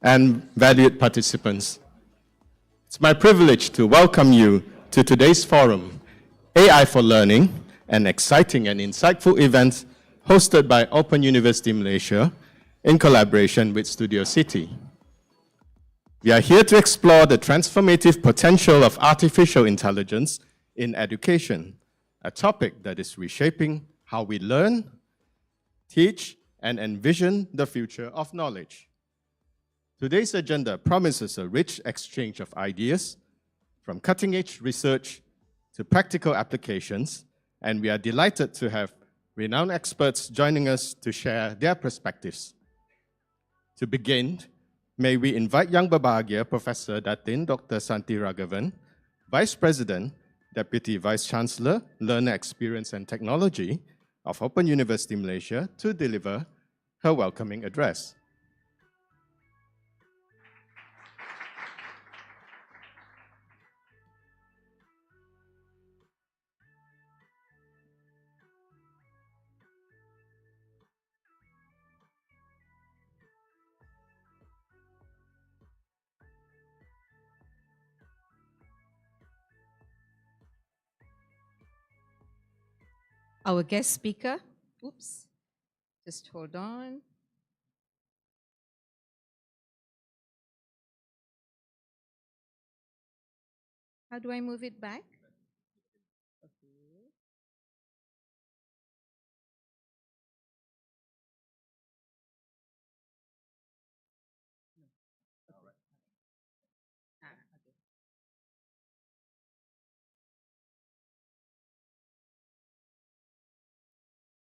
And valued participants, it's my privilege to welcome you to today's forum, AI for Learning, an exciting and insightful event hosted by Open University Malaysia in collaboration with Studiosity. We are here to explore the transformative potential of artificial intelligence in education, a topic that is reshaping how we learn, teach, and envision the future of knowledge. Today's agenda promises a rich exchange of ideas, from cutting-edge research to practical applications, and we are delighted to have renowned experts joining us to share their perspectives. To begin, may we invite YBhg Professor Datin, Dr. Santhi Raghavan, Vice President, Deputy Vice Chancellor, Learner Experience and Technology of Open University Malaysia, to deliver her welcoming address. Our guest speaker, just hold on. How do I move it back? Okay. All right. Okay.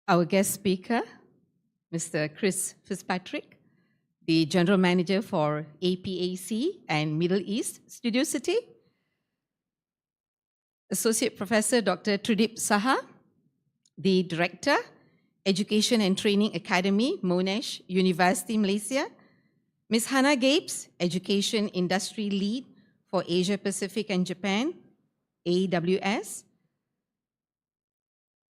Our guest speaker, Mr. Chris Fitzpatrick, the General Manager for APAC and Middle East Studiosity, Associate Professor Dr. Tridib Saha, the Director, Education and Training Academy, Monash, University, Malaysia, Ms. Hannah Gapes, Education Industry Lead for Asia Pacific and Japan, AWS,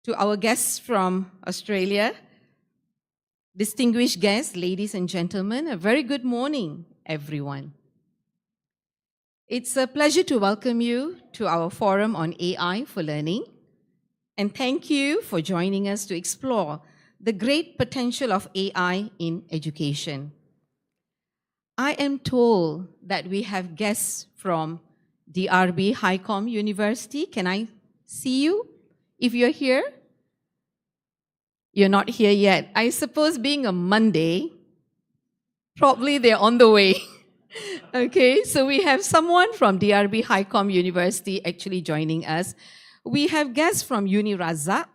to our guests from Australia, distinguished guests, ladies and gentlemen, a very good morning, everyone. It's a pleasure to welcome you to our forum on AI for learning, and thank you for joining us to explore the great potential of AI in education. I am told that we have guests from YBhg University. Can I see you if you're here? You're not here yet. I suppose being a Monday, probably they're on the way. Okay, so we have someone from YBhg University actually joining us. We have guests from Uni Razak,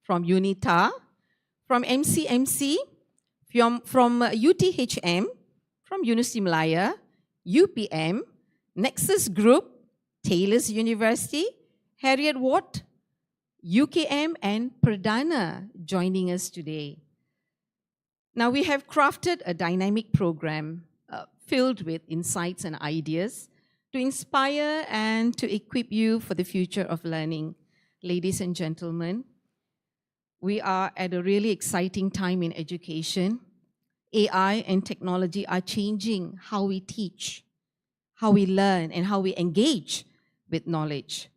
from UNITA, from MCMC, from UTHM, from University Malaya, UPM, Nexus Group, Taylor's University, Harriet Watt, UKM, and Pradana joining us today. Now, we have crafted a dynamic program filled with insights and ideas to inspire and to equip you for the future of learning. Ladies and gentlemen, we are at a really exciting time in education. AI and technology are changing how we teach, how we learn, and how we engage with knowledge.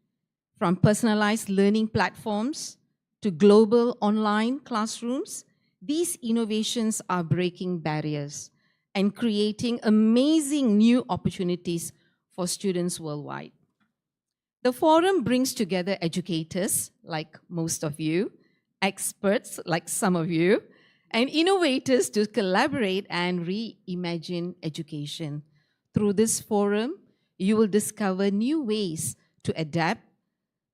From personalized learning platforms to global online classrooms, these innovations are breaking barriers and creating amazing new opportunities for students worldwide. The forum brings together educators, like most of you, experts, like some of you, and innovators to collaborate and reimagine education. Through this forum, you will discover new ways to adapt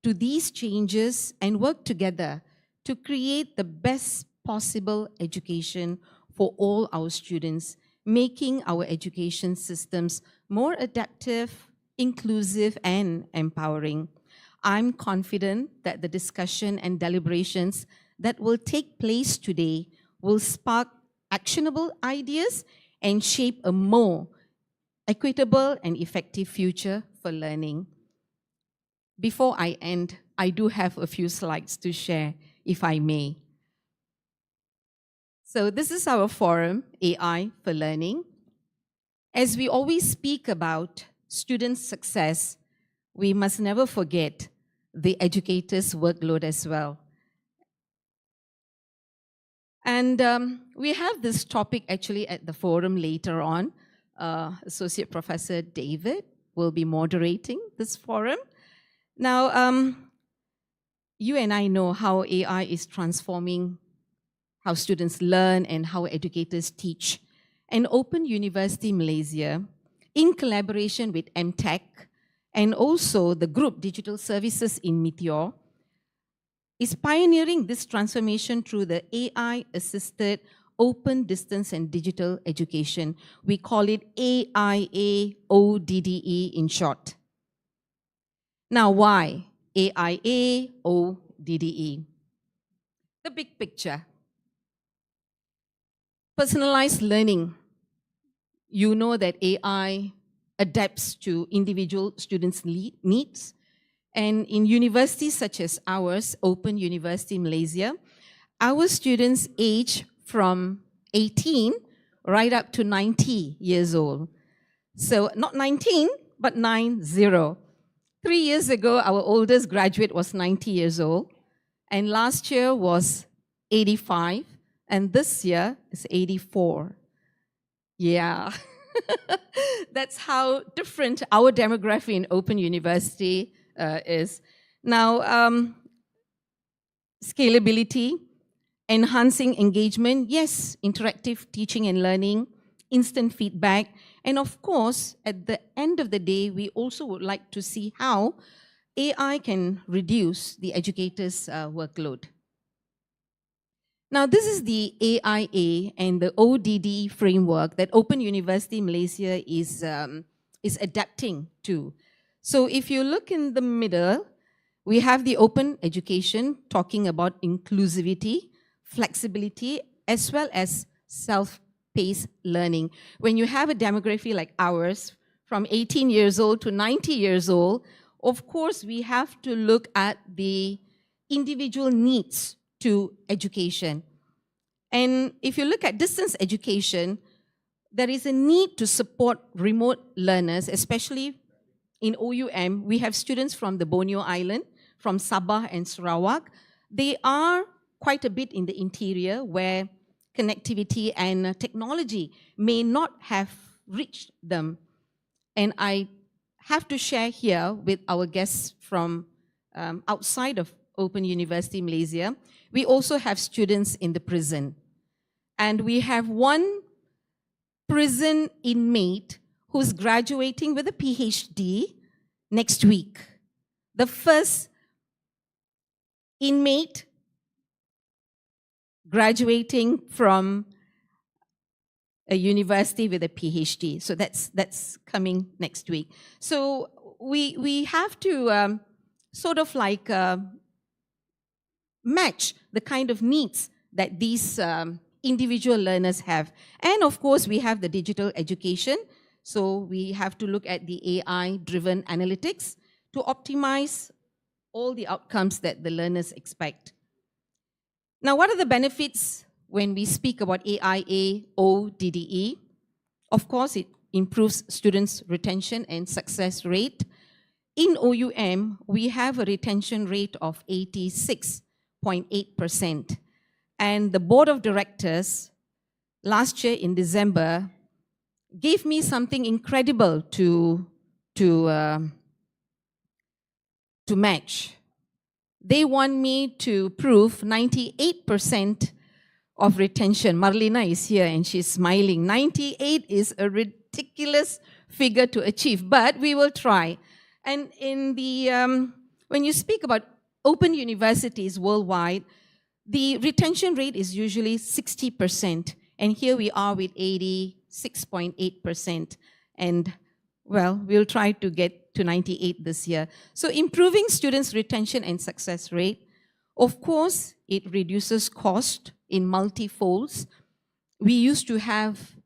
to these changes and work together to create the best possible education for all our students, making our education systems more adaptive, inclusive, and empowering. I'm confident that the discussion and deliberations that will take place today will spark actionable ideas and shape a more equitable and effective future for learning. Before I end, I do have a few slides to share, if I may. So this is our forum, AI for Learning. As we always speak about student success, we must never forget the educator's workload as well. And we have this topic actually at the forum later on. Associate Professor David will be moderating this forum. Now, you and I know how AI is transforming how students learn and how educators teach. And Open University Malaysia, in collaboration with MTech and also the group Digital Services in Meteor, is pioneering this transformation through the AI-assisted open distance and digital education. We call it AIA ODDE in short. Now, why AIA ODDE? The big picture. Personalized learning. You know that AI adapts to individual students' needs. And in universities such as ours, Open University Malaysia, our students age from 18 right up to 90 years old. So not 19, but 90. 3 years ago, our oldest graduate was 90 years old. And last year was 85. And this year is 84. Yeah. That's how different our demography in Open University is. Now, scalability, enhancing engagement, yes, interactive teaching and learning, instant feedback, and of course, at the end of the day, we also would like to see how AI can reduce the educator's workload. Now, this is the AIA and the ODD framework that Open University Malaysia is adapting to. So if you look in the middle, we have the open education talking about inclusivity, flexibility, as well as self-paced learning. When you have a demography like ours, from 18 years old to 90 years old, of course, we have to look at the individual needs to education. And if you look at distance education, there is a need to support remote learners, especially in OUM. We have students from the Borneo Island, from Sabah and Sarawak. They are quite a bit in the interior where connectivity and technology may not have reached them. And I have to share here with our guests from outside of Open University Malaysia, we also have students in the prison. And we have one prison inmate who's graduating with a PhD next week. The first inmate graduating from a university with a PhD. So that's coming next week. So we have to sort of like match the kind of needs that these individual learners have. And of course, we have the digital education. So we have to look at the AI-driven analytics to optimize all the outcomes that the learners expect. Now, what are the benefits when we speak about AIA ODDE? Of course, it improves students' retention and success rate. In OUM, we have a retention rate of 86.8%. And the board of directors, last year in December, gave me something incredible to match. They want me to prove 98% of retention. Marlena is here and she's smiling. 98 is a ridiculous figure to achieve, but we will try. And in the when you speak about open universities worldwide, the retention rate is usually 60%, and here we are with 86.8%. And well, we'll try to get to 98 this year. So improving students' retention and success rate, of course, it reduces cost in multi-folds. We used to have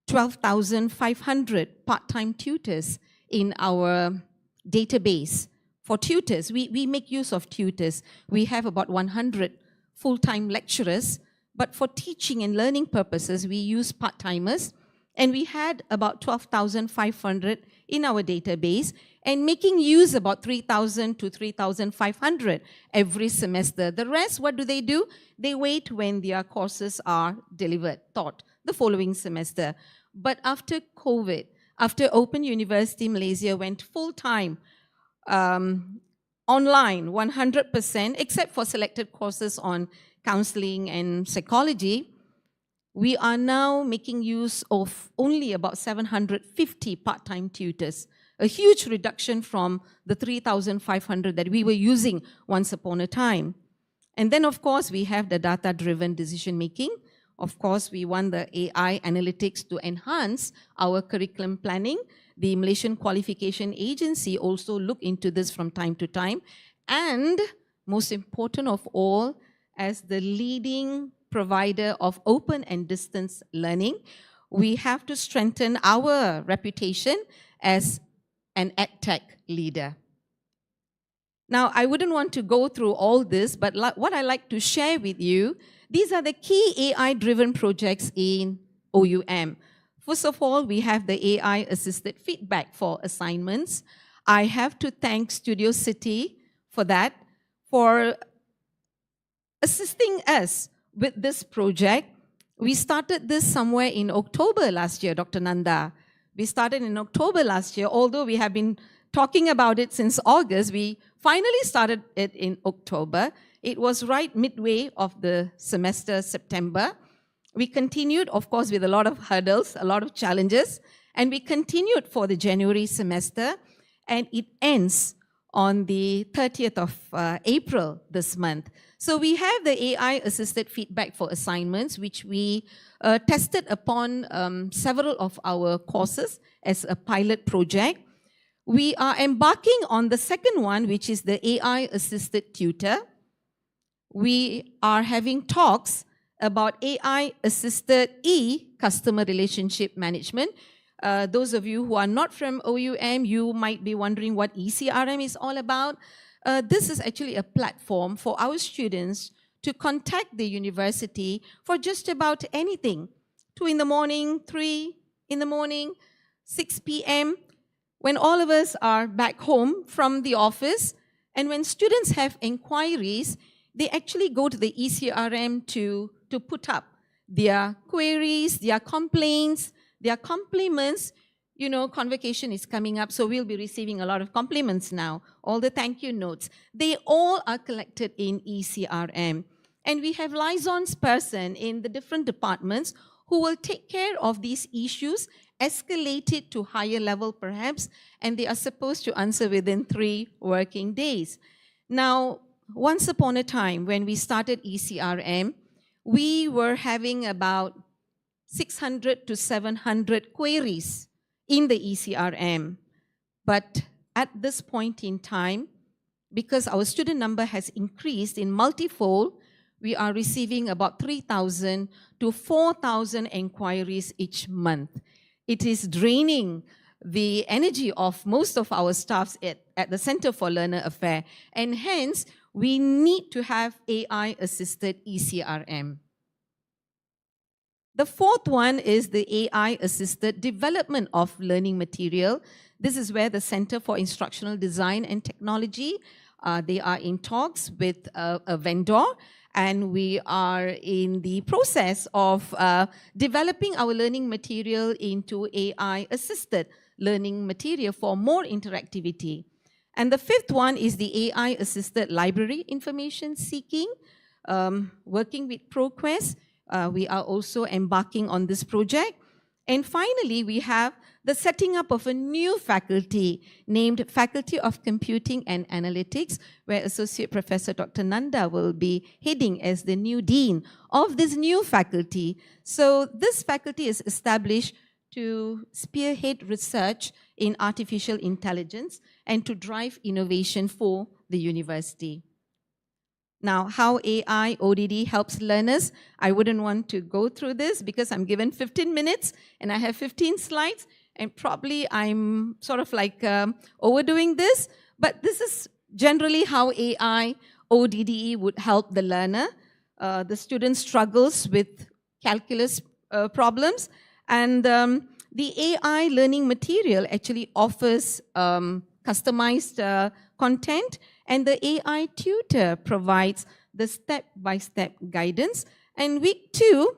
12,500 part-time tutors in our database. For tutors, we make use of tutors. We have about 100 full-time lecturers, but for teaching and learning purposes, we use part-timers, and we had about 12,500 in our database, and making use about 3,000 to 3,500 every semester. The rest, what do? They wait when their courses are delivered, taught, the following semester. But after COVID, after Open University Malaysia went full-time, online, 100%, except for selected courses on counseling and psychology, we are now making use of only about 750 part-time tutors, a huge reduction from the 3,500 that we were using once upon a time. And then, of course, we have the data-driven decision-making. Of course, we want the AI analytics to enhance our curriculum planning. The Malaysian Qualification Agency also look into this from time to time. And most important of all, as the leading provider of open and distance learning, we have to strengthen our reputation as an edtech leader. Now, I wouldn't want to go through all this, but what I like to share with you, these are the key AI-driven projects in OUM. First of all, we have the AI-assisted feedback for assignments. I have to thank Studiosity for that, for assisting us with this project. We started this somewhere in October last year, Dr. Nantha. We started in October last year, although we have been talking about it since August. We finally started it in October. It was right midway of the semester, September. We continued, of course, with a lot of hurdles, a lot of challenges, and we continued for the January semester, and it ends on the 30th of April this month. So we have the AI-assisted feedback for assignments, which we tested upon several of our courses as a pilot project. We are embarking on the second one, which is the AI-assisted tutor. We are having talks about AI-assisted customer relationship management. Those of you who are not from OUM, you might be wondering what ECRM is all about. This is actually a platform for our students to contact the university for just about anything. 2 in the morning, 3 in the morning, 6 p.m., when all of us are back home from the office, and when students have inquiries, they actually go to the ECRM to put up their queries, their complaints, their compliments. You know, convocation is coming up, so we'll be receiving a lot of compliments now. All the thank you notes, they all are collected in ECRM. And we have liaisons person in the different departments who will take care of these issues, escalate it to higher level perhaps, and they are supposed to answer within 3 working days. Now, once upon a time, when we started ECRM, we were having about 600 to 700 queries in the ECRM. But at this point in time, because our student number has increased in multifold, we are receiving about 3,000 to 4,000 inquiries each month. It is draining the energy of most of our staffs at the Center for Learner Affairs, and hence, we need to have AI-assisted ECRM. The fourth one is the AI-assisted development of learning material. This is where the Center for Instructional Design and Technology, they are in talks with a vendor, and we are in the process of developing our learning material into AI-assisted learning material for more interactivity. And the fifth one is the AI-assisted library information seeking, working with ProQuest. We are also embarking on this project. And finally, we have the setting up of a new faculty named Faculty of Computing and Analytics, where Associate Professor Dr. Nantha will be heading as the new dean of this new faculty. So this faculty is established to spearhead research in artificial intelligence and to drive innovation for the university. Now, how AI ODD helps learners, I wouldn't want to go through this because I'm given 15 minutes and I have 15 slides, and probably I'm sort of like overdoing this, but this is generally how AI ODD would help the learner. The student struggles with calculus problems, and the AI learning material actually offers customized content, and the AI tutor provides the step-by-step guidance. And week 2,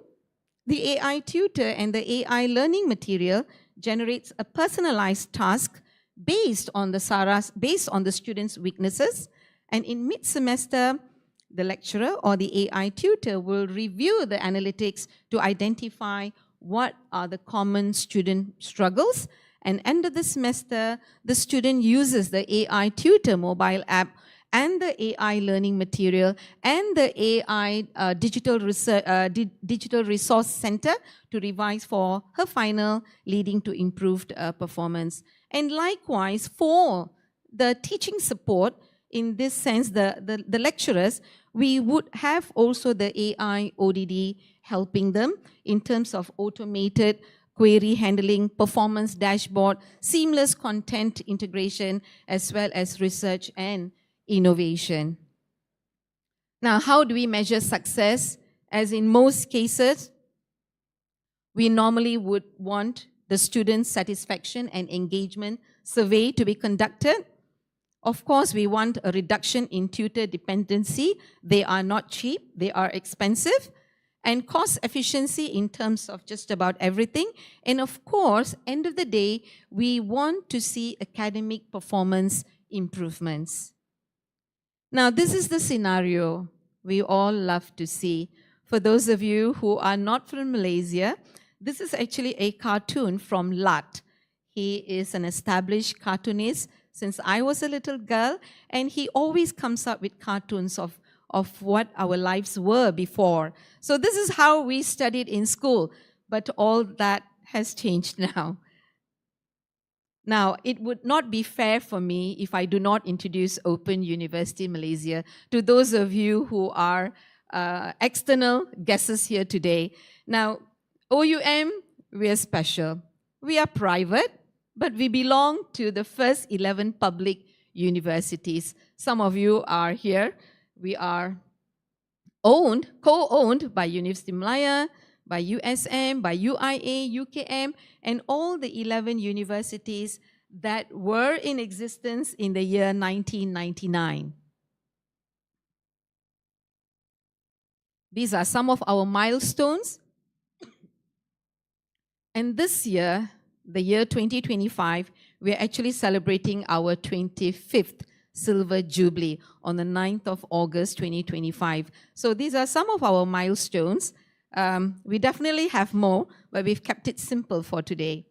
the AI tutor and the AI learning material generates a personalized task based on the student's weaknesses. And in mid-semester, the lecturer or the AI tutor will review the analytics to identify what are the common student struggles. And end of the semester, the student uses the AI tutor mobile app and the AI learning material and the AI digital resource center to revise for her final, leading to improved performance. And likewise, for the teaching support, in this sense, the lecturers, we would have also the AI ODD helping them in terms of automated query handling, performance dashboard, seamless content integration, as well as research and innovation. Now, how do we measure success? As in most cases, we normally would want the student satisfaction and engagement survey to be conducted. Of course, we want a reduction in tutor dependency. They are not cheap, they are expensive. And cost efficiency in terms of just about everything. And of course, end of the day, we want to see academic performance improvements. Now, this is the scenario we all love to see. For those of you who are not from Malaysia, this is actually a cartoon from Lat. He is an established cartoonist since I was a little girl, and he always comes up with cartoons of what our lives were before. So this is how we studied in school, but all that has changed now. Now, it would not be fair for me if I do not introduce Open University Malaysia to those of you who are external guests here today. Now, OUM, we are special. We are private, but we belong to the first 11 public universities. Some of you are here. We are co-owned by University Malaya, by USM, by UIA, UKM, and all the 11 universities that were in existence in the year 1999. These are some of our milestones. And this year, the year 2025, we're actually celebrating our 25th Silver Jubilee on the 9th of August 2025. So these are some of our milestones. We definitely have more, but we've kept it simple for today.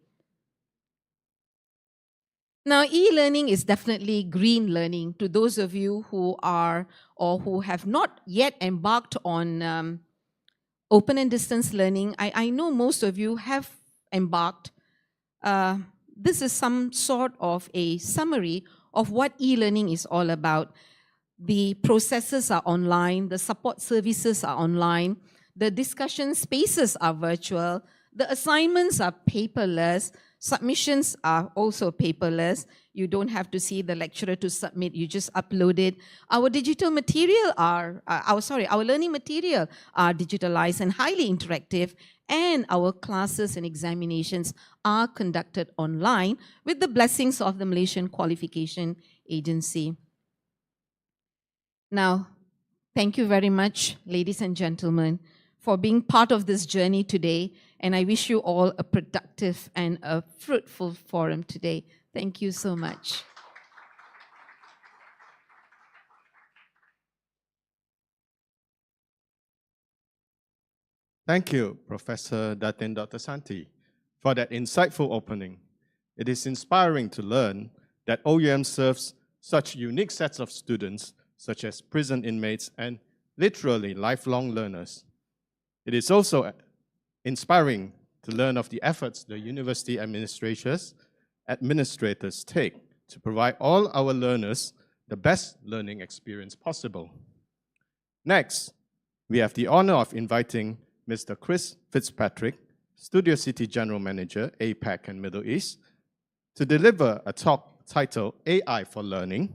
Now, e-learning is definitely green learning to those of you who are or who have not yet embarked on open and distance learning. I know most of you have embarked. This is some sort of a summary of what e-learning is all about. The processes are online, the support services are online, the discussion spaces are virtual, the assignments are paperless, submissions are also paperless. You don't have to see the lecturer to submit, you just upload it. Our digital material our learning material are digitalized and highly interactive, and our classes and examinations are conducted online with the blessings of the Malaysian Qualification Agency. Now, Thank you very much, ladies and gentlemen, for being part of this journey today. And I wish you all a productive and a fruitful forum today. Thank you so much. Thank you, Professor Datin Dr. Santhi, for that insightful opening. It is inspiring to learn that OUM serves such unique sets of students, such as prison inmates and literally lifelong learners. It is also inspiring to learn of the efforts the university administrators take to provide all our learners the best learning experience possible. Next, we have the honor of inviting Mr. Chris Fitzpatrick, Studiosity General Manager, APAC and Middle East, to deliver a talk titled AI for Learning,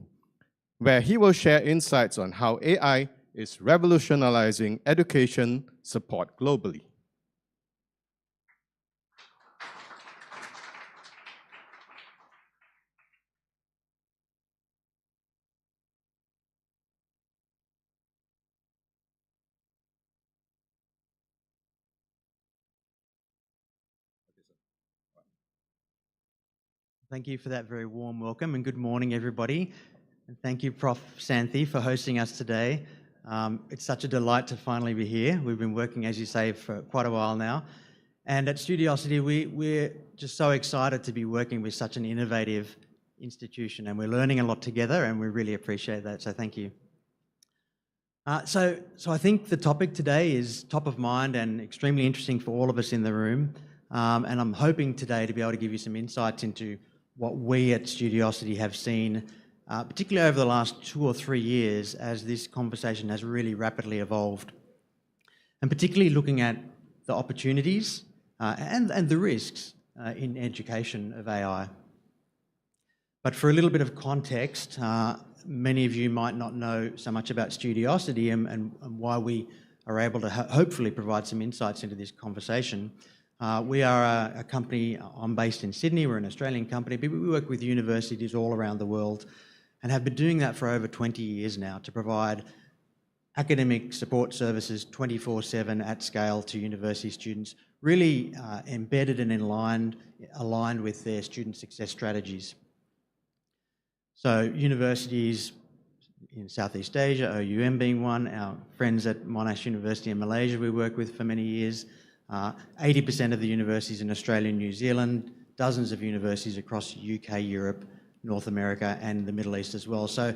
where he will share insights on how AI is revolutionizing education support globally. Thank you for that very warm welcome and good morning, everybody. And thank you, Prof. Santhi, for hosting us today. It's such a delight to finally be here. We've been working, as you say, for quite a while now. And at Studiosity, we're just so excited to be working with such an innovative institution, and we're learning a lot together, and we really appreciate that, so thank you. So I think the topic today is top of mind and extremely interesting for all of us in the room. And I'm hoping today to be able to give you some insights into what we at Studiosity have seen, particularly over the last 2 or 3 years as this conversation has really rapidly evolved. And particularly looking at the opportunities and the risks in education of AI. But for a little bit of context, many of you might not know so much about Studiosity and why we are able to hopefully provide some insights into this conversation. We are a company, I'm based in Sydney, we're an Australian company, but we work with universities all around the world and have been doing that for over 20 years now to provide academic support services 24/7 at scale to university students, really embedded and aligned with their student success strategies. So universities in Southeast Asia, OUM being one, our friends at Monash University in Malaysia we work with for many years, 80% of the universities in Australia and New Zealand, dozens of universities across UK, Europe, North America and the Middle East as well. So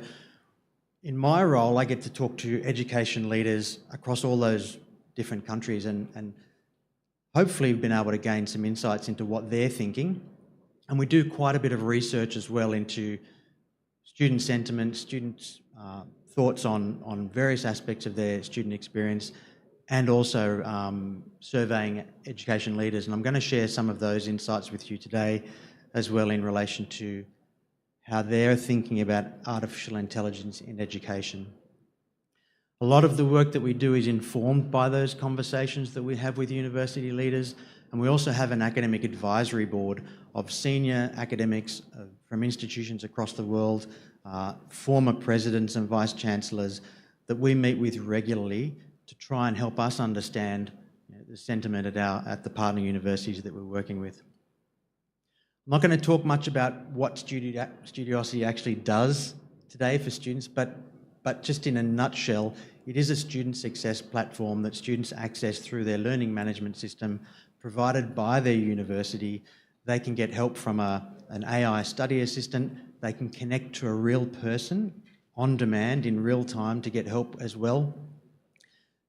in my role, I get to talk to education leaders across all those different countries and hopefully been able to gain some insights into what they're thinking. And we do quite a bit of research as well into student sentiment, students' thoughts on various aspects of their student experience, and also surveying education leaders. And I'm going to share some of those insights with you today as well in relation to how they're thinking about artificial intelligence in education. A lot of the work that we do is informed by those conversations that we have with university leaders, and we also have an academic advisory board of senior academics from institutions across the world, former presidents and vice chancellors that we meet with regularly to try and help us understand the sentiment at the partner universities that we're working with. I'm not going to talk much about what Studiosity actually does today for students, but just in a nutshell, it is a student success platform that students access through their learning management system provided by their university. They can get help from an AI study assistant. They can connect to a real person on demand in real time to get help as well.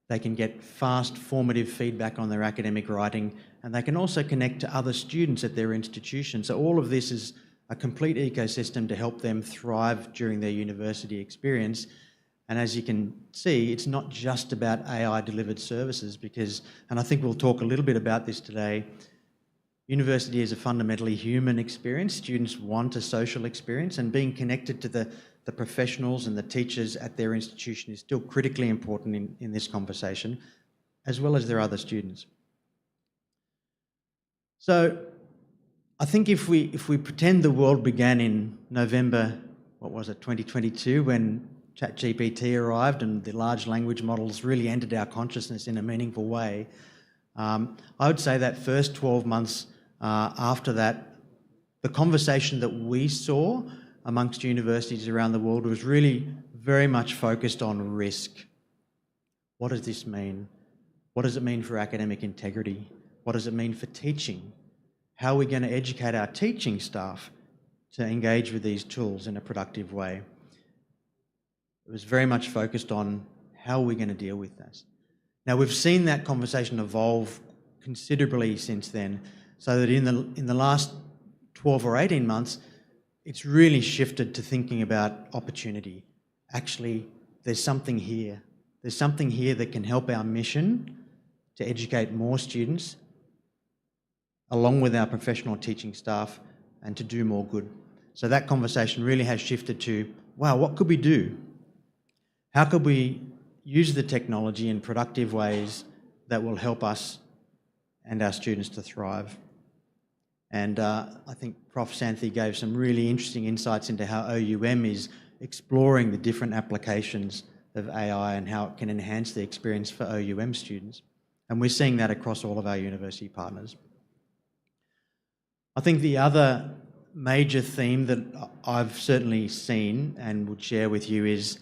They can get fast, formative feedback on their academic writing, and they can also connect to other students at their institution. So all of this is a complete ecosystem to help them thrive during their university experience. And as you can see, it's not just about AI-delivered services because, and I think we'll talk a little bit about this today, university is a fundamentally human experience. Students want a social experience, and being connected to the professionals and the teachers at their institution is still critically important in this conversation, as well as their other students. So I think if we pretend the world began in November, 2022, when ChatGPT arrived and the large language models really entered our consciousness in a meaningful way, I would say that first 12 months after that, the conversation that we saw amongst universities around the world was really very much focused on risk. What does this mean? What does it mean for academic integrity? What does it mean for teaching? How are we going to educate our teaching staff to engage with these tools in a productive way? It was very much focused on how are we going to deal with this. Now, we've seen that conversation evolve considerably since then, so that in the last 12 or 18 months, it's really shifted to thinking about opportunity. Actually, there's something here. There's something here that can help our mission to educate more students, along with our professional teaching staff, and to do more good. So that conversation really has shifted to, wow, what could we do? How could we use the technology in productive ways that will help us and our students to thrive? And I think Prof Santhi gave some really interesting insights into how OUM is exploring the different applications of AI and how it can enhance the experience for OUM students. And we're seeing that across all of our university partners. I think the other major theme that I've certainly seen and would share with you is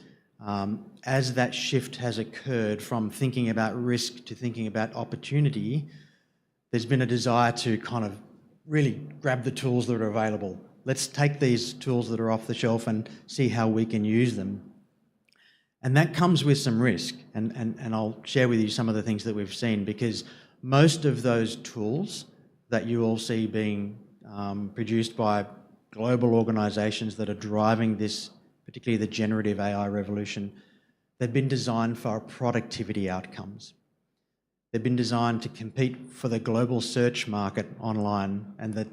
as that shift has occurred from thinking about risk to thinking about opportunity, there's been a desire to kind of really grab the tools that are available. Let's take these tools that are off the shelf and see how we can use them. And that comes with some risk. And I'll share with you some of the things that we've seen, because most of those tools that you all see being produced by global organisations that are driving this, particularly the generative AI revolution, they've been designed for productivity outcomes. They've been designed to compete for the global search market online and the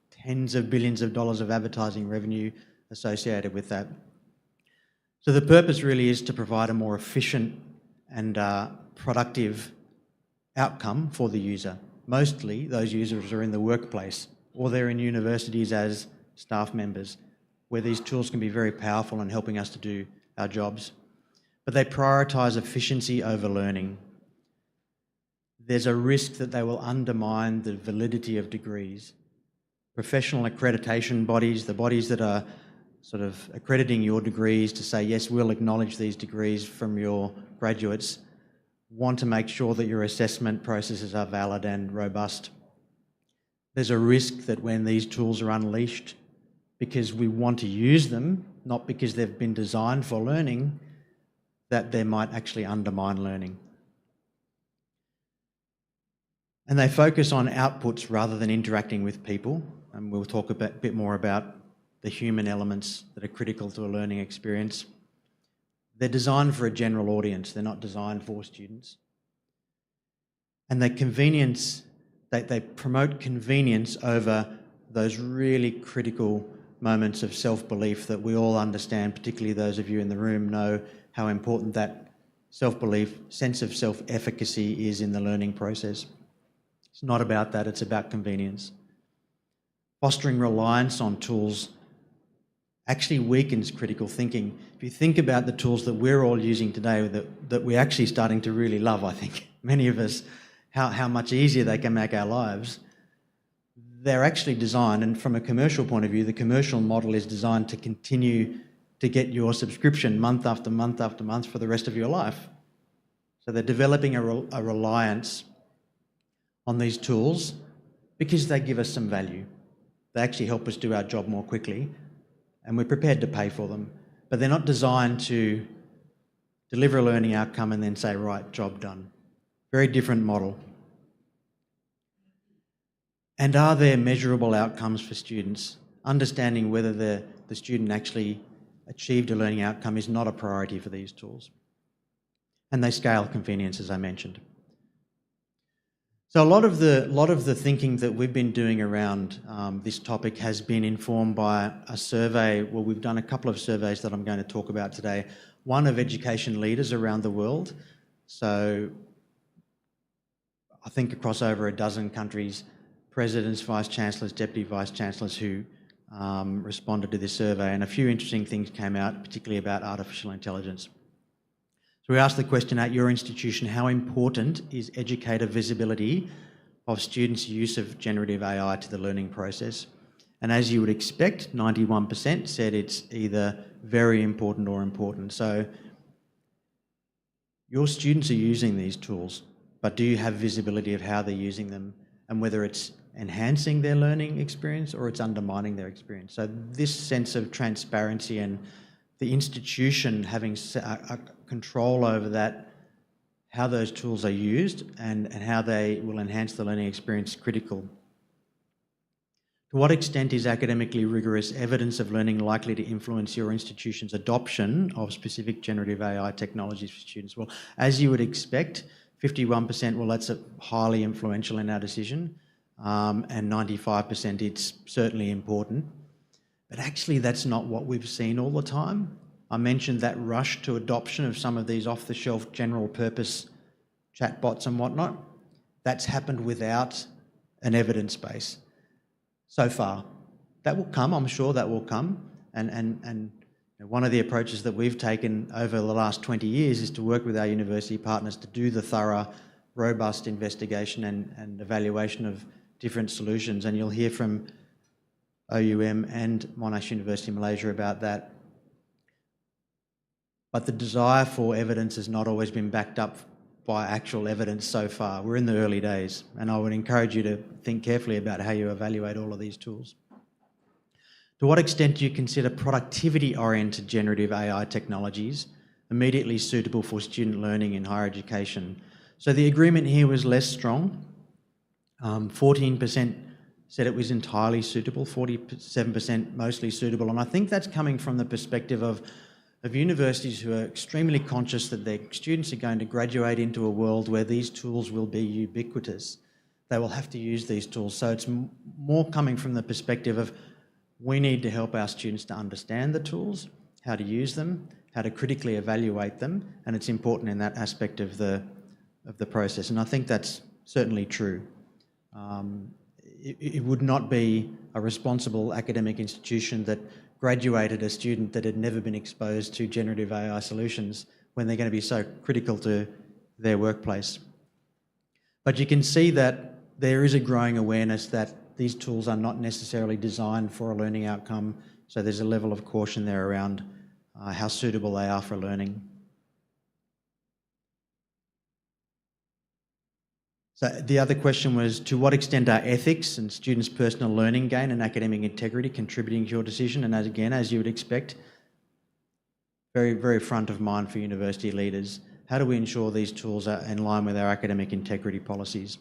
tens of billions of dollars of advertising revenue associated with that. So the purpose really is to provide a more efficient and productive outcome for the user. Mostly those users are in the workplace or they're in universities as staff members, where these tools can be very powerful in helping us to do our jobs. But they prioritise efficiency over learning. There's a risk that they will undermine the validity of degrees. Professional accreditation bodies, the bodies that are sort of accrediting your degrees to say, yes, we'll acknowledge these degrees from your graduates, want to make sure that your assessment processes are valid and robust. There's a risk that when these tools are unleashed, because we want to use them, not because they've been designed for learning, that they might actually undermine learning. And they focus on outputs rather than interacting with people. And we'll talk a bit more about the human elements that are critical to a learning experience. They're designed for a general audience. They're not designed for students. And they promote convenience over those really critical moments of self-belief that we all understand, particularly those of you in the room know how important that self-belief, sense of self-efficacy is in the learning process. It's not about that, it's about convenience. Fostering reliance on tools actually weakens critical thinking. If you think about the tools that we're all using today that we're actually starting to really love, I think, many of us, how much easier they can make our lives, they're actually designed, and from a commercial point of view, the commercial model is designed to continue to get your subscription month after month after month for the rest of your life. So they're developing a reliance on these tools because they give us some value. They actually help us do our job more quickly, and we're prepared to pay for them. But they're not designed to deliver a learning outcome and then say, right, job done. Very different model. And are there measurable outcomes for students? Understanding whether the student actually achieved a learning outcome is not a priority for these tools. And they scale convenience, as I mentioned. So a lot of the thinking that we've been doing around this topic has been informed by a survey. Well, we've done a couple of surveys that I'm going to talk about today. One of education leaders around the world. So I think across over a dozen countries, presidents, vice chancellors, deputy vice chancellors who responded to this survey, and a few interesting things came out, particularly about artificial intelligence. So we asked the question at your institution, how important is educator visibility of students' use of generative AI to the learning process? And as you would expect, 91% said it's either very important or important. So your students are using these tools, but do you have visibility of how they're using them and whether it's enhancing their learning experience or it's undermining their experience? So this sense of transparency and the institution having a control over that, how those tools are used and how they will enhance the learning experience is critical. To what extent is academically rigorous evidence of learning likely to influence your institution's adoption of specific generative AI technologies for students? Well, as you would expect, 51%, well, that's highly influential in our decision, and 95%, it's certainly important. But actually, that's not what we've seen all the time. I mentioned that rush to adoption of some of these off-the-shelf general purpose chatbots and whatnot. That's happened without an evidence base so far. That will come, I'm sure that will come. And one of the approaches that we've taken over the last 20 years is to work with our university partners to do the thorough, robust investigation and evaluation of different solutions. And you'll hear from OUM and Monash University Malaysia about that. But the desire for evidence has not always been backed up by actual evidence so far. We're in the early days, and I would encourage you to think carefully about how you evaluate all of these tools. To what extent do you consider productivity-oriented generative AI technologies immediately suitable for student learning in higher education? So the agreement here was less strong. 14% said it was entirely suitable, 47% mostly suitable, and I think that's coming from the perspective of universities who are extremely conscious that their students are going to graduate into a world where these tools will be ubiquitous. They will have to use these tools. So it's more coming from the perspective of we need to help our students to understand the tools, how to use them, how to critically evaluate them, and it's important in that aspect of the process. And I think that's certainly true. It would not be a responsible academic institution that graduated a student that had never been exposed to generative AI solutions when they're going to be so critical to their workplace. But you can see that there is a growing awareness that these tools are not necessarily designed for a learning outcome, so there's a level of caution there around how suitable they are for learning. So the other question was, to what extent are ethics and students' personal learning gain and academic integrity contributing to your decision? And as you would expect, very, very front of mind for university leaders. How do we ensure these tools are in line with our academic integrity policies?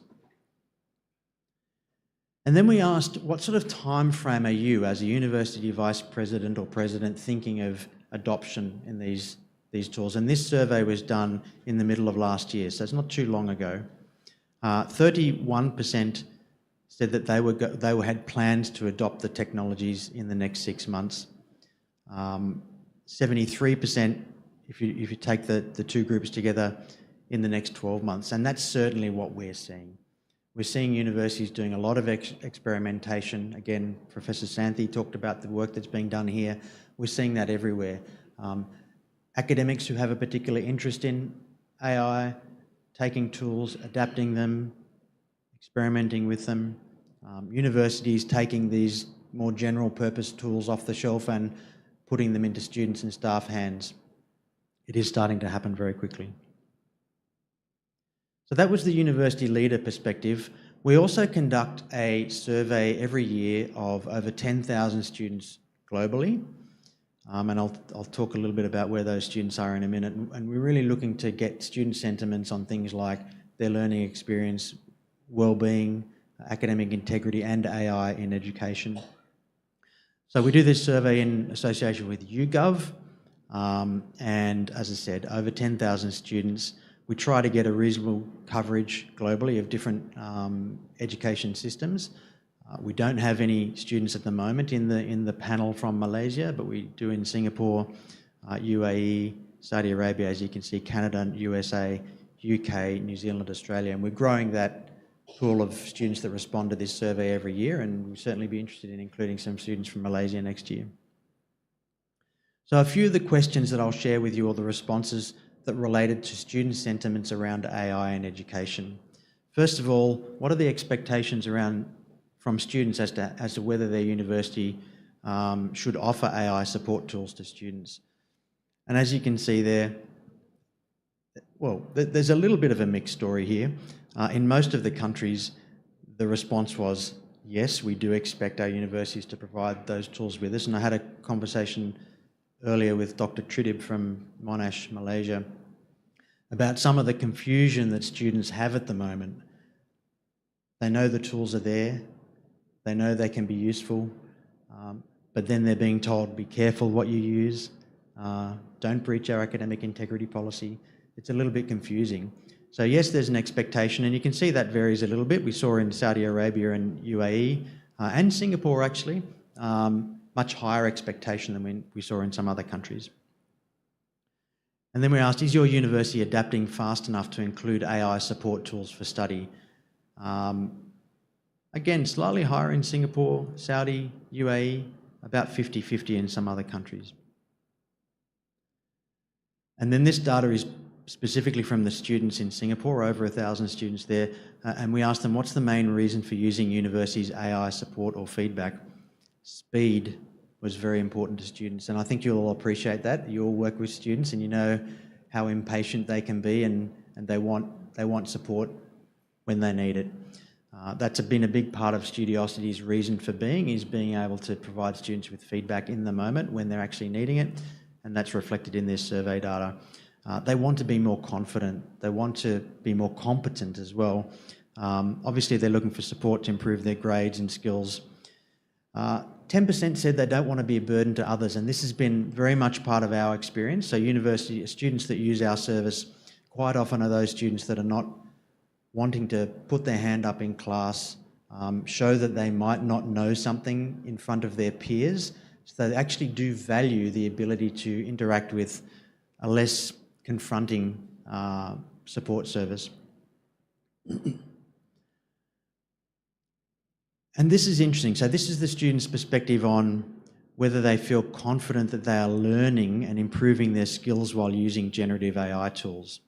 And then we asked, what sort of time frame are you as a university vice president or president thinking of adoption in these tools? And this survey was done in the middle of last year, so it's not too long ago. 31% said that they had plans to adopt the technologies in the next 6 months. 73%, if you take the two groups together, in the next 12 months. And that's certainly what we're seeing. We're seeing universities doing a lot of experimentation. Again, Professor Santhi talked about the work that's being done here. We're seeing that everywhere. Academics who have a particular interest in AI, taking tools, adapting them, experimenting with them. Universities taking these more general purpose tools off the shelf and putting them into students and staff hands. It is starting to happen very quickly. So that was the university leader perspective. We also conduct a survey every year of over 10,000 students globally. And I'll talk a little bit about where those students are in a minute. And we're really looking to get student sentiments on things like their learning experience, well-being, academic integrity, and AI in education. So we do this survey in association with YouGov. And as I said, over 10,000 students. We try to get a reasonable coverage globally of different education systems. We don't have any students at the moment in the panel from Malaysia, but we do in Singapore, UAE, Saudi Arabia, as you can see, Canada, USA, UK, New Zealand, Australia, and we're growing that pool of students that respond to this survey every year, and we'll certainly be interested in including some students from Malaysia next year. So a few of the questions that I'll share with you are the responses that related to student sentiments around AI and education. First of all, what are the expectations from students as to whether their university should offer AI support tools to students? And as you can see there, well, there's a little bit of a mixed story here. In most of the countries, the response was, yes, we do expect our universities to provide those tools with us. And I had a conversation earlier with Dr. Tridib from Monash, Malaysia, about some of the confusion that students have at the moment. They know the tools are there, they know they can be useful, but then they're being told, be careful what you use, don't breach our academic integrity policy. It's a little bit confusing. So yes, there's an expectation, and you can see that varies a little bit. We saw in Saudi Arabia and UAE, and Singapore actually, much higher expectation than we saw in some other countries. And then we asked, is your university adapting fast enough to include AI support tools for study? Again, slightly higher in Singapore, Saudi, UAE, about 50-50 in some other countries. And then this data is specifically from the students in Singapore, over 1,000 students there, and we asked them, what's the main reason for using universities' AI support or feedback? Speed was very important to students, and I think you'll all appreciate that. You all work with students and you know how impatient they can be, and they want support when they need it. That's been a big part of Studiosity's reason for being, is being able to provide students with feedback in the moment when they're actually needing it, and that's reflected in this survey data. They want to be more confident, they want to be more competent as well. Obviously they're looking for support to improve their grades and skills. 10% said they don't want to be a burden to others, and this has been very much part of our experience. So university students that use our service quite often are those students that are not wanting to put their hand up in class, show that they might not know something in front of their peers. So they actually do value the ability to interact with a less confronting support service. And this is interesting. So this is the student's perspective on whether they feel confident that they are learning and improving their skills while using generative AI tools.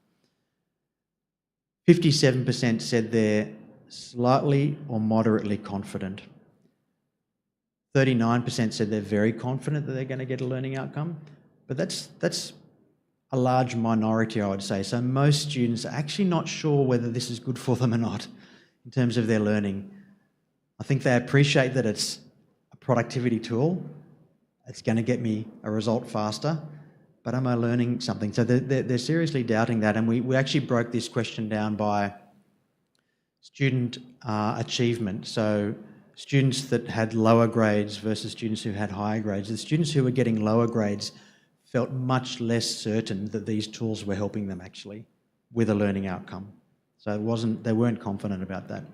57% said they're slightly or moderately confident. 39% said they're very confident that they're going to get a learning outcome. But that's a large minority, I would say. So most students are actually not sure whether this is good for them or not in terms of their learning. I think they appreciate that it's a productivity tool. It's going to get me a result faster, but am I learning something? So they're seriously doubting that. And we actually broke this question down by student achievement. So students that had lower grades versus students who had higher grades. The students who were getting lower grades felt much less certain that these tools were helping them actually with a learning outcome. So they weren't confident about that.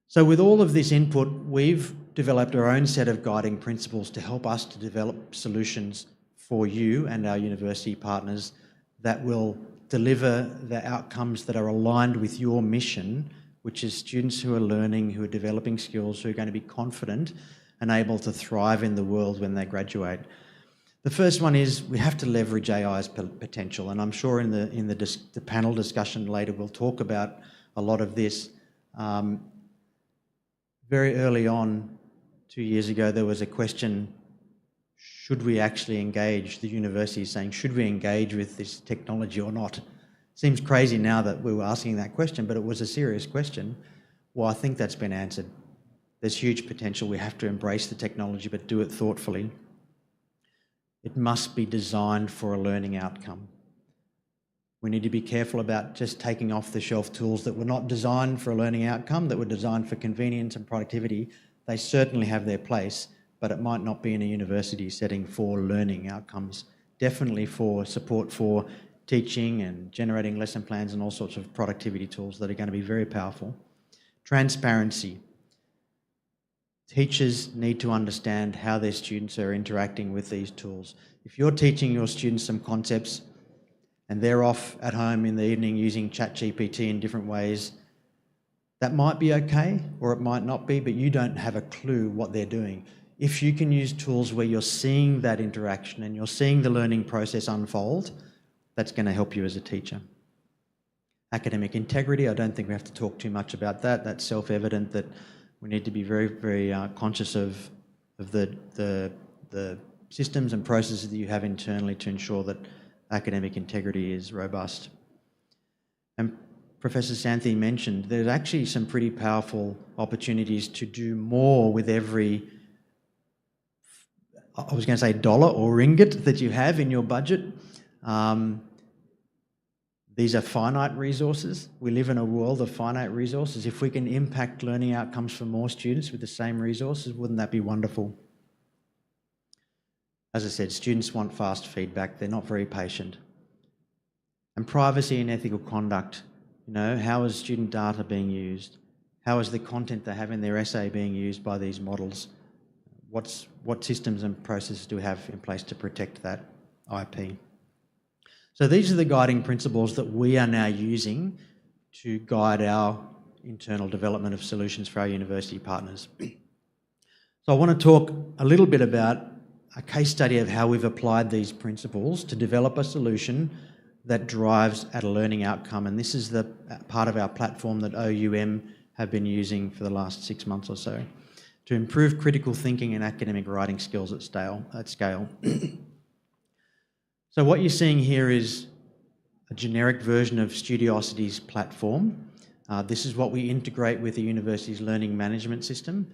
So with all of this input, we've developed our own set of guiding principles to help us to develop solutions for you and our university partners that will deliver the outcomes that are aligned with your mission, which is students who are learning, who are developing skills, who are going to be confident and able to thrive in the world when they graduate. The first one is we have to leverage AI's potential, and I'm sure in the panel discussion later we'll talk about a lot of this. Very early on, 2 years ago, there was a question, should we actually engage, the university is saying, should we engage with this technology or not? Seems crazy now that we were asking that question, but it was a serious question. Well, I think that's been answered. There's huge potential. We have to embrace the technology, but do it thoughtfully. It must be designed for a learning outcome. We need to be careful about just taking off-the-shelf tools that were not designed for a learning outcome, that were designed for convenience and productivity. They certainly have their place, but it might not be in a university setting for learning outcomes. Definitely for support for teaching and generating lesson plans and all sorts of productivity tools that are going to be very powerful. Transparency. Teachers need to understand how their students are interacting with these tools. If you're teaching your students some concepts and they're off at home in the evening using ChatGPT in different ways, that might be okay, or it might not be, but you don't have a clue what they're doing. If you can use tools where you're seeing that interaction and you're seeing the learning process unfold, that's going to help you as a teacher. Academic integrity, I don't think we have to talk too much about that. That's self-evident that we need to be very, very conscious of the systems and processes that you have internally to ensure that academic integrity is robust. And Professor Santhi mentioned there's actually some pretty powerful opportunities to do more with every, I was going to say dollar or ringgit that you have in your budget. These are finite resources. We live in a world of finite resources. If we can impact learning outcomes for more students with the same resources, wouldn't that be wonderful? As I said, students want fast feedback. They're not very patient. And privacy and ethical conduct. You know, how is student data being used? How is the content they have in their essay being used by these models? What systems and processes do we have in place to protect that IP? So these are the guiding principles that we are now using to guide our internal development of solutions for our university partners. So I want to talk a little bit about a case study of how we've applied these principles to develop a solution that drives at a learning outcome. And this is the part of our platform that OUM have been using for the last 6 months or so to improve critical thinking and academic writing skills at scale. So what you're seeing here is a generic version of Studiosity's platform. This is what we integrate with the university's learning management system.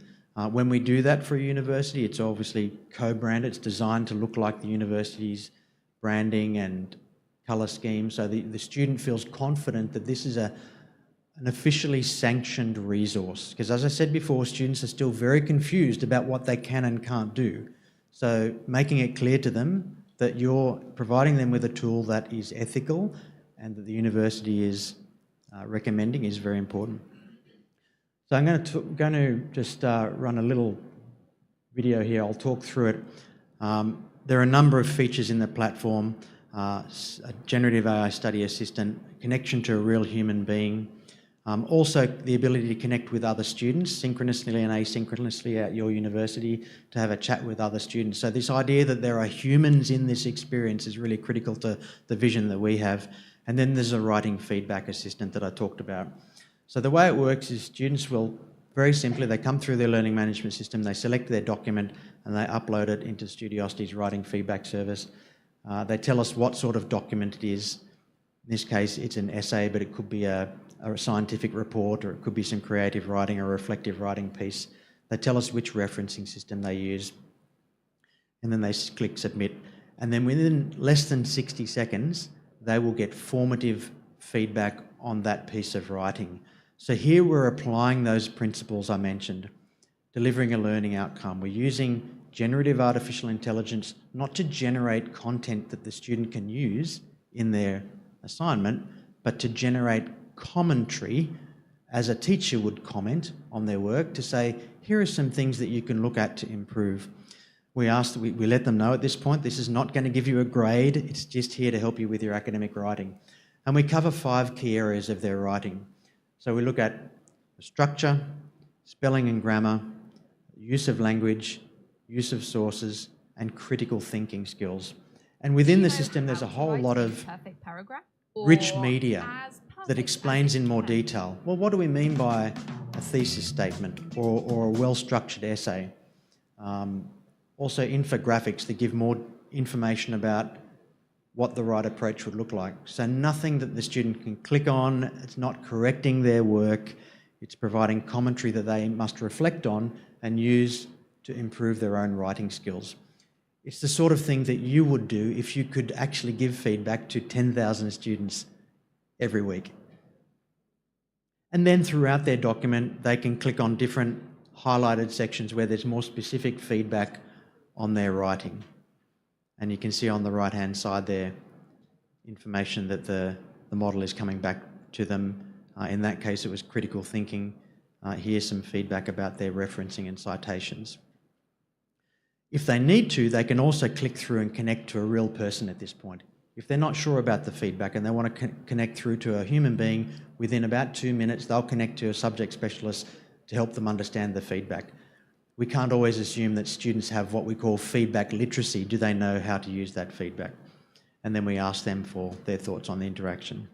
When we do that for a university, it's obviously co-branded. It's designed to look like the university's branding and colour scheme, so the student feels confident that this is an officially sanctioned resource. Because as I said before, students are still very confused about what they can and can't do. So making it clear to them that you're providing them with a tool that is ethical and that the university is recommending is very important. So I'm going to just run a little video here. I'll talk through it. There are a number of features in the platform. A generative AI study assistant, connection to a real human being, also the ability to connect with other students synchronously and asynchronously at your university, to have a chat with other students. So this idea that there are humans in this experience is really critical to the vision that we have. And then there's a writing feedback assistant that I talked about. So the way it works is students will, very simply, they come through their learning management system, they select their document and they upload it into Studiosity's writing feedback service. They tell us what sort of document it is. In this case, it's an essay, but it could be a scientific report, or it could be some creative writing or reflective writing piece. They tell us which referencing system they use, and then they click submit. And then within less than 60 seconds, they will get formative feedback on that piece of writing. So here we're applying those principles I mentioned, delivering a learning outcome. We're using generative artificial intelligence not to generate content that the student can use in their assignment, but to generate commentary as a teacher would comment on their work to say, here are some things that you can look at to improve. We let them know at this point, this is not going to give you a grade, it's just here to help you with your academic writing. And we cover 5 key areas of their writing. So we look at structure, spelling and grammar, use of language, use of sources, and critical thinking skills. And within the system, there's a whole lot of rich media that explains in more detail. Well, what do we mean by a thesis statement or a well-structured essay? Also infographics that give more information about what the right approach would look like. So nothing that the student can click on, it's not correcting their work, it's providing commentary that they must reflect on and use to improve their own writing skills. It's the sort of thing that you would do if you could actually give feedback to 10,000 students every week. And then throughout their document, they can click on different highlighted sections where there's more specific feedback on their writing. And you can see on the right-hand side there information that the model is coming back to them. In that case, it was critical thinking. Here's some feedback about their referencing and citations. If they need to, they can also click through and connect to a real person at this point. If they're not sure about the feedback and they want to connect through to a human being, within about 2 minutes, they'll connect to a subject specialist to help them understand the feedback. We can't always assume that students have what we call feedback literacy. Do they know how to use that feedback? And then we ask them for their thoughts on the interaction.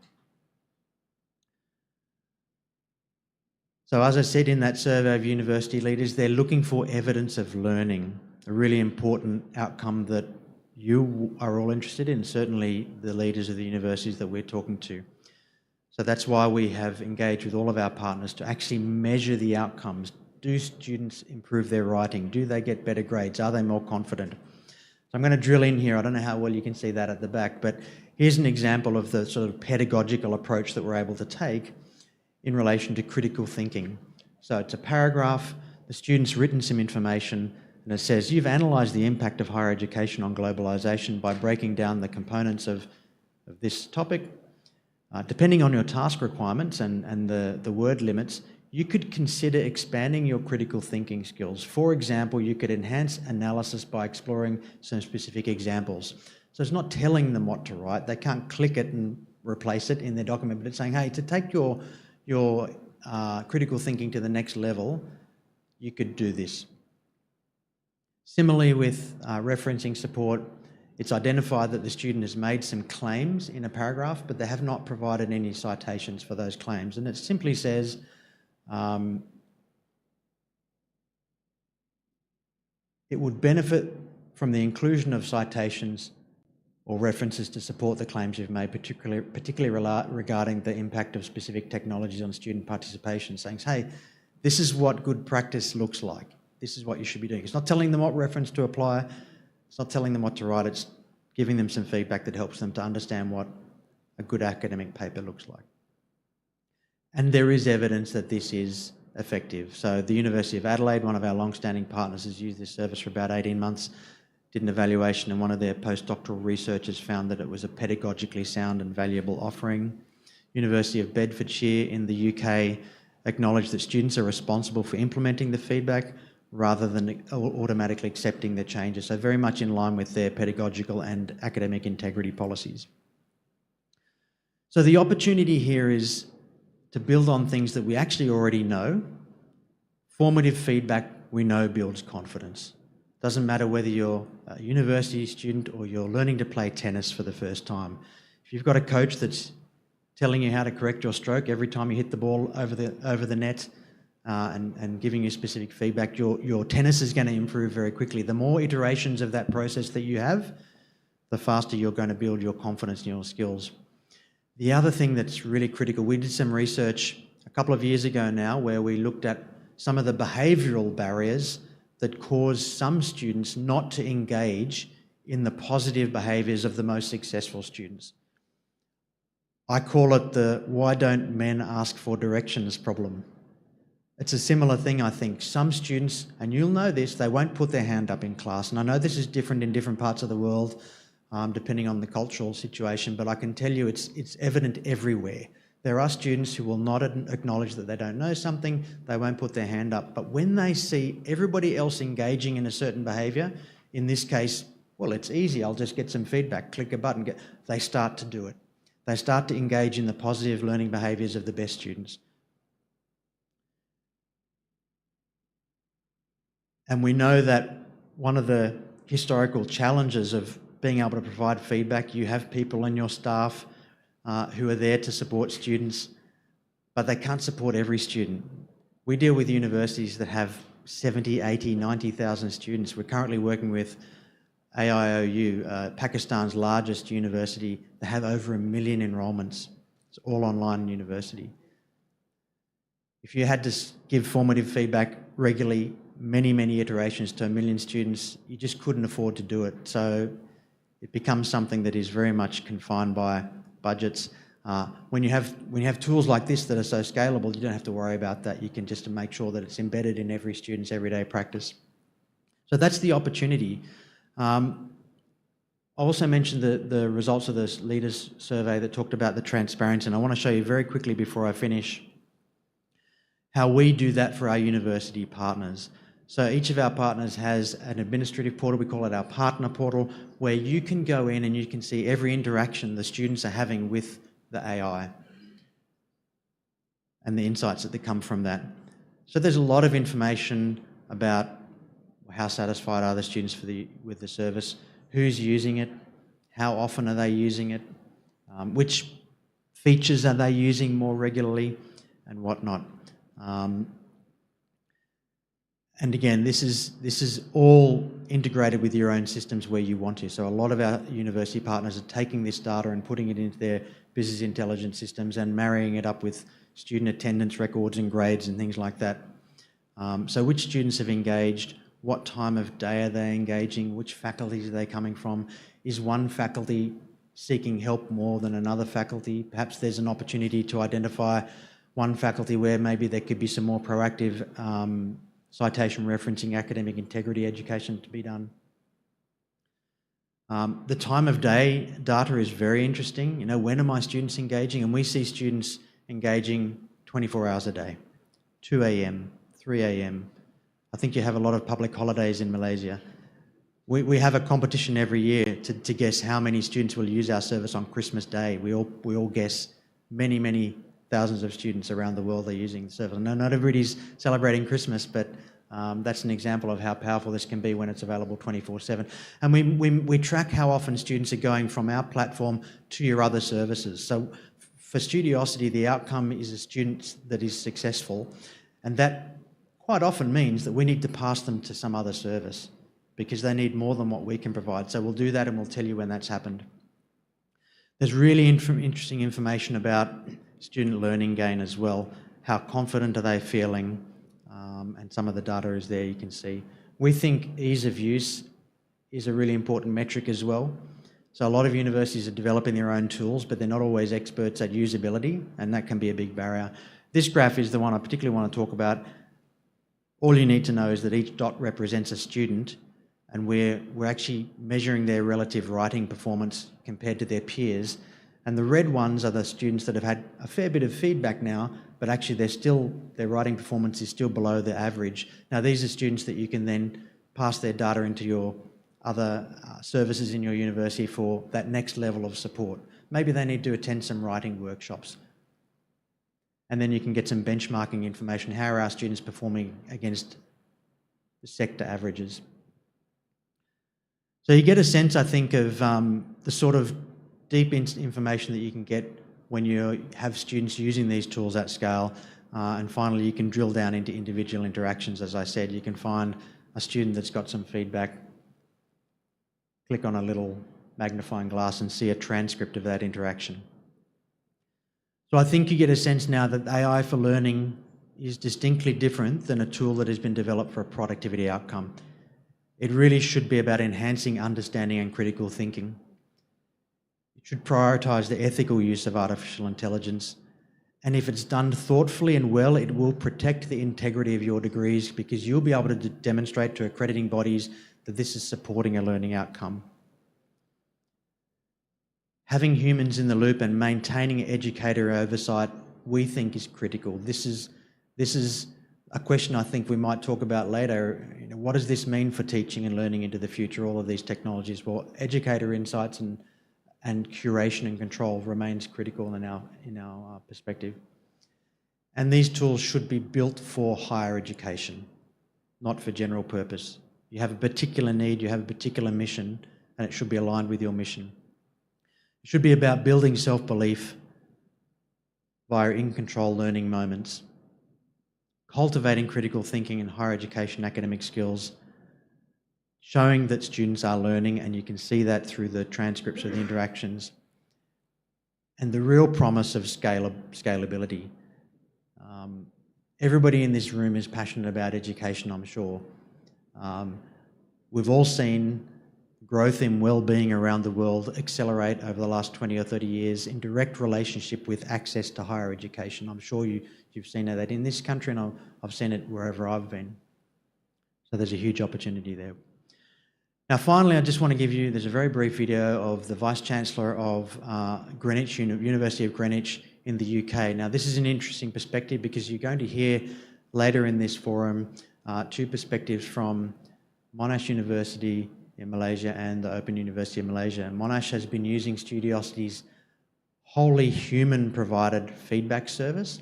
So as I said in that survey of university leaders, they're looking for evidence of learning, a really important outcome that you are all interested in, certainly the leaders of the universities that we're talking to. So that's why we have engaged with all of our partners to actually measure the outcomes. Do students improve their writing? Do they get better grades? Are they more confident? So I'm going to drill in here. I don't know how well you can see that at the back, but here's an example of the sort of pedagogical approach that we're able to take in relation to critical thinking. So it's a paragraph, the student's written some information, and it says, you've analysed the impact of higher education on globalisation by breaking down the components of this topic. Depending on your task requirements and the word limits, you could consider expanding your critical thinking skills. For example, you could enhance analysis by exploring some specific examples. So it's not telling them what to write. They can't click it and replace it in their document, but it's saying, hey, to take your critical thinking to the next level, you could do this. Similarly with referencing support, it's identified that the student has made some claims in a paragraph, but they have not provided any citations for those claims. And it simply says, it would benefit from the inclusion of citations or references to support the claims you've made, particularly regarding the impact of specific technologies on student participation, saying, hey, this is what good practice looks like. This is what you should be doing. It's not telling them what reference to apply. It's not telling them what to write. It's giving them some feedback that helps them to understand what a good academic paper looks like. And there is evidence that this is effective. So the University of Adelaide, one of our long-standing partners, has used this service for about 18 months, did an evaluation, and one of their postdoctoral researchers found that it was a pedagogically sound and valuable offering. University of Bedfordshire in the UK acknowledged that students are responsible for implementing the feedback rather than automatically accepting the changes. So very much in line with their pedagogical and academic integrity policies. So the opportunity here is to build on things that we actually already know. Formative feedback we know builds confidence. Doesn't matter whether you're a university student or you're learning to play tennis for the first time. If you've got a coach that's telling you how to correct your stroke every time you hit the ball over the net and giving you specific feedback, your tennis is going to improve very quickly. The more iterations of that process that you have, the faster you're going to build your confidence in your skills. The other thing that's really critical, we did some research a couple of years ago now where we looked at some of the behavioural barriers that cause some students not to engage in the positive behaviours of the most successful students. I call it the why don't men ask for directions problem. It's a similar thing, I think. Some students, and you'll know this, they won't put their hand up in class. And I know this is different in different parts of the world, depending on the cultural situation, but I can tell you it's evident everywhere. There are students who will not acknowledge that they don't know something, they won't put their hand up, but when they see everybody else engaging in a certain behaviour, in this case, well, it's easy, I'll just get some feedback, click a button, they start to do it. They start to engage in the positive learning behaviours of the best students. And we know that one of the historical challenges of being able to provide feedback, you have people in your staff who are there to support students, but they can't support every student. We deal with universities that have 70, 80, 90,000 students. We're currently working with AIOU, Pakistan's largest university. They have over 1 million enrolments. It's all online university. If you had to give formative feedback regularly, many iterations to 1 million students, you just couldn't afford to do it. So it becomes something that is very much confined by budgets. When you have tools like this that are so scalable, you don't have to worry about that. You can just make sure that it's embedded in every student's everyday practice. So that's the opportunity. I also mentioned the results of this leaders survey that talked about the transparency, and I want to show you very quickly before I finish how we do that for our university partners. So each of our partners has an administrative portal, we call it our partner portal, where you can go in and you can see every interaction the students are having with the AI and the insights that come from that. So there's a lot of information about how satisfied are the students with the service, who's using it, how often are they using it, which features are they using more regularly, and whatnot. And again, this is all integrated with your own systems where you want to. So a lot of our university partners are taking this data and putting it into their business intelligence systems and marrying it up with student attendance records and grades and things like that. So which students have engaged, what time of day are they engaging, which faculties are they coming from, is one faculty seeking help more than another faculty? Perhaps there's an opportunity to identify one faculty where maybe there could be some more proactive citation referencing, academic integrity education to be done. The time of day data is very interesting. You know, when are my students engaging? And we see students engaging 24 hours a day, 2 a.m., 3 a.m. I think you have a lot of public holidays in Malaysia. We have a competition every year to guess how many students will use our service on Christmas Day. We all guess many thousands of students around the world are using the service. No, not everybody's celebrating Christmas, but that's an example of how powerful this can be when it's available 24/7. And we track how often students are going from our platform to your other services. So for Studiosity, the outcome is a student that is successful, and that quite often means that we need to pass them to some other service because they need more than what we can provide. So we'll do that and we'll tell you when that's happened. There's really interesting information about student learning gain as well. How confident are they feeling? And some of the data is there, you can see. We think ease of use is a really important metric as well. So a lot of universities are developing their own tools, but they're not always experts at usability, and that can be a big barrier. This graph is the one I particularly want to talk about. All you need to know is that each dot represents a student, and we're actually measuring their relative writing performance compared to their peers. And the red ones are the students that have had a fair bit of feedback now, but actually their writing performance is still below the average. Now these are students that you can then pass their data into your other services in your university for that next level of support. Maybe they need to attend some writing workshops. And then you can get some benchmarking information. How are our students performing against the sector averages? So you get a sense, I think, of the sort of deep information that you can get when you have students using these tools at scale. And finally, you can drill down into individual interactions. As I said, you can find a student that's got some feedback, click on a little magnifying glass and see a transcript of that interaction. So I think you get a sense now that AI for learning is distinctly different than a tool that has been developed for a productivity outcome. It really should be about enhancing understanding and critical thinking. It should prioritise the ethical use of artificial intelligence. And if it's done thoughtfully and well, it will protect the integrity of your degrees because you'll be able to demonstrate to accrediting bodies that this is supporting a learning outcome. Having humans in the loop and maintaining educator oversight, we think is critical. This is a question I think we might talk about later. You know, what does this mean for teaching and learning into the future, all of these technologies? Well, educator insights and curation and control remains critical in our perspective. And these tools should be built for higher education, not for general purpose. You have a particular need, you have a particular mission, and it should be aligned with your mission. It should be about building self-belief via in-control learning moments, cultivating critical thinking and higher education academic skills, showing that students are learning, and you can see that through the transcripts of the interactions, and the real promise of scalability. Everybody in this room is passionate about education, I'm sure. We've all seen growth in well-being around the world accelerate over the last 20 or 30 years in direct relationship with access to higher education. I'm sure you've seen that in this country, and I've seen it wherever I've been. So there's a huge opportunity there. Now, finally, I just want to give you, there's a very brief video of the Vice-Chancellor of Greenwich, University of Greenwich in the UK. Now, this is an interesting perspective because you're going to hear later in this forum two perspectives from Monash University in Malaysia and the Open University of Malaysia. And Monash has been using Studiosity's wholly human-provided feedback service,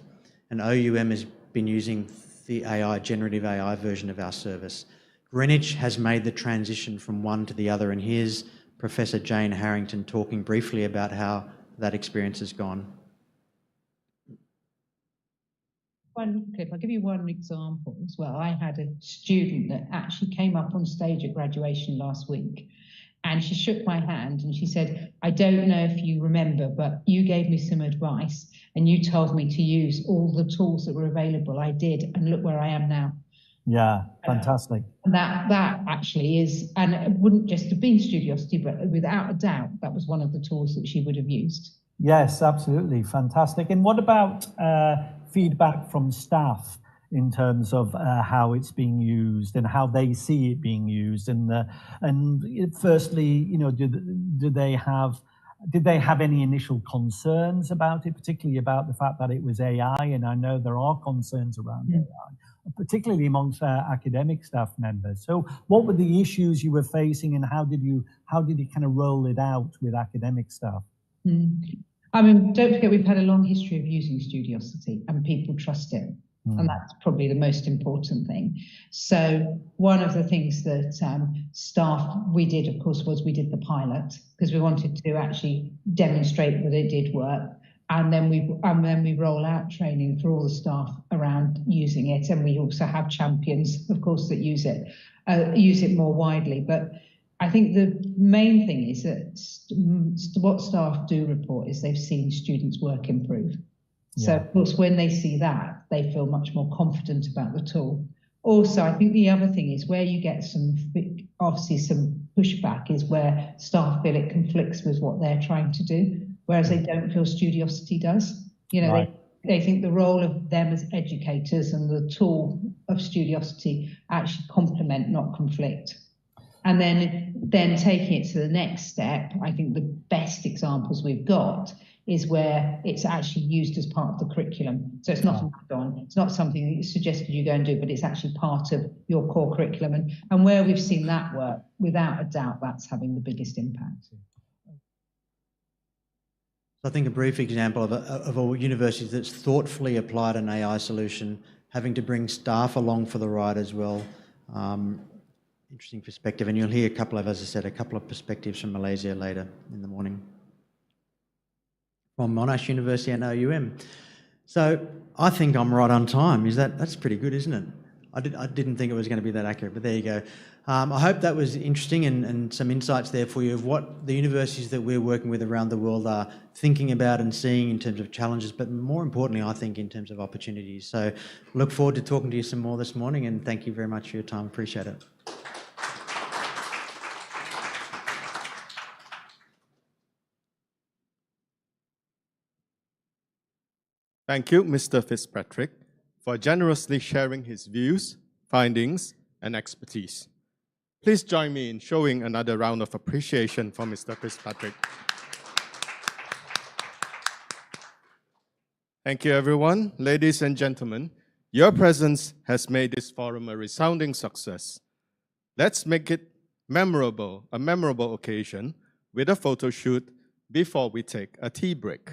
and OUM has been using the generative AI version of our service. Greenwich has made the transition from one to the other, and here's Professor Jane Harrington talking briefly about how that experience has gone. One clip, I'll give you one example as well. I had a student that actually came up on stage at graduation last week, and she shook my hand and she said, I don't know if you remember, but you gave me some advice and you told me to use all the tools that were available. I did, and look where I am now. Yeah, fantastic. That actually is, and it wouldn't just have been Studiosity, but without a doubt, that was one of the tools that she would have used. Yes, absolutely, fantastic. And what about feedback from staff in terms of how it's being used and how they see it being used? And firstly, you know, did they have any initial concerns about it, particularly about the fact that it was AI? And I know there are concerns around AI, particularly amongst academic staff members. So what were the issues you were facing, and how did you kind of roll it out with academic staff? I mean, don't forget, we've had a long history of using Studiosity and people trust it. And that's probably the most important thing. So one of the things that staff, we did, of course, was we did the pilot because we wanted to actually demonstrate that it did work. And then we roll out training for all the staff around using it. And we also have champions, of course, that use it more widely. But I think the main thing is that what staff do report is they've seen students' work improve. So, of course, when they see that, they feel much more confident about the tool. Also, I think the other thing is where you get some pushback is where staff feel it conflicts with what they're trying to do, whereas they don't feel Studiosity does. You know, they think the role of them as educators and the tool of Studiosity actually complement, not conflict. And then taking it to the next step, I think the best examples we've got is where it's actually used as part of the curriculum. So it's not an add-on, it's not something that you suggested you go and do, but it's actually part of your core curriculum. And where we've seen that work, without a doubt, that's having the biggest impact. I think a brief example of a university that's thoughtfully applied an AI solution, having to bring staff along for the ride as well. Interesting perspective, and you'll hear as I said, a couple of perspectives from Malaysia later in the morning. From Monash University and OUM. So I think I'm right on time. That's pretty good, isn't it? I didn't think it was going to be that accurate, but there you go. I hope that was interesting and some insights there for you of what the universities that we're working with around the world are thinking about and seeing in terms of challenges, but more importantly, I think, in terms of opportunities. So look forward to talking to you some more this morning, and thank you very much for your time. Appreciate it. Thank you, Mr. Fitzpatrick, for generously sharing his views, findings, and expertise. Please join me in showing another round of appreciation for Mr. Fitzpatrick. Thank you, everyone. Ladies and gentlemen, your presence has made this forum a resounding success. Let's make it a memorable occasion with a photo shoot before we take a tea break.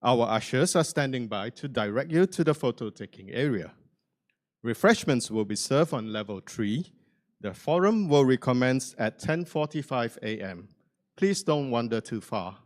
Our ushers are standing by to direct you to the photo-taking area. Refreshments will be served on level 3. The forum will recommence at 10:45 a.m. Please don't wander too far.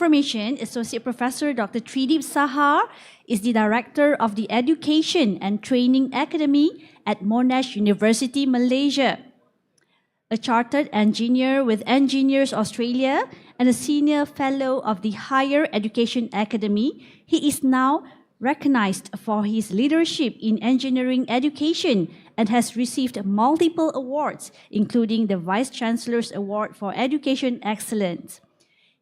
information, Associate Professor Dr. Tridib Saha is the Director of the Education and Training Academy at Monash University, Malaysia. A Chartered Engineer with Engineers Australia and a Senior Fellow of the Higher Education Academy, he is now recognized for his leadership in engineering education and has received multiple awards, including the Vice Chancellor's Award for Education Excellence.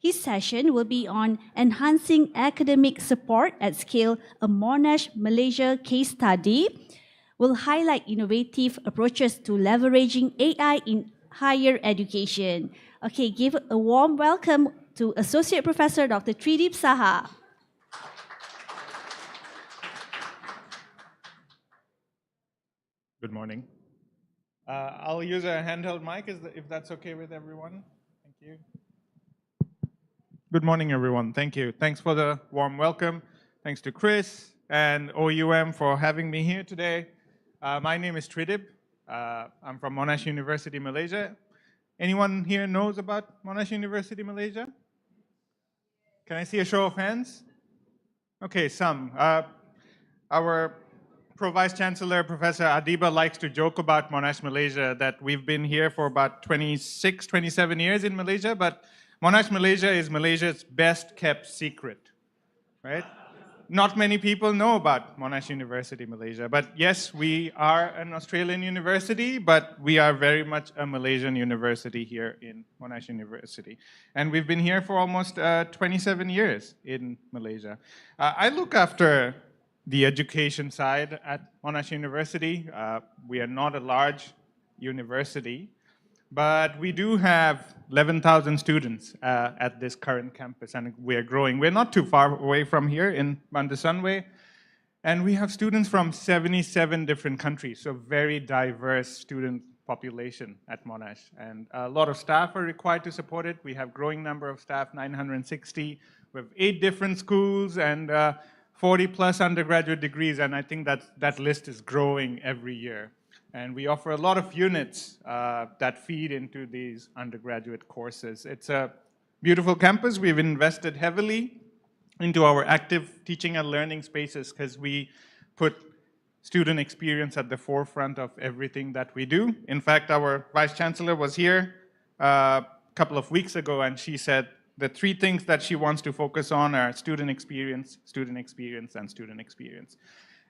His session will be on enhancing academic support at scale, a Monash, Malaysia case study, will highlight innovative approaches to leveraging AI in higher education. Okay, give a warm welcome to Associate Professor Dr. Tridib Saha. Good morning. I'll use a handheld mic if that's okay with everyone. Thank you. Good morning, everyone. Thank you. Thanks for the warm welcome. Thanks to Chris and OUM for having me here today. My name is Tridib. I'm from Monash University, Malaysia. Anyone here knows about Monash University, Malaysia? Can I see a show of hands? Okay, some. Our Vice Chancellor, Professor Adiba, likes to joke about Monash, Malaysia, that we've been here for about 26, 27 years in Malaysia, but Monash, Malaysia is Malaysia's best kept secret, right? Not many people know about Monash University, Malaysia, but yes, we are an Australian university, but we are very much a Malaysian university here in Monash University. And we've been here for almost 27 years in Malaysia. I look after the education side at Monash University. We are not a large university, but we do have 11,000 students at this current campus, and we are growing. We're not too far away from here in Bandar Sunway, and we have students from 77 different countries, so very diverse student population at Monash. And a lot of staff are required to support it. We have growing number of staff, 960. We have 8 different schools and 40 plus undergraduate degrees, and I think that list is growing every year. And we offer a lot of units that feed into these undergraduate courses. It's a beautiful campus. We've invested heavily into our active teaching and learning spaces because we put student experience at the forefront of everything that we do. In fact, our Vice Chancellor was here a couple of weeks ago, and she said the 3 things that she wants to focus on are student experience, and student experience.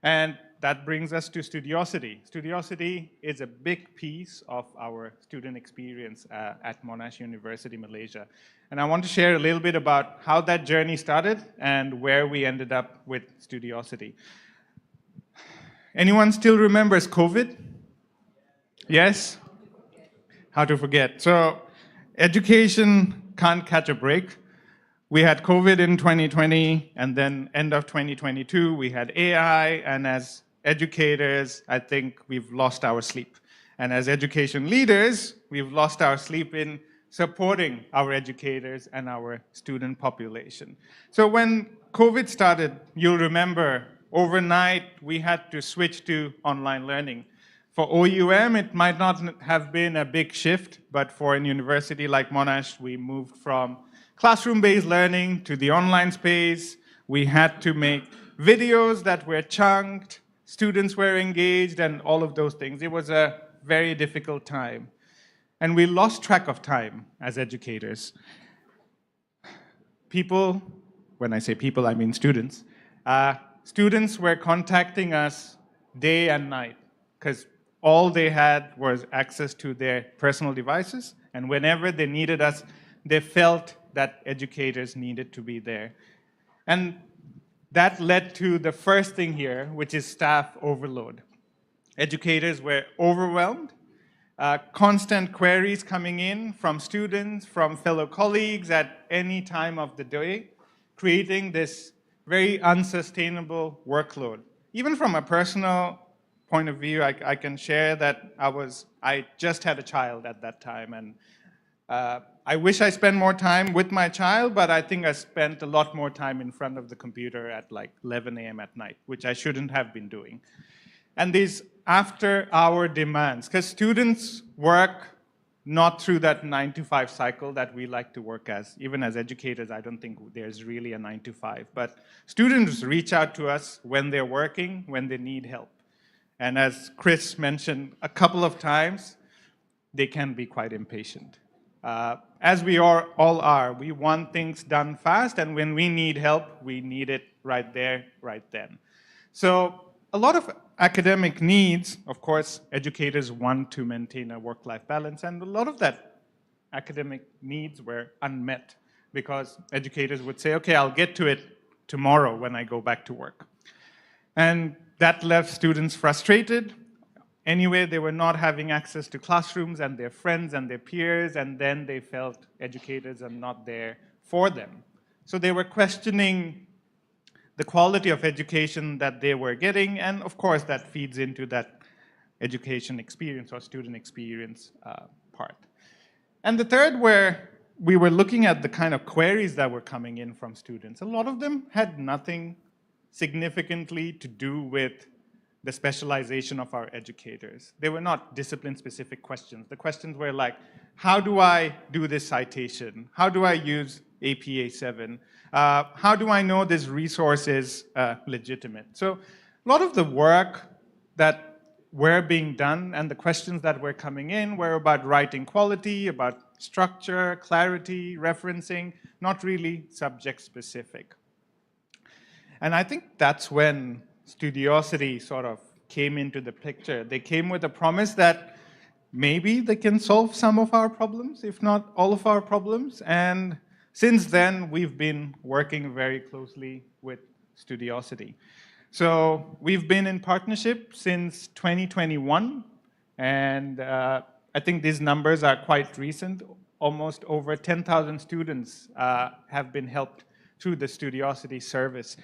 And that brings us to Studiosity. Studiosity is a big piece of our student experience at Monash University, Malaysia. And I want to share a little bit about how that journey started and where we ended up with Studiosity. Anyone still remembers COVID? Yes? How to forget? So education can't catch a break. We had COVID in 2020, and then end of 2022, we had AI, and as educators, I think we've lost our sleep. And as education leaders, we've lost our sleep in supporting our educators and our student population. So when COVID started, you'll remember, overnight, we had to switch to online learning. For OUM, it might not have been a big shift, but for a university like Monash, we moved from classroom-based learning to the online space. We had to make videos that were chunked, students were engaged, and all of those things. It was a very difficult time. And we lost track of time as educators. People, when I say people, I mean students. Students were contacting us day and night because all they had was access to their personal devices, and whenever they needed us, they felt that educators needed to be there. And that led to the first thing here, which is staff overload. Educators were overwhelmed, constant queries coming in from students, from fellow colleagues at any time of the day, creating this very unsustainable workload. Even from a personal point of view, I can share that I just had a child at that time, and I wish I spent more time with my child, but I think I spent a lot more time in front of the computer at like 11 a.m. at night, which I shouldn't have been doing. And these after-hour demands, because students work not through that 9-to-5 cycle that we like to work as. Even as educators, I don't think there's really a 9-to-5. But students reach out to us when they're working, when they need help. And as Chris mentioned a couple of times, they can be quite impatient. As we all are, we want things done fast, and when we need help, we need it right there, right then. So a lot of academic needs, of course, educators want to maintain a work-life balance, and a lot of that academic needs were unmet because educators would say, okay, I'll get to it tomorrow when I go back to work. And that left students frustrated. Anyway, they were not having access to classrooms and their friends and their peers, and then they felt educators are not there for them. So they were questioning the quality of education that they were getting, and of course that feeds into that education experience or student experience part. And the third, where we were looking at the kind of queries that were coming in from students. A lot of them had nothing significantly to do with the specialization of our educators. They were not discipline-specific questions. The questions were like, how do I do this citation? How do I use APA 7? How do I know this resource is legitimate? So a lot of the work that were being done and the questions that were coming in were about writing quality, about structure, clarity, referencing, not really subject-specific. And I think that's when Studiosity sort of came into the picture. They came with a promise that maybe they can solve some of our problems, if not all of our problems. And since then, we've been working very closely with Studiosity. So we've been in partnership since 2021, and I think these numbers are quite recent. Almost over 10,000 students have been helped through the Studiosity service.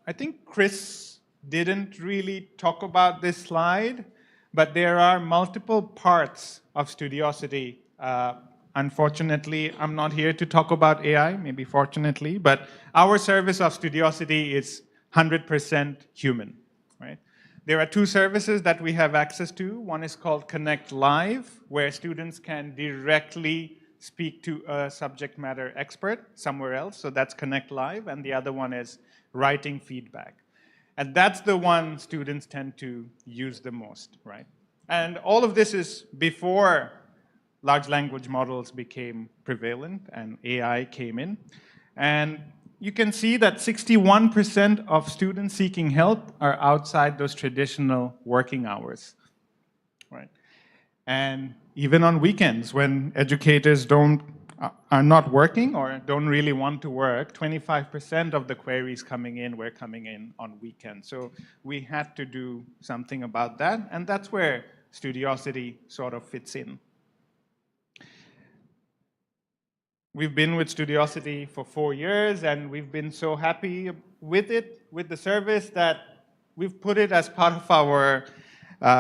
I think Chris didn't really talk about this slide, but there are multiple parts of Studiosity. Unfortunately, I'm not here to talk about AI, maybe fortunately, but our service of Studiosity is 100% human, right? There are two services that we have access to. One is called Connect Live, where students can directly speak to a subject matter expert somewhere else, so that's Connect Live, and the other one is Writing Feedback. And that's the one students tend to use the most, right? And all of this is before large language models became prevalent and AI came in. And you can see that 61% of students seeking help are outside those traditional working hours, right? And even on weekends, when educators are not working or don't really want to work, 25% of the queries coming in were coming in on weekends. So we had to do something about that, and that's where Studiosity sort of fits in. We've been with Studiosity for 4 years, and we've been so happy with it, with the service, that we've put it as part of our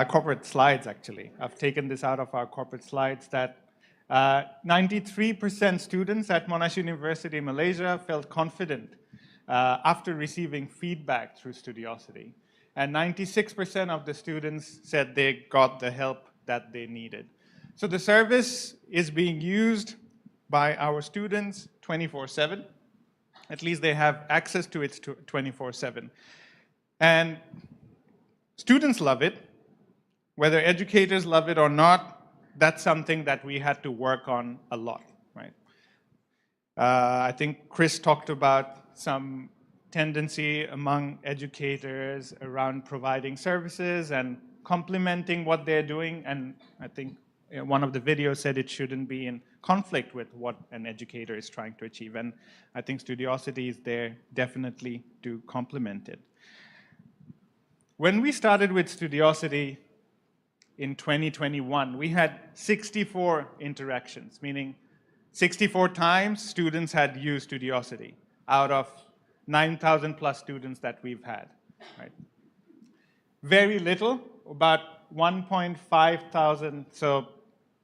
corporate slides, actually. I've taken this out of our corporate slides, that 93% students at Monash University, Malaysia felt confident after receiving feedback through Studiosity. And 96% of the students said they got the help that they needed. So the service is being used by our students 24/7. At least they have access to it 24/7. And students love it. Whether educators love it or not, that's something that we had to work on a lot, right? I think Chris talked about some tendency among educators around providing services and complementing what they're doing, and I think one of the videos said it shouldn't be in conflict with what an educator is trying to achieve, and I think Studiosity is there definitely to complement it. When we started with Studiosity in 2021, we had 64 interactions, meaning 64 times students had used Studiosity out of 9,000 plus students that we've had, right? Very little, about 1.5 thousand, so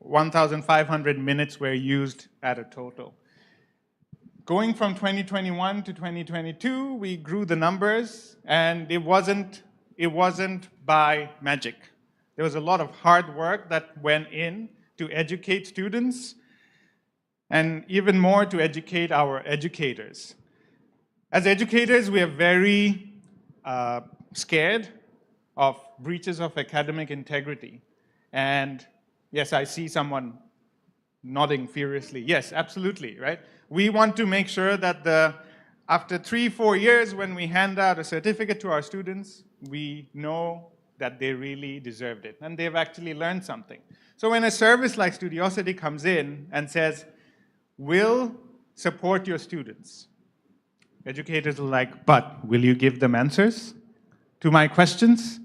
1,500 minutes were used at a total. Going from 2021 to 2022, we grew the numbers, and it wasn't by magic. There was a lot of hard work that went in to educate students, and even more to educate our educators. As educators, we are very scared of breaches of academic integrity. And yes, I see someone nodding furiously. Yes, absolutely, right? We want to make sure that after 3-4 years, when we hand out a certificate to our students, we know that they really deserved it and they've actually learned something. So when a service like Studiosity comes in and says, we'll support your students, educators are like, but will you give them answers to my questions?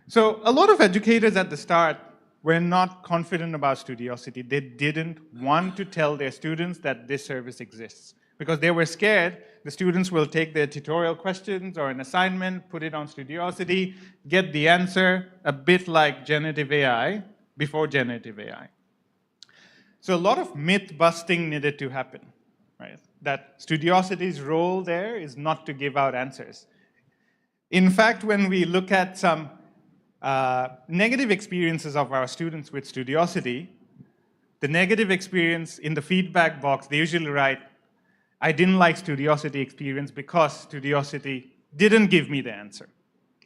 So a lot of educators at the start were not confident about Studiosity. They didn't want to tell their students that this service exists because they were scared the students will take their tutorial questions or an assignment, put it on Studiosity, get the answer, a bit like generative AI before generative AI. So a lot of myth busting needed to happen, right? That Studiosity's role there is not to give out answers. In fact, when we look at some negative experiences of our students with Studiosity, the negative experience in the feedback box, they usually write, I didn't like Studiosity experience because Studiosity didn't give me the answer,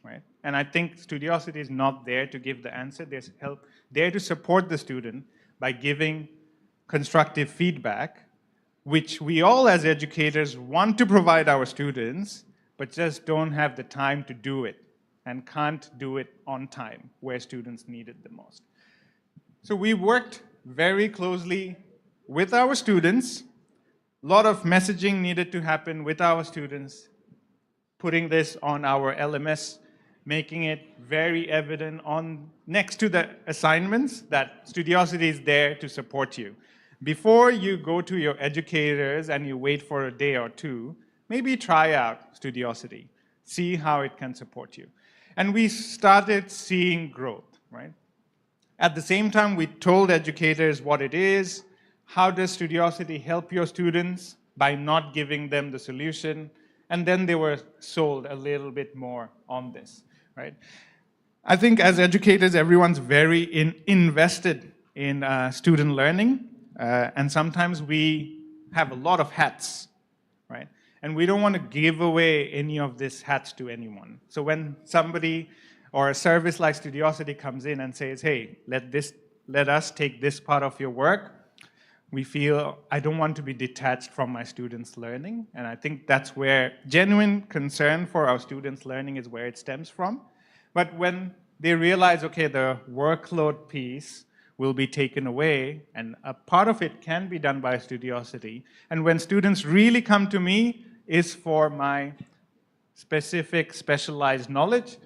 right? And I think Studiosity is not there to give the answer. There's help there to support the student by giving constructive feedback, which we all as educators want to provide our students, but just don't have the time to do it and can't do it on time where students need it the most. So we worked very closely with our students. A lot of messaging needed to happen with our students, putting this on our LMS, making it very evident next to the assignments that Studiosity is there to support you. Before you go to your educators and you wait for a day or two, maybe try out Studiosity, see how it can support you. And we started seeing growth, right? At the same time, we told educators what it is, how does Studiosity help your students by not giving them the solution, and then they were sold a little bit more on this, right? I think as educators, everyone's very invested in student learning, and sometimes we have a lot of hats, right? And we don't want to give away any of these hats to anyone. So when somebody or a service like Studiosity comes in and says, hey, let us take this part of your work, we feel I don't want to be detached from my students' learning. And I think that's where genuine concern for our students' learning is where it stems from. But when they realize, okay, the workload piece will be taken away, and a part of it can be done by Studiosity. And when students really come to me is for my specific specialized knowledge,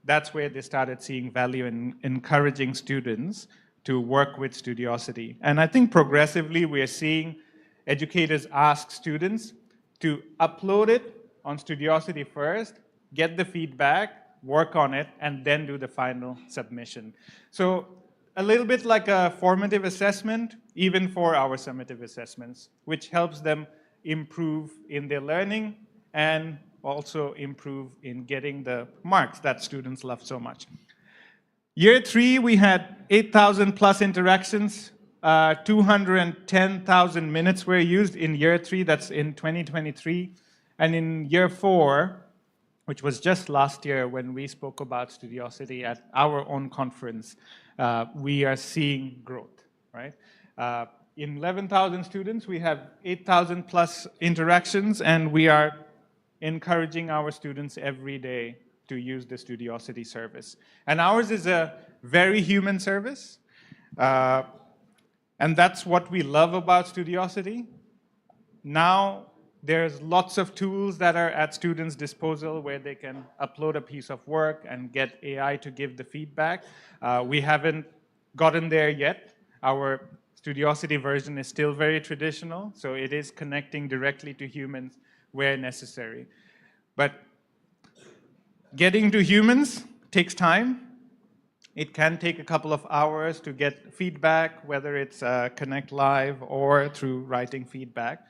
that's where they started seeing value in encouraging students to work with Studiosity. And I think progressively we are seeing educators ask students to upload it on Studiosity first, get the feedback, work on it, and then do the final submission. So a little bit like a formative assessment, even for our summative assessments, which helps them improve in their learning and also improve in getting the marks that students love so much. Year 3, we had 8,000 plus interactions, 210,000 minutes were used in year 3, that's in 2023. And in year 4, which was just last year when we spoke about Studiosity at our own conference, we are seeing growth, right? In 11,000 students, we have 8,000 plus interactions, and we are encouraging our students every day to use the Studiosity service. And ours is a very human service, and that's what we love about Studiosity. Now, there's lots of tools that are at students' disposal where they can upload a piece of work and get AI to give the feedback. We haven't gotten there yet. Our Studiosity version is still very traditional, so it is connecting directly to humans where necessary. But getting to humans takes time. It can take a couple of hours to get feedback, whether it's Connect Live or through writing feedback.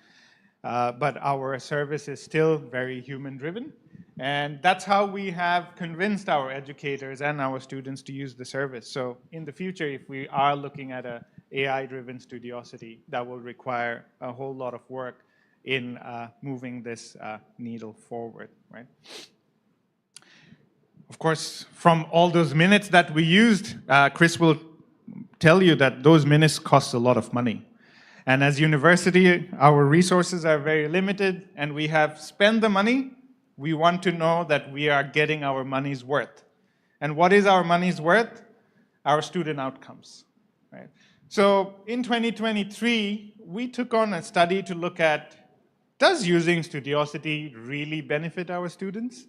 But our service is still very human-driven. And that's how we have convinced our educators and our students to use the service. So in the future, if we are looking at an AI-driven Studiosity that will require a whole lot of work in moving this needle forward, right? Of course, from all those minutes that we used, Chris will tell you that those minutes cost a lot of money. And as university, our resources are very limited, and we have spent the money. We want to know that we are getting our money's worth. And what is our money's worth? Our student outcomes, right? So in 2023, we took on a study to look at, does using Studiosity really benefit our students?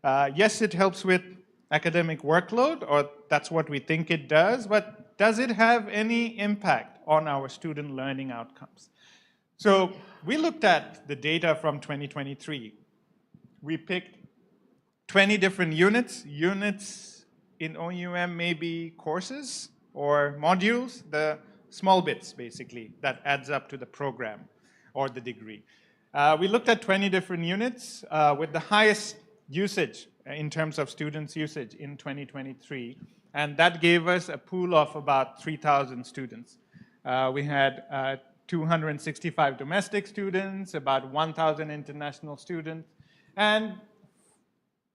Yes, it helps with academic workload, or that's what we think it does, but does it have any impact on our student learning outcomes? So we looked at the data from 2023. We picked 20 different units. Units in OUM may be courses or modules, the small bits, basically, that adds up to the program or the degree. We looked at 20 different units with the highest usage in terms of students' usage in 2023, and that gave us a pool of about 3,000 students. We had 265 domestic students, about 1,000 international students, and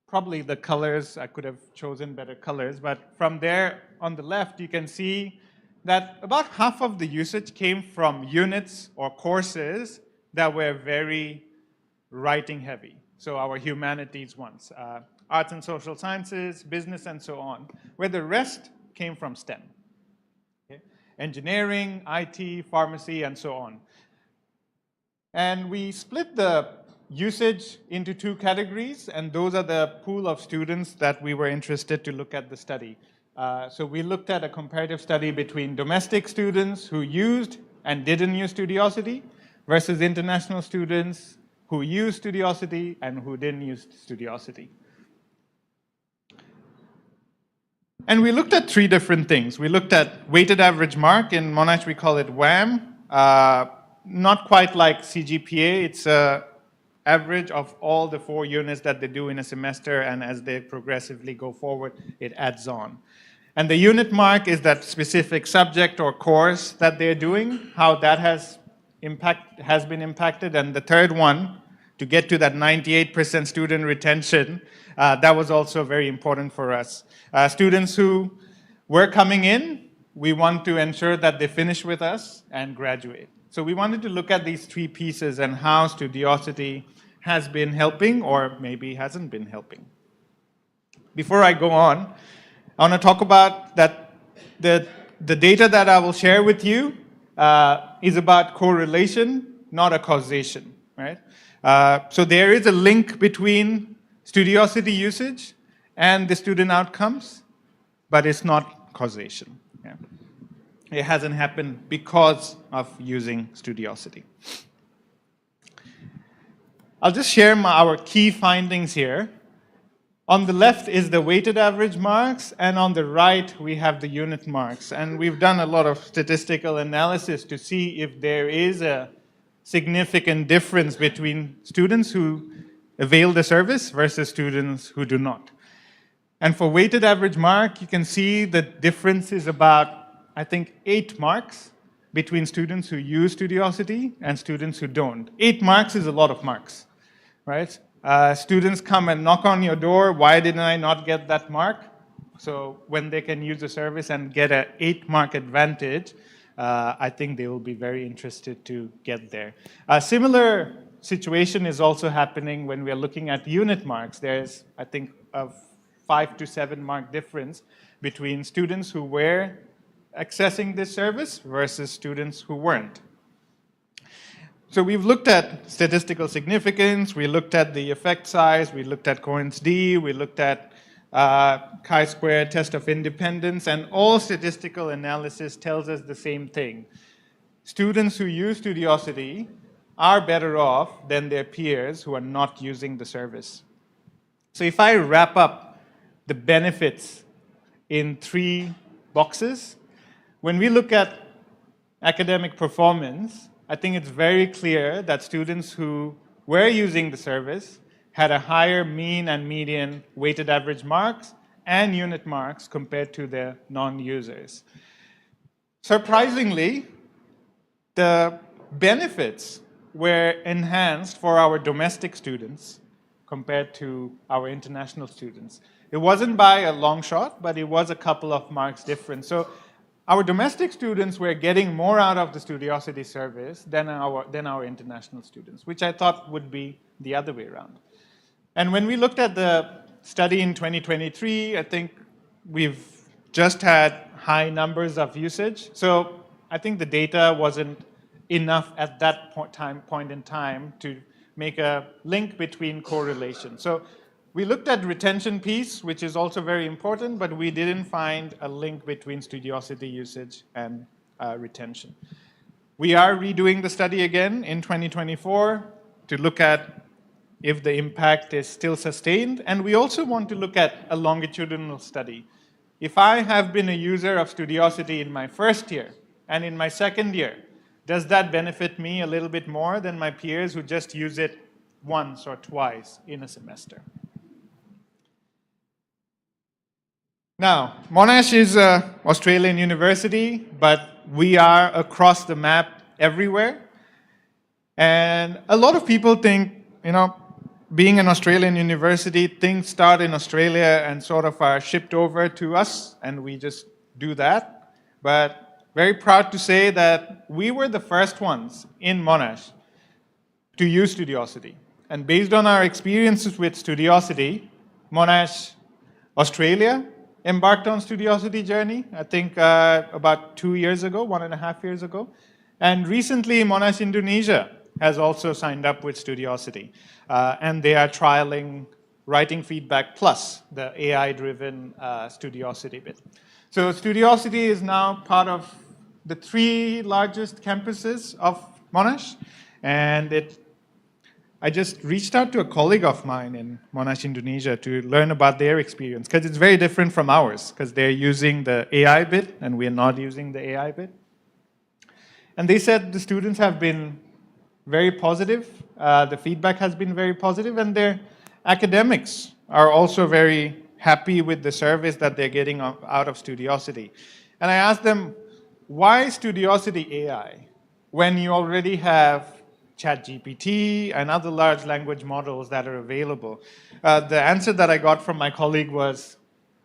probably the colors, I could have chosen better colors, but from there on the left, you can see that about half of the usage came from units or courses that were very writing heavy. So our humanities ones, arts and social sciences, business, and so on, where the rest came from STEM. Okay? Engineering, IT, pharmacy, and so on. And we split the usage into two categories, and those are the pool of students that we were interested to look at the study. So we looked at a comparative study between domestic students who used and didn't use Studiosity versus international students who used Studiosity and who didn't use Studiosity. And we looked at three different things. We looked at weighted average mark. In Monash, we call it WAM. Not quite like CGPA. It's an average of all the 4 units that they do in a semester, and as they progressively go forward, it adds on. And the unit mark is that specific subject or course that they're doing, how that has been impacted. And the third one, to get to that 98% student retention, that was also very important for us. Students who were coming in, we want to ensure that they finish with us and graduate. So we wanted to look at these 3 pieces and how Studiosity has been helping or maybe hasn't been helping. Before I go on, I want to talk about that the data that I will share with you is about correlation, not a causation, right? So there is a link between Studiosity usage and the student outcomes, but it's not causation. Yeah. It hasn't happened because of using Studiosity. I'll just share our key findings here. On the left is the weighted average marks, and on the right we have the unit marks. And we've done a lot of statistical analysis to see if there is a significant difference between students who avail the service versus students who do not. And for weighted average mark, you can see the difference is about, I think, 8 marks between students who use Studiosity and students who don't. 8 marks is a lot of marks, right? Students come and knock on your door, why didn't I not get that mark? So when they can use the service and get an 8-mark advantage, I think they will be very interested to get there. A similar situation is also happening when we are looking at unit marks. There's, I think, a 5 to 7 mark difference between students who were accessing this service versus students who weren't. So we've looked at statistical significance, we looked at the effect size, we looked at Cohen's d, we looked at chi-square test of independence, and all statistical analysis tells us the same thing. Students who use Studiosity are better off than their peers who are not using the service. So if I wrap up the benefits in 3 boxes, when we look at academic performance, I think it's very clear that students who were using the service had a higher mean and median weighted average marks and unit marks compared to their non-users. surprisingly, the benefits were enhanced for our domestic students compared to our international students. It wasn't by a long shot, but it was a couple of marks different. So our domestic students were getting more out of the Studiosity service than our international students, which I thought would be the other way around. And when we looked at the study in 2023, I think we've just had high numbers of usage. So I think the data wasn't enough at that point in time to make a link between correlation. So we looked at retention piece, which is also very important, but we didn't find a link between Studiosity usage and retention. We are redoing the study again in 2024 to look at if the impact is still sustained, and we also want to look at a longitudinal study. If I have been a user of Studiosity in my first year and in my second year, does that benefit me a little bit more than my peers who just use it once or twice in a semester? Now, Monash is an Australian university, but we are across the map everywhere. And a lot of people think, being an Australian university, things start in Australia and sort of are shipped over to us, and we just do that. But very proud to say that we were the first ones in Monash to use Studiosity. And based on our experiences with Studiosity, Monash Australia embarked on Studiosity journey, I think about 2 years ago, 1.5 years ago. And recently, Monash Indonesia has also signed up with Studiosity. And they are trialing Writing Feedback Plus, the AI-driven Studiosity bit. So Studiosity is now part of the 3 largest campuses of Monash. And I just reached out to a colleague of mine in Monash, Indonesia to learn about their experience, because it's very different from ours, because they're using the AI bit and we're not using the AI bit. And they said the students have been very positive. The feedback has been very positive, and their academics are also very happy with the service that they're getting out of Studiosity. And I asked them, why Studiosity AI when you already have ChatGPT and other large language models that are available? The answer that I got from my colleague was,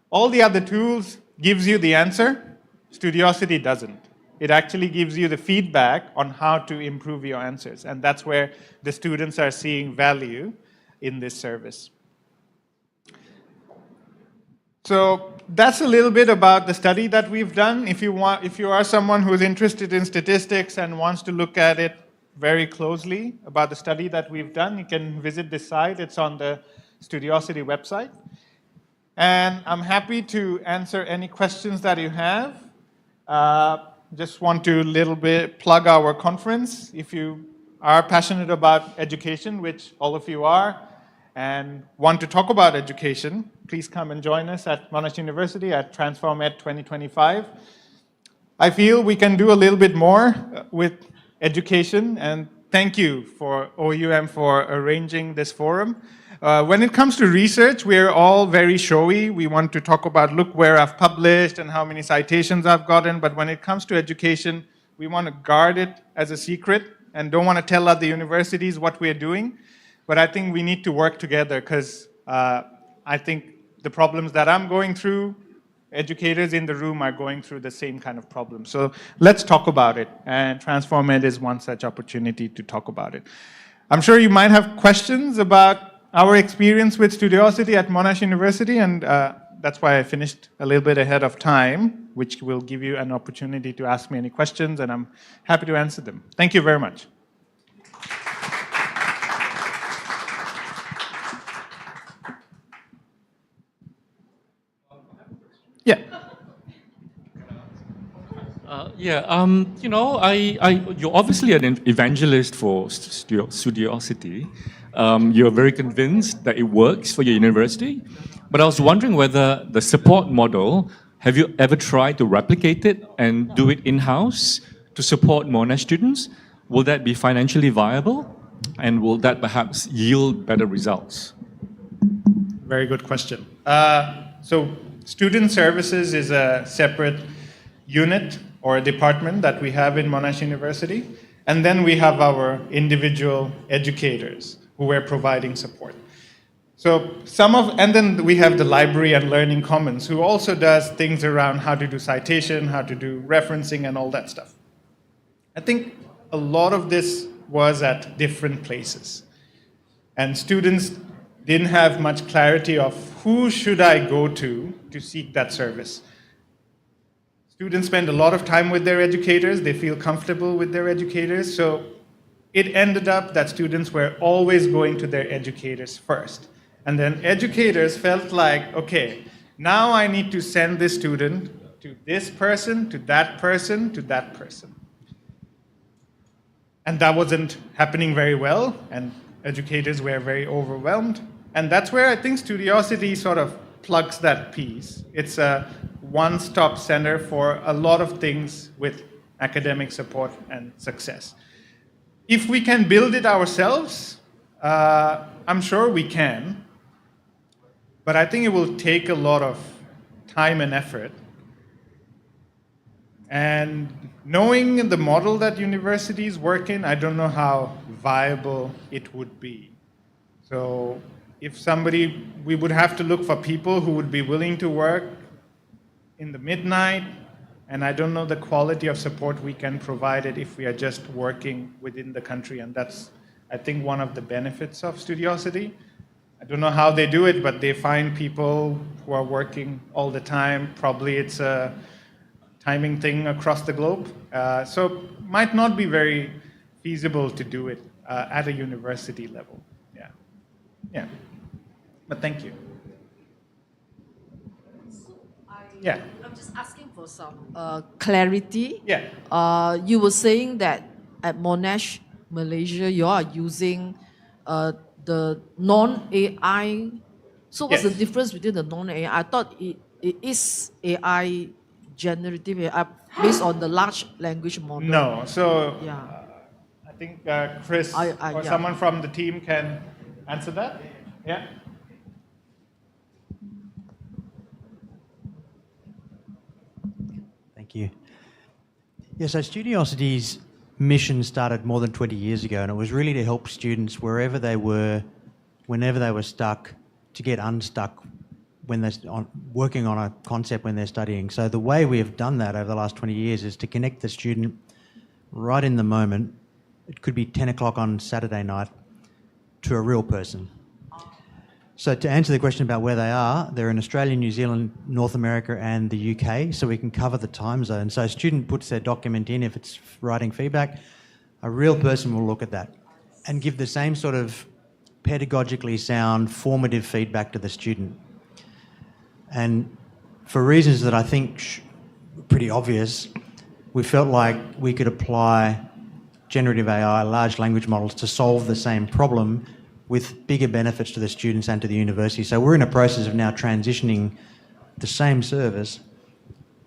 all the other tools gives you the answer, Studiosity doesn't. It actually gives you the feedback on how to improve your answers. And that's where the students are seeing value in this service. So that's a little bit about the study that we've done. If you are someone who's interested in statistics and wants to look at it very closely about the study that we've done, you can visit this site. It's on the Studiosity website. And I'm happy to answer any questions that you have. Just want to little bit plug our conference. If you are passionate about education, which all of you are, and want to talk about education, please come and join us at Monash University at Transform Ed 2025. I feel we can do a little bit more with education, and thank you for OUM for arranging this forum. When it comes to research, we're all very showy. We want to talk about, look where I've published and how many citations I've gotten. But when it comes to education, we want to guard it as a secret and don't want to tell other universities what we're doing. But I think we need to work together, because I think the problems that I'm going through, educators in the room are going through the same kind of problem. So let's talk about it. And Transform Ed is one such opportunity to talk about it. I'm sure you might have questions about our experience with Studiosity at Monash University, and that's why I finished a little bit ahead of time, which will give you an opportunity to ask me any questions, and I'm happy to answer them. Thank you very much. Yeah. You're obviously an evangelist for Studiosity. You're very convinced that it works for your university. But I was wondering whether the support model, have you ever tried to replicate it and do it in-house to support Monash students? Will that be financially viable? And will that perhaps yield better results? Very good question. So Student Services is a separate unit or a department that we have in Monash University. And then we have our individual educators who were providing support. So and then we have the Library and Learning Commons, who also does things around how to do citation, how to do referencing, and all that stuff. I think a lot of this was at different places. And students didn't have much clarity of who should I go to seek that service. Students spend a lot of time with their educators. They feel comfortable with their educators. So it ended up that students were always going to their educators first. And then educators felt like, okay, now I need to send this student to this person, to that person, to that person. And that wasn't happening very well, and educators were very overwhelmed. And that's where I think Studiosity sort of plugs that piece. It's a one-stop center for a lot of things with academic support and success. If we can build it ourselves, I'm sure we can. But I think it will take a lot of time and effort. And knowing the model that universities work in, I don't know how viable it would be. So we would have to look for people who would be willing to work in the midnight, and I don't know the quality of support we can provide it if we are just working within the country, and that's, I think, one of the benefits of Studiosity. I don't know how they do it, but they find people who are working all the time. Probably it's a timing thing across the globe. So might not be very feasible to do it at a university level. Yeah. But thank you. I'm just asking for some clarity. Yeah. You were saying that at Monash, Malaysia, you are using the non-AI. So what's the difference between the non-AI? I thought it is AI, generative AI, based on the large language model. No. So Yeah. I think Chris or someone from the team can answer that. Yeah. Thank you. Yeah, so Studiosity's mission started more than 20 years ago, and it was really to help students wherever they were, whenever they were stuck, to get unstuck when they're working on a concept when they're studying. So the way we have done that over the last 20 years is to connect the student right in the moment. It could be 10 o'clock on Saturday night to a real person. So to answer the question about where they are, they're in Australia, New Zealand, North America and the UK, so we can cover the time zone. So a student puts their document in, if it's writing feedback, a real person will look at that and give the same sort of pedagogically sound, formative feedback to the student. And for reasons that I think are pretty obvious, we felt like we could apply generative AI, large language models, to solve the same problem with bigger benefits to the students and to the university. So we're in a process of now transitioning the same service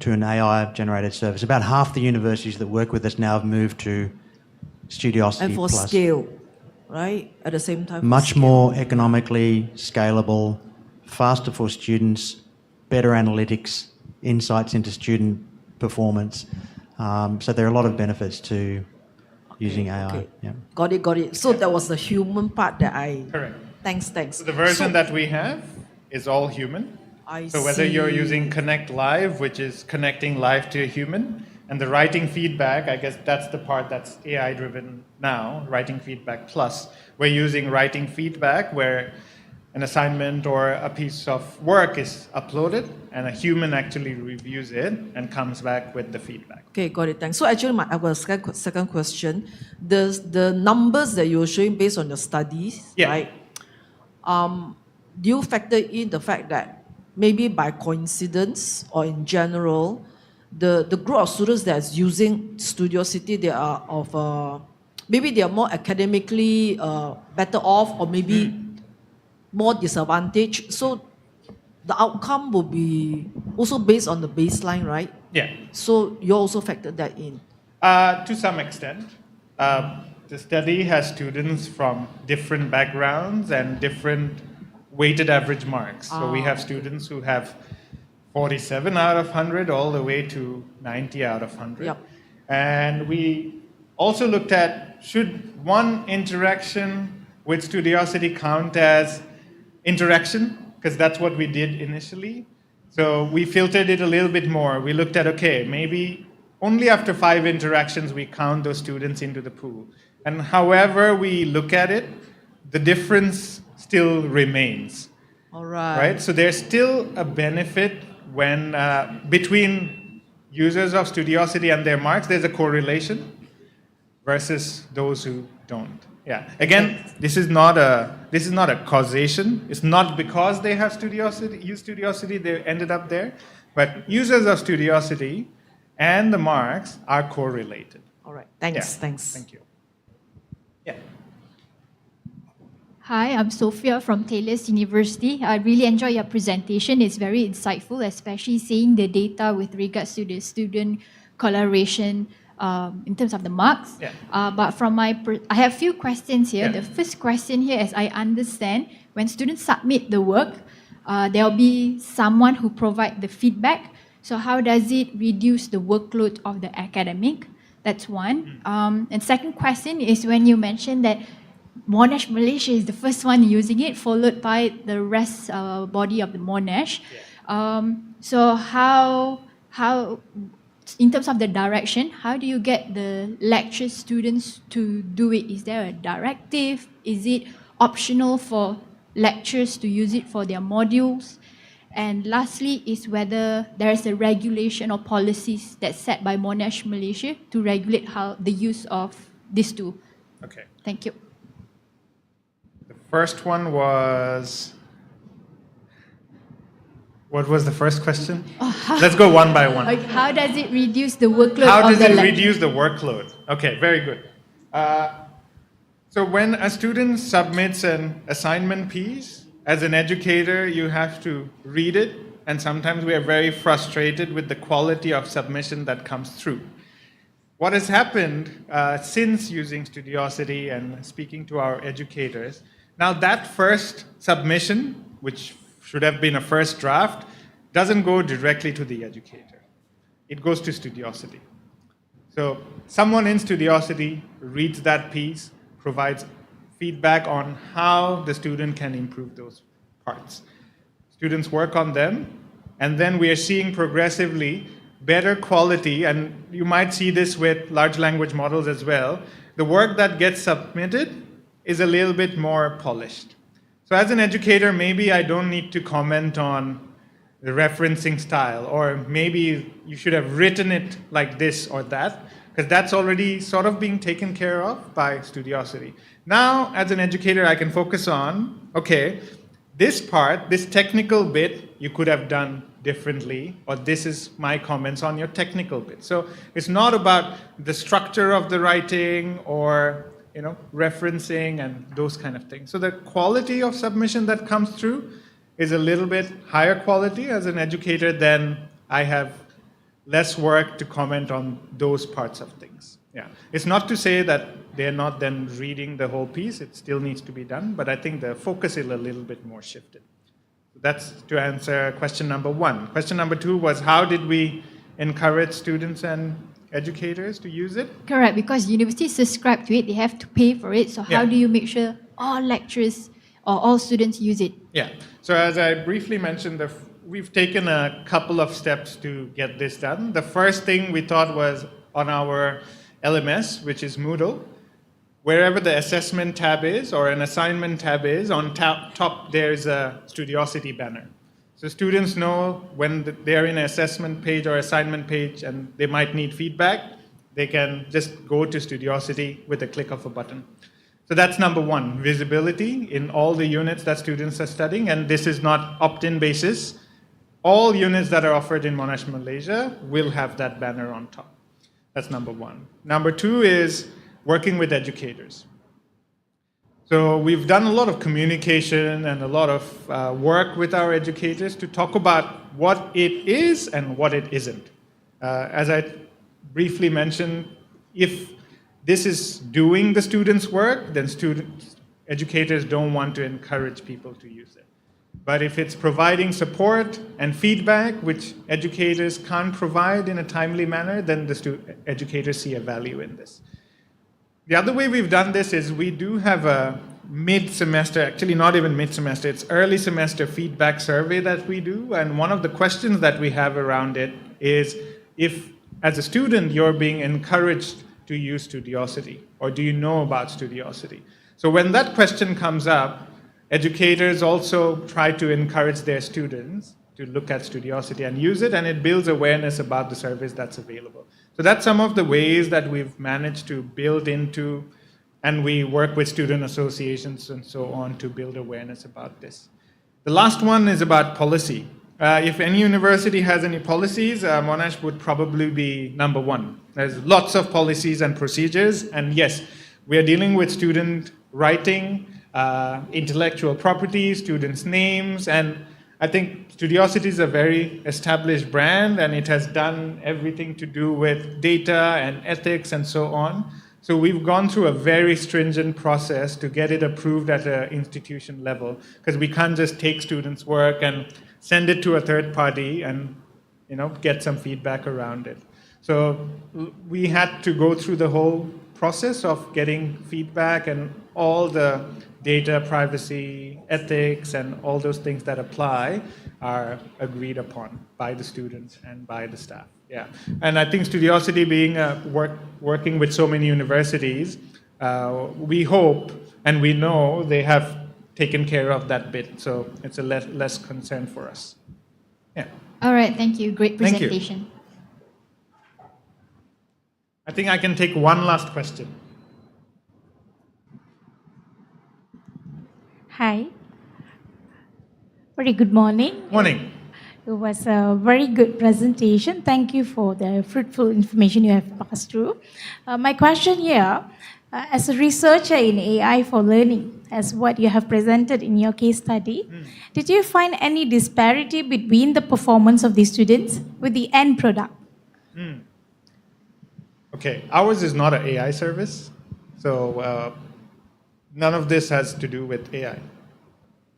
to an AI-generated service. About half the universities that work with us now have moved to Studiosity And for Plus. scale, right? At the same time. Much more economically scalable, faster for students, better analytics, insights into student performance. So there are a lot of benefits to using AI. Okay. Yeah. Got it. So that was the human part that I... Correct. Thanks. So the version that we have is all human. So whether you're using Connect Live, which is connecting live to a human, and the writing feedback, I guess that's the part that's AI-driven now, writing feedback plus. We're using writing feedback where an assignment or a piece of work is uploaded and a human actually reviews it and comes back with the feedback. Okay, got it. Thanks. So actually, I have a second question. The numbers that you're showing based on your studies, right? Do you factor in the fact that maybe by coincidence or in general, the group of students that's using Studiosity, they are of maybe they are more academically better off, or maybe more disadvantaged. So the outcome will be also based on the baseline, right? Yeah. So you also factored that in? To some extent. The study has students from different backgrounds and different weighted average marks. So we have students who have 47 out of 100 all the way to 90 out of 100. Yep. And we also looked at, should one interaction with Studiosity count as interaction? Because that's what we did initially. So we filtered it a little bit more. We looked at, okay, maybe only after 5 interactions we count those students into the pool. And however we look at it, the difference still remains. All right. Right? So there's still a benefit when between users of Studiosity and their marks, there's a correlation versus those who don't. Yeah. Again, this is not a causation. It's not because they have use Studiosity they ended up there, but users of Studiosity and the marks are correlated. All right. Thanks. Yeah. Thanks. Thank you. Yeah. Hi, I'm Sophia from Taylor's University. I really enjoy your presentation. It's very insightful, especially seeing the data with regards to the student collaboration in terms of the marks. Yeah. But from I have a few questions here. Yeah. The first question here, as I understand, when students submit the work, there will be someone who provide the feedback. So how does it reduce the workload of the academic? That's one. And second question is when you mentioned that Monash Malaysia is the first one using it, followed by the rest body of the Monash. Yeah. So how, in terms of the direction, how do you get the lecture students to do it? Is there a directive? Is it optional for lecturers to use it for their modules? And lastly is whether there is a regulation or policies that's set by Monash Malaysia to regulate how the use of this tool. Okay. Thank you. The first one was. What was the first question? Let's go one by one. Like, how does it reduce the workload How of does the it reduce the workload? Okay, very good. So when a student submits an assignment piece, as an educator, you have to read it, and sometimes we are very frustrated with the quality of submission that comes through. What has happened since using Studiosity and speaking to our educators, now that first submission, which should have been a first draft, doesn't go directly to the educator. It goes to Studiosity. So someone in Studiosity reads that piece, provides feedback on how the student can improve those parts. Students work on them, and then we are seeing progressively better quality, and you might see this with large language models as well. The work that gets submitted is a little bit more polished. So as an educator, maybe I don't need to comment on the referencing style, or maybe you should have written it like this or that, because that's already sort of being taken care of by Studiosity. Now, as an educator, I can focus on, okay, this part, this technical bit, you could have done differently, or this is my comments on your technical bit. So it's not about the structure of the writing or referencing and those kind of things. So the quality of submission that comes through is a little bit higher quality. As an educator, then I have less work to comment on those parts of things. Yeah, it's not to say that they're not then reading the whole piece. It still needs to be done, but I think the focus is a little bit more shifted. That's to answer question number 1. Question number 2 was, how did we encourage students and educators to use it? Correct, because universities subscribe to it, they have to pay for it. So how do you make sure all lecturers or all students use it? Yeah, so as I briefly mentioned, we've taken a couple of steps to get this done. The first thing we thought was on our LMS, which is Moodle. Wherever the assessment tab is or an assignment tab is, on top there's a Studiosity banner. So students know when they're in an assessment page or assignment page and they might need feedback, they can just go to Studiosity with a click of a button. So that's number 1, visibility in all the units that students are studying, and this is not opt-in basis. All units that are offered in Monash Malaysia will have that banner on top. That's number 1. Number 2 is working with educators. So we've done a lot of communication and a lot of work with our educators to talk about what it is and what it isn't. As I briefly mentioned, if this is doing the students' work, then educators don't want to encourage people to use it. But if it's providing support and feedback, which educators can't provide in a timely manner, then the educators see a value in this. The other way we've done this is we do have a mid-semester, actually not even mid-semester, it's early semester feedback survey that we do. And one of the questions that we have around it is if, as a student, you're being encouraged to use Studiosity, or do you know about Studiosity? So when that question comes up, educators also try to encourage their students to look at Studiosity and use it, and it builds awareness about the service that's available. So that's some of the ways that we've managed to build into, and we work with student associations and so on to build awareness about this. The last one is about policy. If any university has any policies, Monash would probably be number one. There's lots of policies and procedures, and yes, we are dealing with student writing, intellectual property, students' names, and I think Studiosity is a very established brand, and it has done everything to do with data and ethics and so on. So we've gone through a very stringent process to get it approved at an institution level, because we can't just take students' work and send it to a third party and get some feedback around it. So we had to go through the whole process of getting feedback and all the data privacy, ethics, and all those things that apply are agreed upon by the students and by the staff. Yeah, and I think Studiosity being working with so many universities, we hope and we know they have taken care of that bit, so it's a less concern for us. Yeah. All right, thank you. Great Thank you. presentation. I think I can take one last question. Hi. Very good morning. Morning. It was a very good presentation. Thank you for the fruitful information you have passed through. My question here, as a researcher in AI for learning, as what you have presented in your case study, did you find any disparity between the performance of the students with the end product? Okay, ours is not an AI service, so none of this has to do with AI.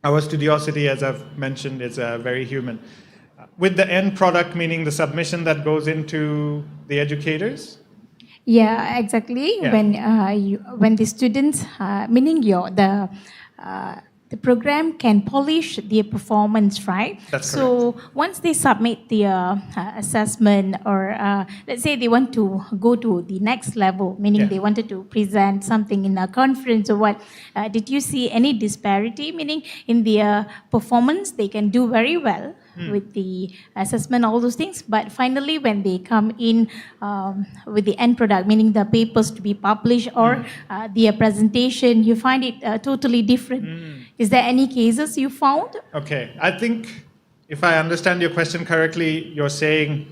Our Studiosity, as I've mentioned, is very human. With the end product, meaning the submission that goes into the educators? Yeah, exactly. Yeah. When the students, meaning the program can polish their performance, right? That's so correct. once they submit their assessment, or let's say they want to go to the next level, meaning Yeah. they wanted to present something in a conference or what, did you see any disparity? Meaning in their performance, they can do very well with the assessment, all those things, but finally when they come in with the end product, meaning the papers to be published or their presentation, you find it totally different. Is there any cases you found? Okay, I think if I understand your question correctly, you're saying,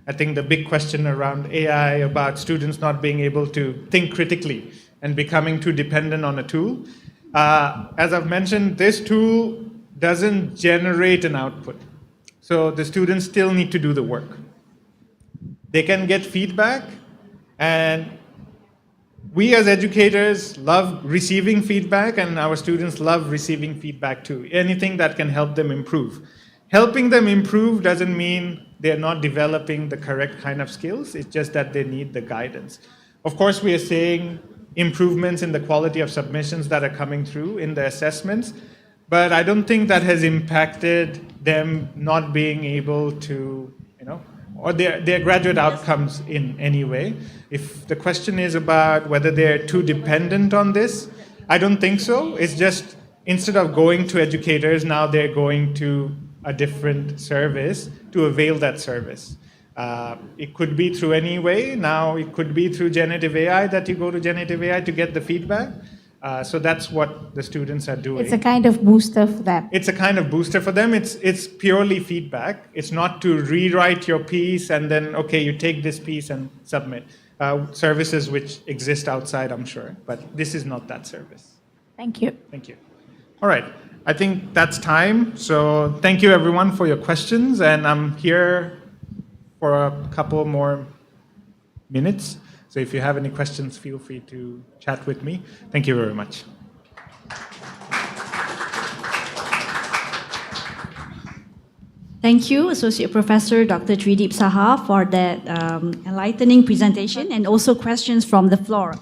I think the big question around AI about students not being able to think critically and becoming too dependent on a tool. As I've mentioned, this tool doesn't generate an output. So the students still need to do the work. They can get feedback, and we as educators love receiving feedback, and our students love receiving feedback too. Anything that can help them improve. Helping them improve doesn't mean they're not developing the correct kind of skills, it's just that they need the guidance. Of course, we are seeing improvements in the quality of submissions that are coming through in the assessments, but I don't think that has impacted them not being able to, or their graduate outcomes in any way. If the question is about whether they're too dependent on this, I don't think so. It's just instead of going to educators, now they're going to a different service to avail that service. It could be through any way. Now it could be through generative AI, that you go to generative AI to get the feedback. So that's what the students are doing. It's a kind of booster for them. It's a kind of booster for them. It's purely feedback. It's not to rewrite your piece and then, okay, you take this piece and submit. Services which exist outside, I'm sure, but this is not that service. Thank you. Thank you. All right, I think that's time. So thank you everyone for your questions, and I'm here for a couple more minutes. So if you have any questions, feel free to chat with me. Thank you very much. Thank you, Associate Professor Dr. Tridib Saha, for that enlightening presentation and also questions from the floor.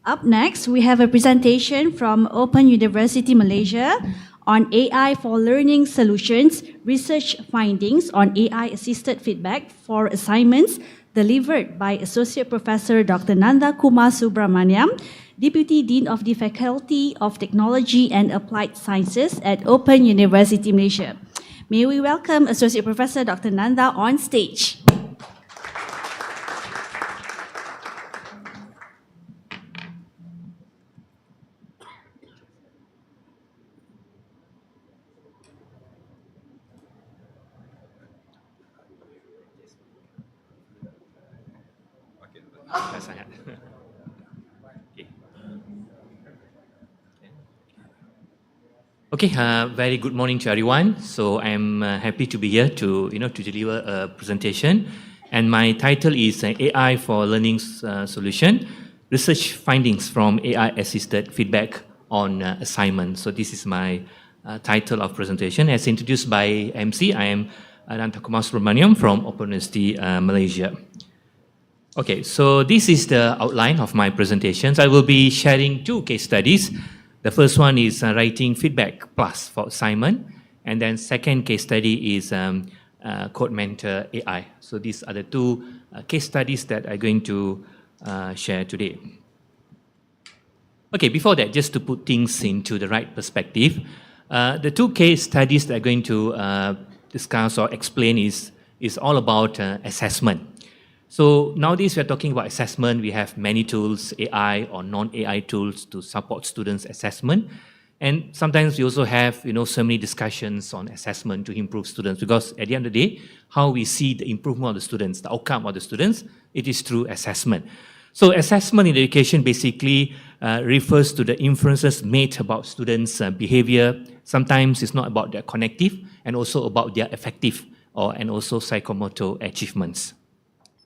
Up next, we have a presentation from Open University Malaysia on AI for Learning Solutions, research findings on AI-assisted feedback for assignments, delivered by Associate Professor Dr. Nantha Kumar Subramaniam, Deputy Dean of the Faculty of Technology and Applied Sciences at Open University Malaysia. May we welcome Associate Professor Dr. Nantha on stage. Okay, very good morning to everyone. So I'm happy to be here to deliver a presentation, and my title is AI for Learning Solution: Research Findings from AI-Assisted Feedback on Assignment. So this is my title of presentation. As introduced by MC, I am Nantha Kumar Subramaniam from Open University Malaysia. Okay, so this is the outline of my presentations. I will be sharing two case studies. The first one is writing feedback plus for assignment, and then second case study is Code Mentor AI. So these are the two case studies that I'm going to share today. Okay, before that, just to put things into the right perspective, the two case studies that I'm going to discuss or explain is all about assessment. So nowadays we are talking about assessment. We have many tools, AI or non-AI tools to support students' assessment. And sometimes we also have, so many discussions on assessment to improve students, because at the end of the day, how we see the improvement of the students, the outcome of the students, it is through assessment. So assessment in education basically refers to the inferences made about students' behavior. Sometimes it's not about their cognitive and also about their affective and also psychomotor achievements.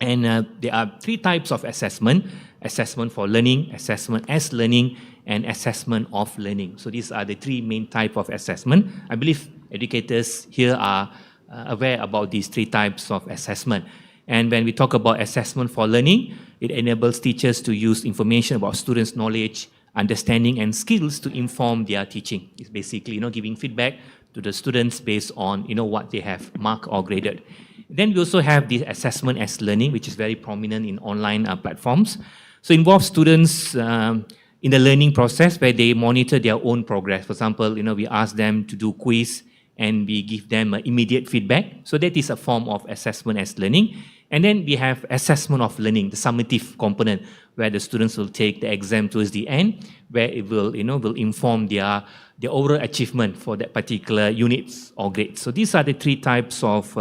And there are three types of assessment: assessment for learning, assessment as learning, and assessment of learning. So these are the three main types of assessment. I believe educators here are aware about these three types of assessment. And when we talk about assessment for learning, it enables teachers to use information about students' knowledge, understanding, and skills to inform their teaching. It's basically, giving feedback to the students based on, what they have marked or graded. Then we also have the assessment as learning, which is very prominent in online platforms. So it involves students in the learning process where they monitor their own progress. For example, we ask them to do quiz and we give them immediate feedback. So that is a form of assessment as learning. And then we have assessment of learning, the summative component, where the students will take the exam towards the end, where it will, will inform their overall achievement for that particular units or grades. So these are the three types of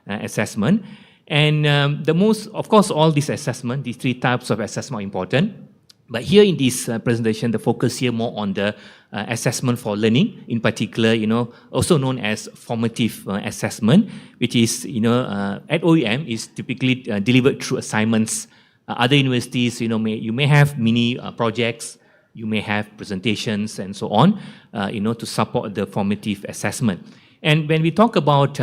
assessment. And of course, all these assessment, these three types of assessment are important. But here in this presentation, the focus here more on the assessment for learning, in particular, also known as formative assessment, which is, at OUM is typically delivered through assignments. Other universities, you may have mini projects, you may have presentations and so on, to support the formative assessment. And when we talk about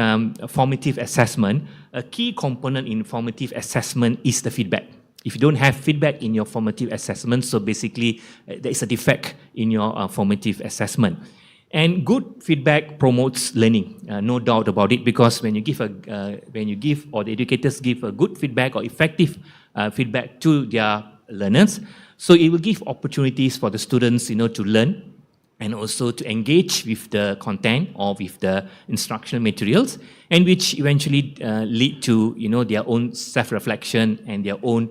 formative assessment, a key component in formative assessment is the feedback. If you don't have feedback in your formative assessment, so basically there is a defect in your formative assessment. And good feedback promotes learning, no doubt about it, because when you give or the educators give a good feedback or effective feedback to their learners, so it will give opportunities for the students, to learn and also to engage with the content or with the instructional materials, and which eventually lead to, their own self-reflection and their own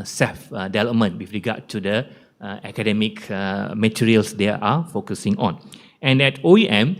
self-development with regard to the academic materials they are focusing on. And at OEM,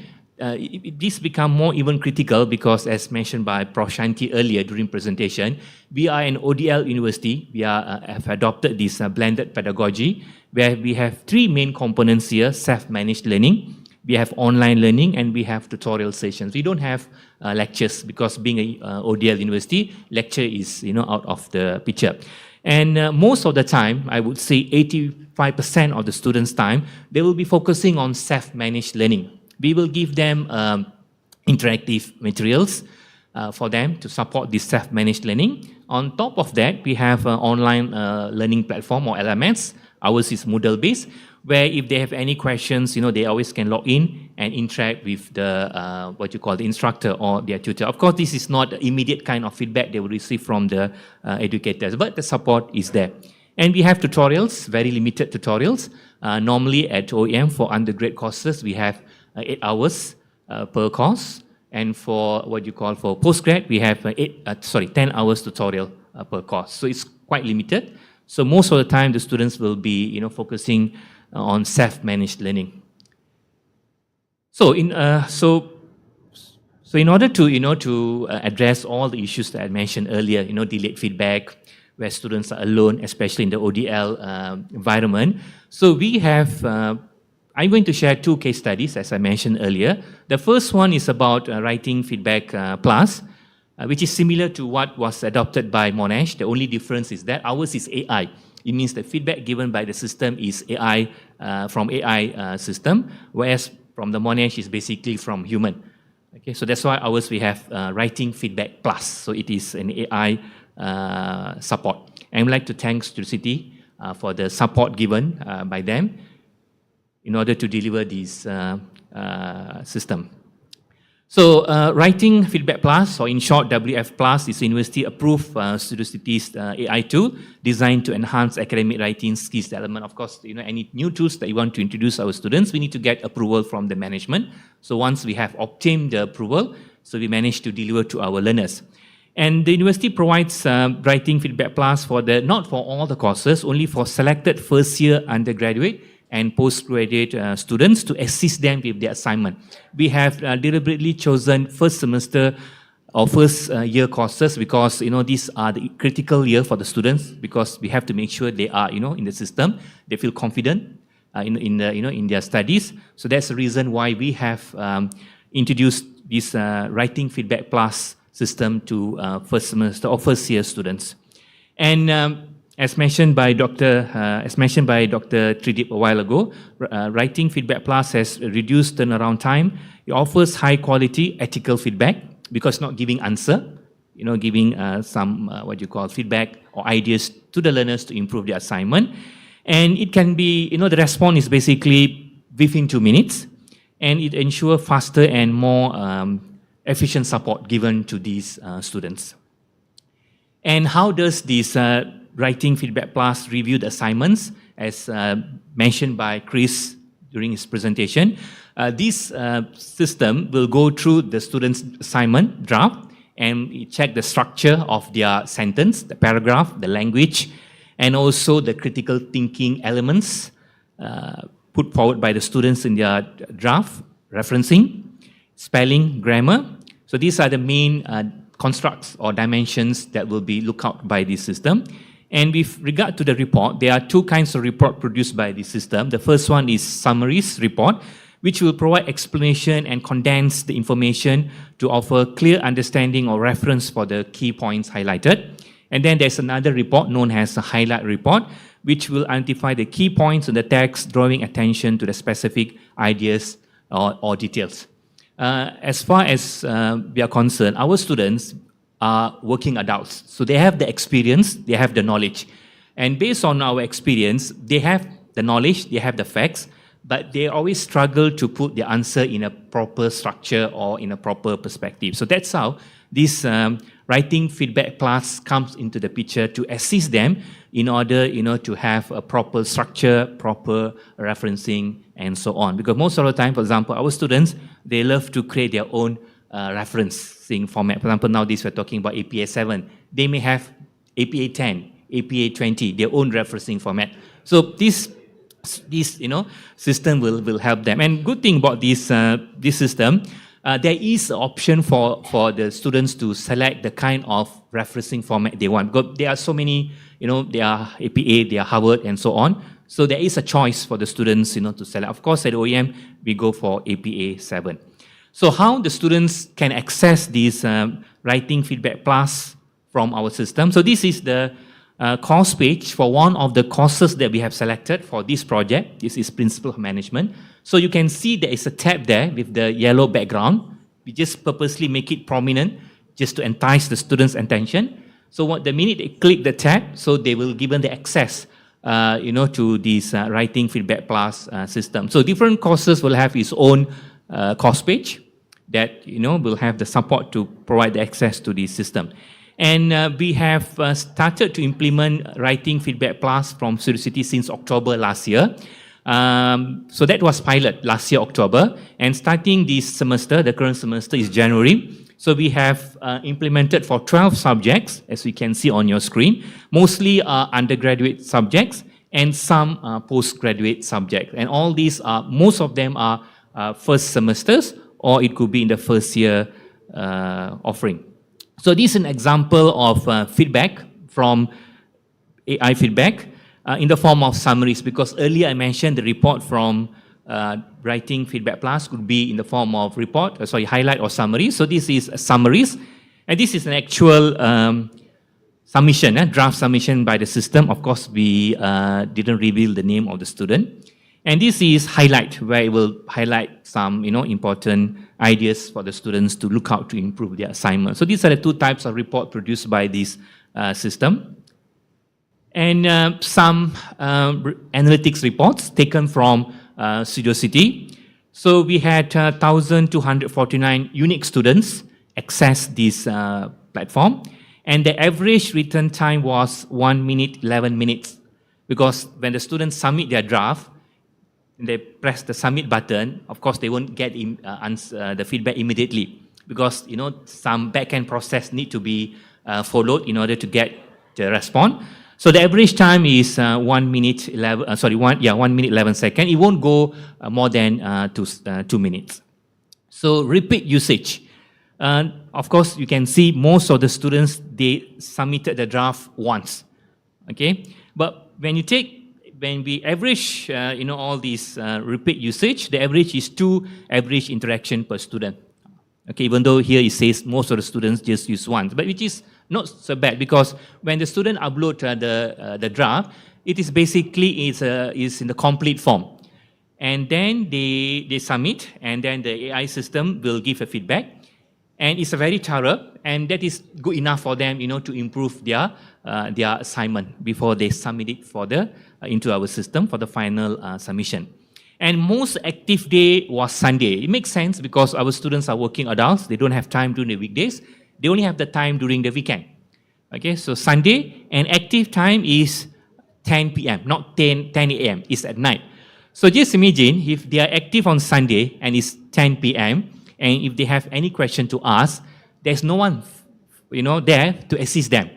this become more even critical because, as mentioned by Prof. Santhi earlier during presentation, we are an ODL university. We have adopted this blended pedagogy where we have three main components here: self-managed learning, we have online learning, and we have tutorial sessions. We don't have lectures because being a ODL university, lecture is out of the picture. And most of the time, I would say 85% of the students' time, they will be focusing on self-managed learning. We will give them interactive materials for them to support this self-managed learning. On top of that, we have an online learning platform or LMS. Ours is Moodle-based, where if they have any questions, they always can log in and interact with the, the instructor or their tutor. Of course, this is not immediate kind of feedback they will receive from the educators, but the support is there. And we have tutorials, very limited tutorials. Normally at OEM for undergrad courses, we have 8 hours per course. And for for postgrad, we have 10 hours tutorial per course. So it's quite limited. So most of the time, the students will be, focusing on self-managed learning. So in order to address all the issues that I mentioned earlier, delayed feedback, where students are alone, especially in the ODL environment. So we have, I'm going to share 2 case studies, as I mentioned earlier. The first one is about Writing Feedback Plus, which is similar to what was adopted by Monash. The only difference is that ours is AI. It means the feedback given by the system is AI, from AI system, whereas from the Monash is basically from human. Okay, so that's why ours we have Writing Feedback Plus. So it is an AI support. And I would like to thank Studiosity for the support given by them in order to deliver this system. So Writing Feedback Plus, or in short WF Plus, is university-approved Studiosity's AI tool designed to enhance academic writing skills development. Of course, any new tools that you want to introduce our students, we need to get approval from the management. So once we have obtained the approval, so we manage to deliver to our learners. And the university provides Writing Feedback Plus for not for all the courses, only for selected first-year undergraduate and postgraduate students to assist them with their assignment. We have deliberately chosen first semester or first year courses because these are the critical year for the students, because we have to make sure they are in the system, they feel confident in their studies. So that's the reason why we have introduced this Writing Feedback Plus system to first semester or first year students. And as mentioned by Dr. Tridib a while ago, Writing Feedback Plus has reduced turnaround time. It offers high quality ethical feedback because it's not giving answer, giving some feedback or ideas to the learners to improve their assignment. And it can be, the response is basically within 2 minutes, and it ensures faster and more efficient support given to these students. And how does this Writing Feedback Plus review the assignments, as mentioned by Chris during his presentation? This system will go through the student's assignment draft and check the structure of their sentence, the paragraph, the language, and also the critical thinking elements put forward by the students in their draft, referencing, spelling, grammar. So these are the main constructs or dimensions that will be looked out by this system. And with regard to the report, there are 2 kinds of report produced by this system. The first one is summaries report, which will provide explanation and condense the information to offer clear understanding or reference for the key points highlighted. And then there's another report known as a highlight report, which will identify the key points in the text, drawing attention to the specific ideas or details. As far as we are concerned, our students are working adults. So they have the experience, they have the knowledge. And based on our experience, they have the knowledge, they have the facts, but they always struggle to put the answer in a proper structure or in a proper perspective. So that's how this Writing Feedback Plus comes into the picture to assist them in order, to have a proper structure, proper referencing, and so on. Because most of the time, for example, our students, they love to create their own referencing format. For example, nowadays we're talking about APA 7. They may have APA 10, APA 20, their own referencing format. So this system will help them. And good thing about this system, there is an option for the students to select the kind of referencing format they want. Because there are so many, they are APA, they are Harvard, and so on. So there is a choice for the students, to select. Of course, at OEM, we go for APA 7. So how the students can access this Writing Feedback Plus from our system. So this is the course page for one of the courses that we have selected for this project. This is Principle of Management. So you can see there is a tab there with the yellow background. We just purposely make it prominent just to entice the students' attention. So the minute they click the tab, so they will given the access to this writing feedback plus system. So different courses will have its own course page that will have the support to provide the access to this system. And we have started to implement Writing Feedback Plus from Studiosity since October last year. So that was pilot last year, October. And starting this semester, the current semester is January. So we have implemented for 12 subjects, as you can see on your screen. Mostly undergraduate subjects and some postgraduate subjects. And all these most of them are first semesters, or it could be in the first year offering. So this is an example of feedback from AI feedback in the form of summaries, because earlier I mentioned the report from Writing Feedback Plus could be in the form of highlight or summary. So this is summaries, and this is an actual submission, draft submission by the system. Of course, we didn't reveal the name of the student. And this is highlight, where it will highlight some important ideas for the students to look out to improve their assignment. So these are the two types of report produced by this system. And some analytics reports taken from Studiosity. So we had 1,249 unique students access this platform, and the average return time was 1 minute, 11 minutes. Because when the students submit their draft, they press the submit button, of course they won't get the feedback immediately, because some back-end process need to be followed in order to get the response. So the average time is 1 minute 1 minute 11 seconds. It won't go more than 2 minutes. So repeat usage. Of course, you can see most of the students, they submitted the draft once. Okay, but when we average, all these repeat usage, the average is 2 average interaction per student. Okay, even though here it says most of the students just use once, but which is not so bad, because when the student upload the draft, it is basically is in the complete form, and then they submit, and then the AI system will give a feedback, and it's a very thorough, and that is good enough for them, to improve their assignment before they submit it for into our system for the final submission. And most active day was Sunday. It makes sense because our students are working adults. They don't have time during the weekdays. They only have the time during the weekend. Okay, so Sunday, and active time is 10 p.m., not 10 a.m., it's at night. So just imagine if they are active on Sunday and it's 10 p.m., and if they have any question to ask, there's no one, there to assist them.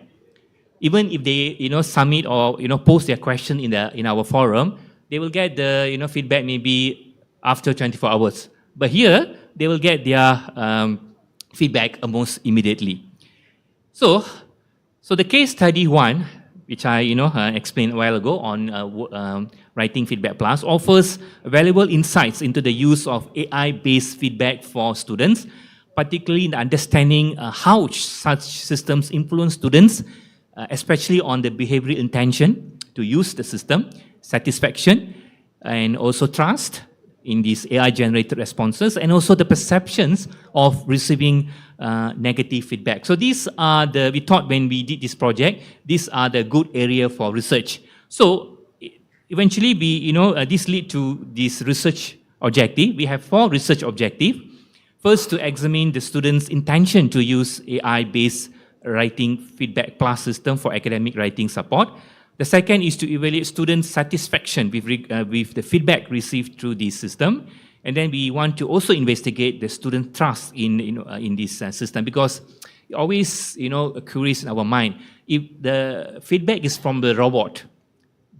Even if they, submit or, post their question in our forum, they will get the, feedback maybe after 24 hours. But here, they will get their feedback almost immediately. So the case study 1, which I, explained a while ago on Writing Feedback Plus, offers valuable insights into the use of AI-based feedback for students, particularly in understanding how such systems influence students, especially on the behavioral intention to use the system, satisfaction, and also trust in these AI-generated responses, and also the perceptions of receiving negative feedback. So these are we thought when we did this project, these are the good area for research. So eventually, this lead to this research objective. We have 4 research objectives. First, to examine the students' intention to use AI-based Writing Feedback Plus system for academic writing support. The second is to evaluate students' satisfaction with the feedback received through this system. And then we want to also investigate the student trust in this system, because it always, curious in our mind, if the feedback is from the robot,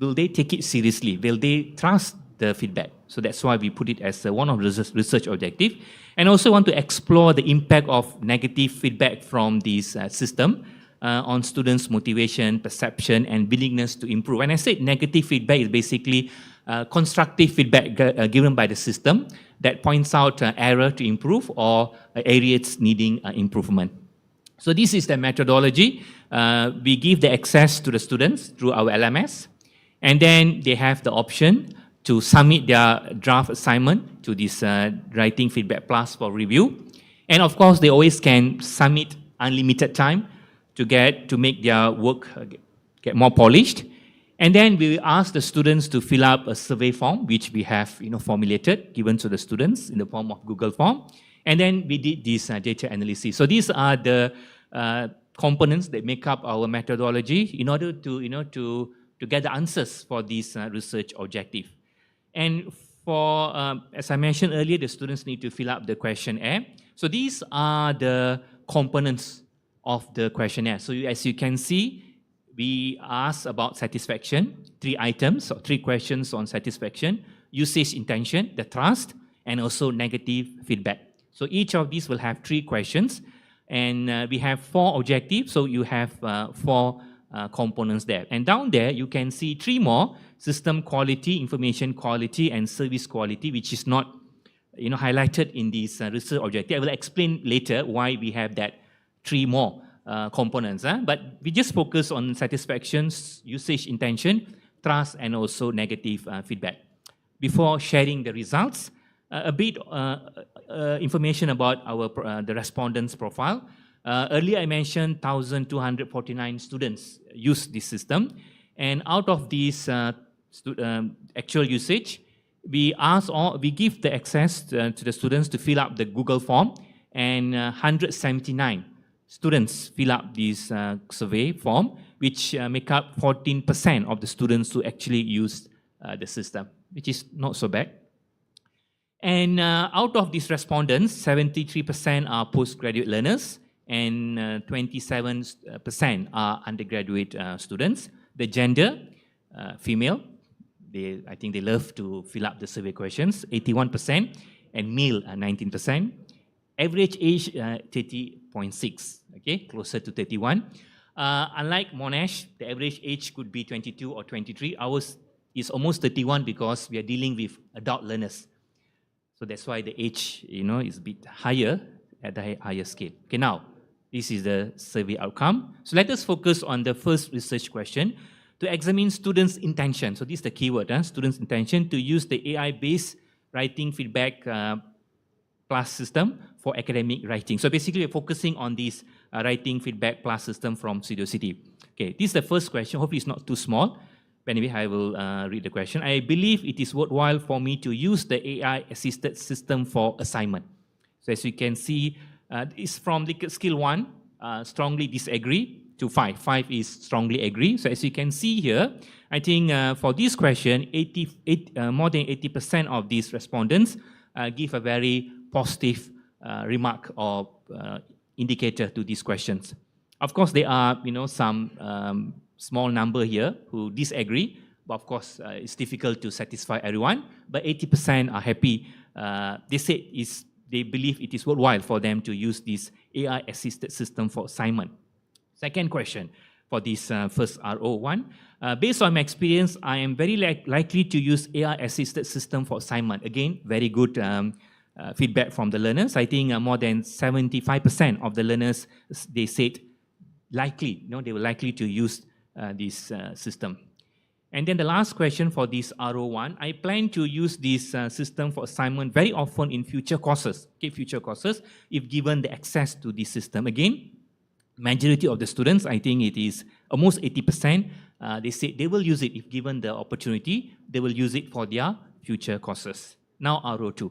will they take it seriously? Will they trust the feedback? So that's why we put it as one of the research objectives. And also want to explore the impact of negative feedback from this system on students' motivation, perception, and willingness to improve. When I say negative feedback, is basically constructive feedback given by the system that points out error to improve or areas needing improvement. So this is the methodology. We give the access to the students through our LMS, and then they have the option to submit their draft assignment to this Writing Feedback Plus for review. And of course, they always can submit unlimited time to make their work get more polished. And then we ask the students to fill up a survey form, which we have formulated, given to the students in the form of Google form. And then we did this data analysis. So these are the components that make up our methodology in order to get the answers for this research objective. And for, as I mentioned earlier, the students need to fill up the questionnaire. So these are the components of the questionnaire. So as you can see, we ask about satisfaction, 3 items, or 3 questions on satisfaction, usage intention, the trust, and also negative feedback. So each of these will have 3 questions, and we have 4 objectives, so you have 4 components there. And down there, you can see 3 more: system quality, information quality, and service quality, which is not highlighted in this research objective. I will explain later why we have that 3 more components. But we just focus on satisfactions, usage intention, trust, and also negative feedback. Before sharing the results, a bit information about the respondents' profile. Earlier I mentioned 1,249 students use this system, and out of these actual usage, we give the access to the students to fill up the Google form, and 179 students fill up this survey form, which make up 14% of the students who actually use the system, which is not so bad. And out of these respondents, 73% are postgraduate learners, and 27% are undergraduate students. The gender, female. I think they love to fill up the survey questions, 81%, and male, 19%. Average age, 30.6, okay, closer to 31. Unlike Monash, the average age could be 22 or 23. Ours is almost 31 because we are dealing with adult learners. So that's why the age, is a bit higher at the higher scale. Okay, now, this is the survey outcome. So let us focus on the first research question to examine students' intention. So this is the keyword, students' intention to use the AI-based writing feedback plus system for academic writing. So basically, we're focusing on this writing feedback plus system from Studiosity. Okay, this is the first question. Hopefully, it's not too small. But anyway, I will read the question. I believe it is worthwhile for me to use the AI-assisted system for assignment. So as you can see, it's from Likert skill 1, strongly disagree, to 5. 5 is strongly agree. So as you can see here, I think for this question, more than 80% of these respondents give a very positive remark or indicator to these questions. Of course, there are some small number here who disagree, but of course it's difficult to satisfy everyone. But 80% are happy. They say they believe it is worthwhile for them to use this AI-assisted system for assignment. Second question for this first RO1. Based on my experience, I am very likely to use AI-assisted system for assignment. Again, very good feedback from the learners. I think more than 75% of the learners, they said likely, they were likely to use this system. And then the last question for this RO1, I plan to use this system for assignment very often in future courses, if given the access to this system. Again, majority of the students, I think it is almost 80%, they say they will use it if given the opportunity, they will use it for their future courses. Now RO2, we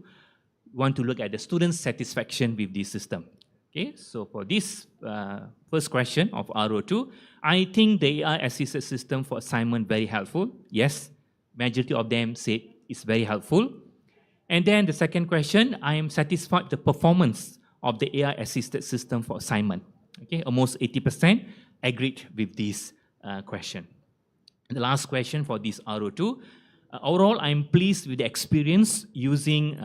want to look at the students' satisfaction with this system. Okay, so for this first question of RO2, I think the AI-assisted system for assignment very helpful. Yes, majority of them said it's very helpful. And then the second question, I am satisfied with the performance of the AI-assisted system for assignment. Okay, almost 80% agreed with this question. And the last question for this RO2, overall, I'm pleased with the experience using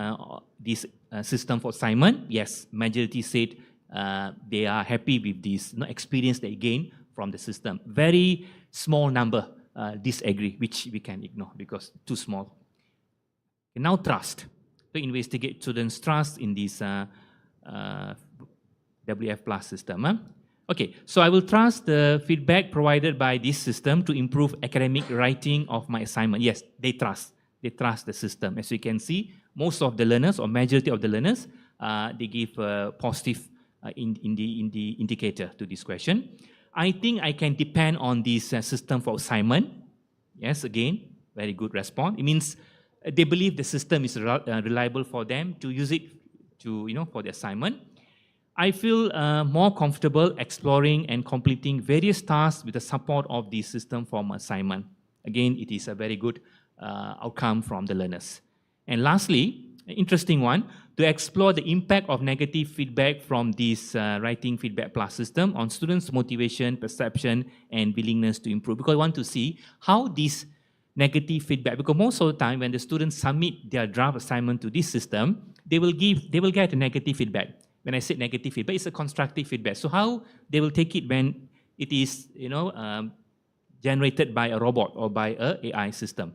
this system for assignment. Yes, majority said they are happy with this experience they gain from the system. Very small number disagree, which we can ignore because too small. Okay, now trust. To investigate students' trust in this WF Plus system. Okay, so I will trust the feedback provided by this system to improve academic writing of my assignment. Yes, they trust the system. As you can see, most of the learners or majority of the learners they give a positive in the indicator to this question. I think I can depend on this system for assignment. Yes, again, very good response. It means they believe the system is reliable for them to use it to, for the assignment. I feel more comfortable exploring and completing various tasks with the support of the system for assignment. Again, it is a very good outcome from the learners. And lastly, an interesting one, to explore the impact of negative feedback from this writing feedback plus system on students' motivation, perception, and willingness to improve. Because I want to see how this negative feedback, because most of the time when the students submit their draft assignment to this system, they will get a negative feedback. When I say negative feedback, it's a constructive feedback. So how they will take it when it is, generated by a robot or by a AI system?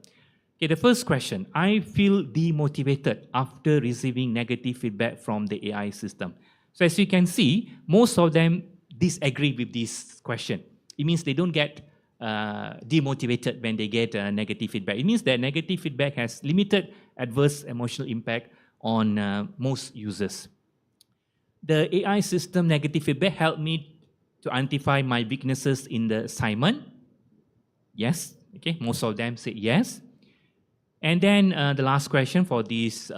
Okay, the first question, I feel demotivated after receiving negative feedback from the AI system. So as you can see, most of them disagree with this question. It means they don't get demotivated when they get negative feedback. It means that negative feedback has limited adverse emotional impact on most users. The AI system negative feedback helped me to identify my weaknesses in the assignment. Yes, okay, most of them say yes. And then the last question for this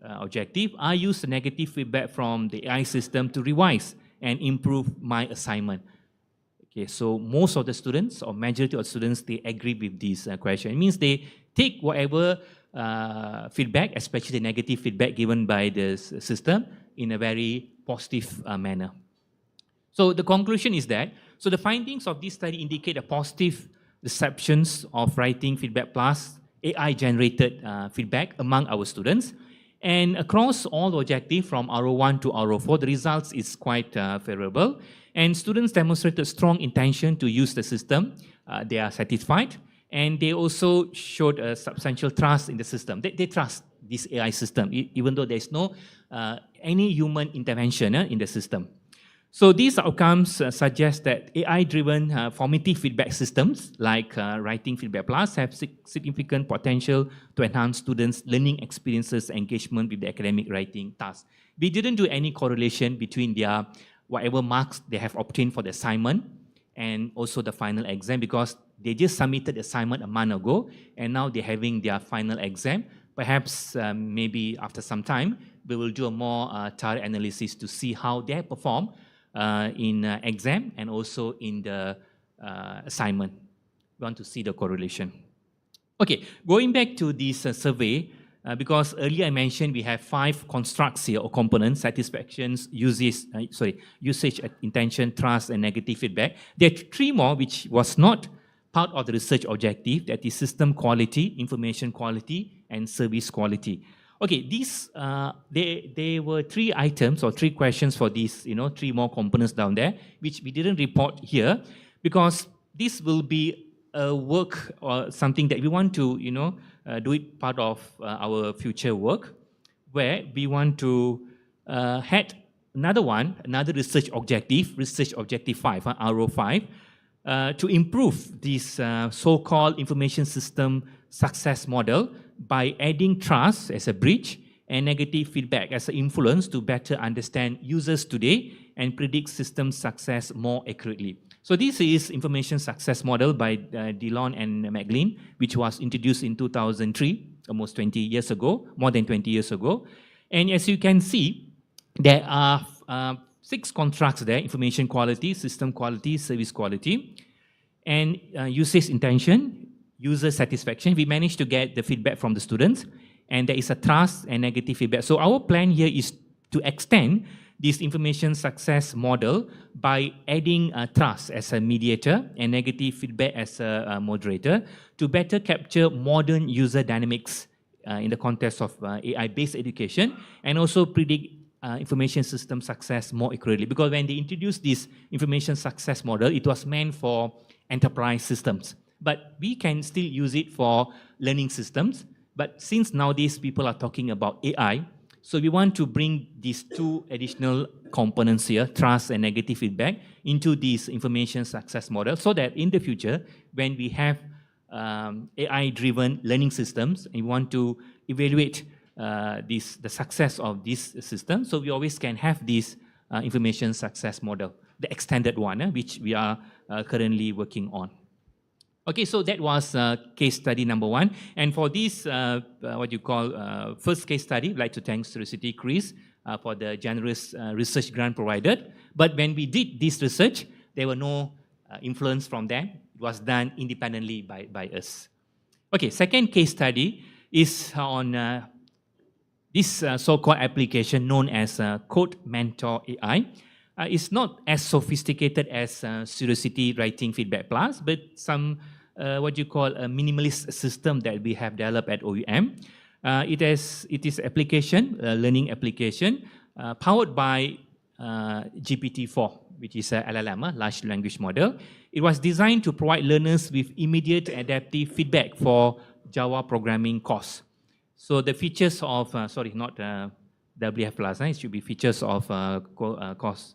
objective, I use the negative feedback from the AI system to revise and improve my assignment. Okay, so most of the students or majority of students, they agree with this question. It means they take whatever feedback, especially the negative feedback given by the system in a very positive manner. So the conclusion is that, so the findings of this study indicate a positive receptions of writing feedback plus AI-generated feedback among our students. And across all the objectives from R01 to R04, the results is quite favorable. And students demonstrated strong intention to use the system. They are satisfied. And they also showed a substantial trust in the system. They trust this AI system, even though there's no any human intervention in the system. So these outcomes suggest that AI-driven formative feedback systems like Writing Feedback Plus have significant potential to enhance students' learning experiences, engagement with the academic writing task. We didn't do any correlation between their whatever marks they have obtained for the assignment and also the final exam, because they just submitted the assignment a month ago and now they're having their final exam. Perhaps maybe after some time, we will do a more thorough analysis to see how they perform in exam and also in the assignment. We want to see the correlation. Okay, going back to this survey, because earlier I mentioned we have 5 constructs here or components: satisfactions, usage, intention, trust, and negative feedback. There are 3 more which was not part of the research objective, that is system quality, information quality, and service quality. Okay, these there were 3 items or 3 questions for these 3 more components down there, which we didn't report here because this will be a work or something that we want to do it part of our future work, where we want to had another research objective 5, RO5, to improve this so-called information system success model by adding trust as a bridge and negative feedback as an influence to better understand users today and predict system success more accurately. So this is information success model by Dillon and McLean, which was introduced in 2003, almost 20 years ago, more than 20 years ago. And as you can see, there are 6 constructs there: information quality, system quality, service quality, and usage intention, user satisfaction. We managed to get the feedback from the students, and there is a trust and negative feedback. So our plan here is to extend this information success model by adding trust as a mediator and negative feedback as a moderator to better capture modern user dynamics in the context of AI-based education, and also predict information system success more accurately. Because when they introduced this information success model, it was meant for enterprise systems. But we can still use it for learning systems. But since nowadays people are talking about AI, so we want to bring these 2 additional components here, trust and negative feedback, into this information success model, so that in the future, when we have AI-driven learning systems, and we want to evaluate the success of this system. So we always can have this information success model, the extended one, which we are currently working on. Okay, so that was case study number 1. And for this, first case study, I'd like to thank Studiosity Chris for the generous research grant provided. But when we did this research, there were no influence from them. It was done independently by us. Okay, second case study is on this so-called application known as Code Mentor AI. It's not as sophisticated as Studiosity Writing Feedback Plus, but some a minimalist system that we have developed at OUM. It is application, learning application, powered by GPT-4, which is a LLM, large language model. It was designed to provide learners with immediate adaptive feedback for Java programming course. So the features of, not WF Plus, it should be features of course,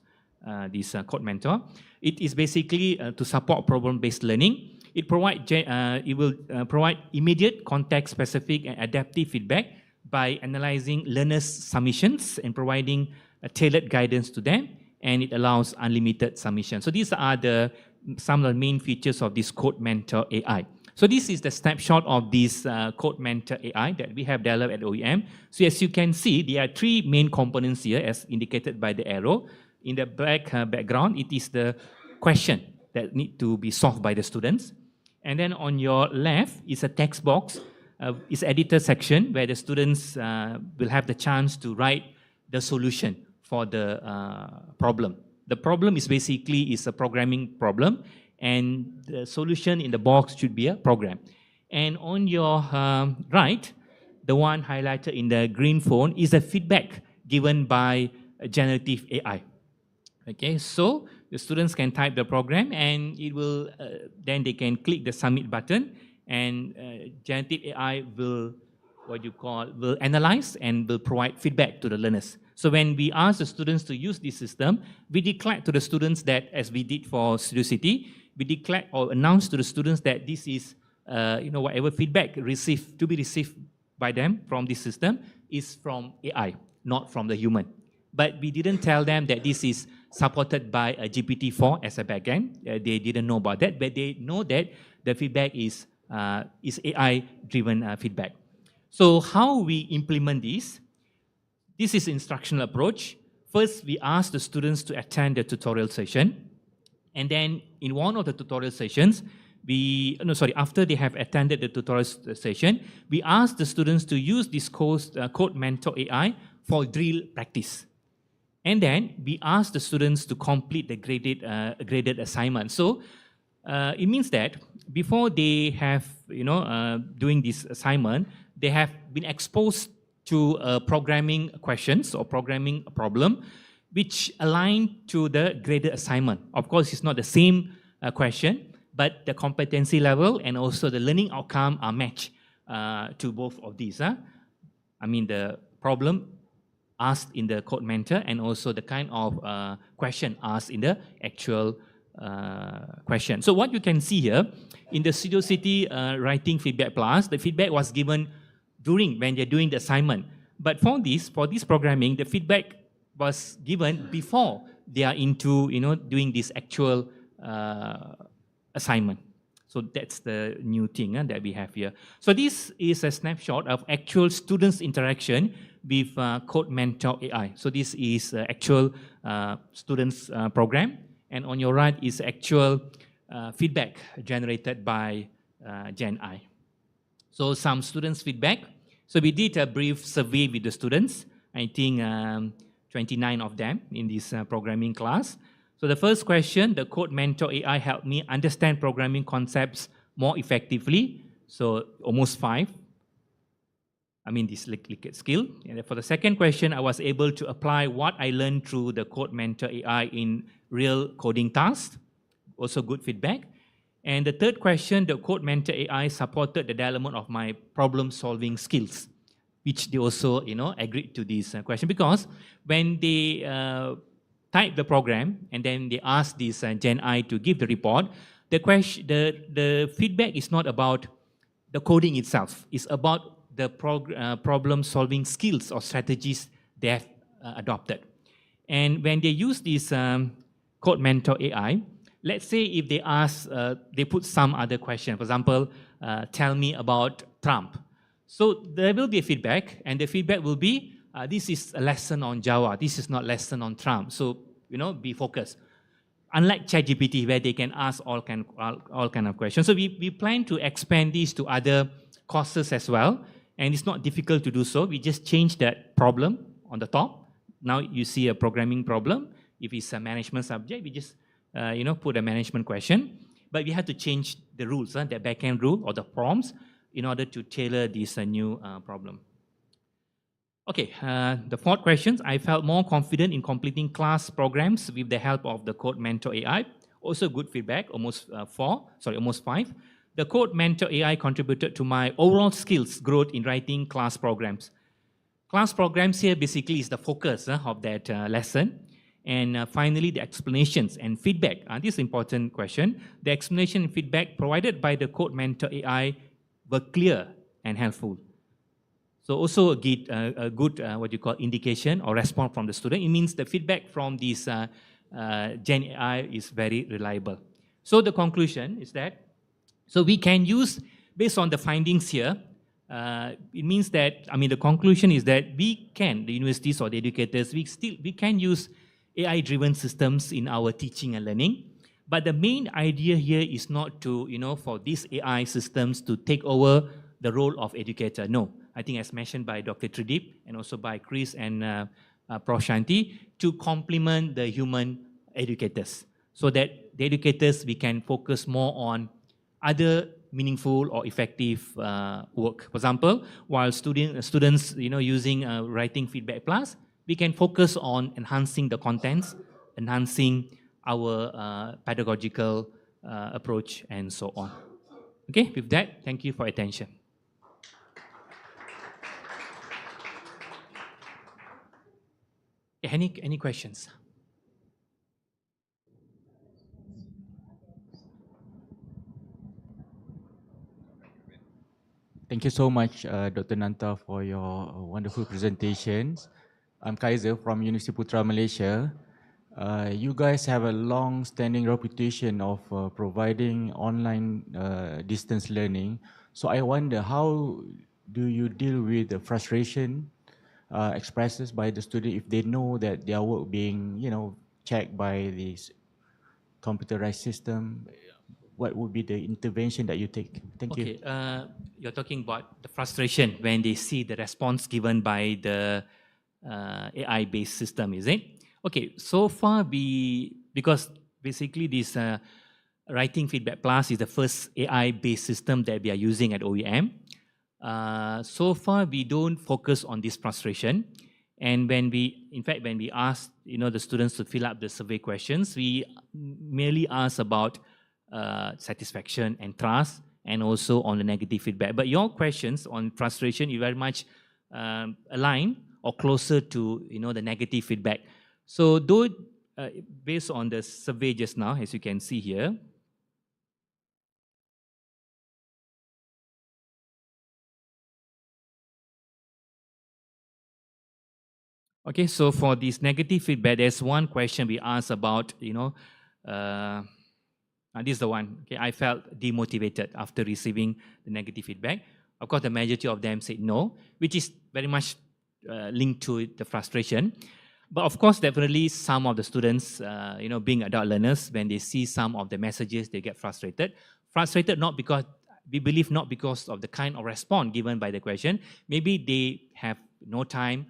this Code Mentor. It is basically to support problem-based learning. It will provide immediate, context-specific and adaptive feedback by analyzing learners' submissions and providing tailored guidance to them, and it allows unlimited submission. So these are some of the main features of this Code Mentor AI. So this is the snapshot of this Code Mentor AI that we have developed at OEM. So as you can see, there are 3 main components here as indicated by the arrow. In the background, it is the question that need to be solved by the students. And then on your left is a text box, is editor section where the students will have the chance to write the solution for the problem. The problem is basically a programming problem, and the solution in the box should be a program. And on your right, the one highlighted in the green font is a feedback given by generative AI. Okay, so the students can type the program and it will, then they can click the submit button, and generative AI will, will analyze and will provide feedback to the learners. So when we ask the students to use this system, we declare to the students that, as we did for Studiosity, we declare or announce to the students that this is, whatever feedback to be received by them from this system is from AI, not from the human. But we didn't tell them that this is supported by a GPT-4 as a backend. They didn't know about that, but they know that the feedback is AI-driven feedback. So how we implement this? This is instructional approach. First, we ask the students to attend the tutorial session. And then in one of the tutorial sessions, after they have attended the tutorial session, we ask the students to use this Code Mentor AI for drill practice. And then we ask the students to complete the graded assignment. So it means that before they have, doing this assignment, they have been exposed to programming questions or programming problem, which align to the graded assignment. Of course, it's not the same question, but the competency level and also the learning outcome are matched to both of these. The problem asked in the Code Mentor and also the kind of question asked in the actual question. So what you can see here, in the Studiosity Writing Feedback Plus, the feedback was given when they're doing the assignment. But for this programming, the feedback was given before they are into, doing this actual assignment. So that's the new thing that we have here. So this is a snapshot of actual students' interaction with Code Mentor AI. So this is actual students' program. And on your right is actual feedback generated by Gen AI. So some students' feedback. So we did a brief survey with the students, I think 29 of them in this programming class. So the first question, the Code Mentor AI helped me understand programming concepts more effectively. So almost 5. This liquid skill. And for the second question, I was able to apply what I learned through the Code Mentor AI in real coding tasks. Also good feedback. And the third question, the Code Mentor AI supported the development of my problem-solving skills, which they also, agreed to this question. Because when they type the program and then they ask this Gen AI to give the report, the feedback is not about the coding itself. It's about the problem-solving skills or strategies they have adopted. And when they use this Code Mentor AI, let's say if they ask, they put some other question, for example, tell me about Trump. So there will be a feedback, and the feedback will be, this is a lesson on Java, this is not lesson on Trump. So, be focused. Unlike ChatGPT, where they can ask all kind of questions. So we plan to expand these to other courses as well, and it's not difficult to do so. We just change that problem on the top. Now you see a programming problem. If it's a management subject, we just put a management question. But we have to change the rules, the backend rule or the prompts, in order to tailor this new problem. Okay, the fourth question, I felt more confident in completing class programs with the help of the Code Mentor AI. Also good feedback, almost 5. The Code Mentor AI contributed to my overall skills growth in writing class programs. Class programs here basically is the focus of that lesson. And finally, the explanations and feedback. This is an important question. The explanation and feedback provided by the Code Mentor AI were clear and helpful. So also a good what you call indication or response from the student. It means the feedback from this Gen AI is very reliable. So the conclusion is that, so we can use, based on the findings here, it means that, the conclusion is that we can, the universities or the educators, we can use AI-driven systems in our teaching and learning. But the main idea here is not to, for these AI systems to take over the role of educator. No. I think as mentioned by Dr. Tridib and also by Chris and Prof. Santhi, to complement the human educators, so that the educators, we can focus more on other meaningful or effective work. For example, while students using Writing Feedback Plus, we can focus on enhancing the contents, enhancing our pedagogical approach, and so on. Okay, with that, thank you for attention. Any questions? Thank you so much, Dr. Nantha, for your wonderful presentations. I'm Kaiser from University Putra, Malaysia. You guys have a long-standing reputation of providing online distance learning. So I wonder, how do you deal with the frustration expressed by the student if they know that their work being, checked by this computerized system? What would be the intervention that you take? Thank you. Okay, you're talking about the frustration when they see the response given by the AI-based system, is it? Okay, so far because basically this Writing Feedback Plus is the first AI-based system that we are using at OEM. So far, we don't focus on this frustration. And when we ask, the students to fill up the survey questions, we merely ask about satisfaction and trust, and also on the negative feedback. But your questions on frustration is very much aligned or closer to, the negative feedback. So though, based on the survey just now, as you can see here, okay, so for this negative feedback, there's one question we asked about, this is the one. Okay, I felt demotivated after receiving the negative feedback. Of course, the majority of them said no, which is very much linked to the frustration. But of course, definitely some of the students, being adult learners, when they see some of the messages, they get frustrated. Frustrated not because, we believe not because of the kind of response given by the question. Maybe they have no time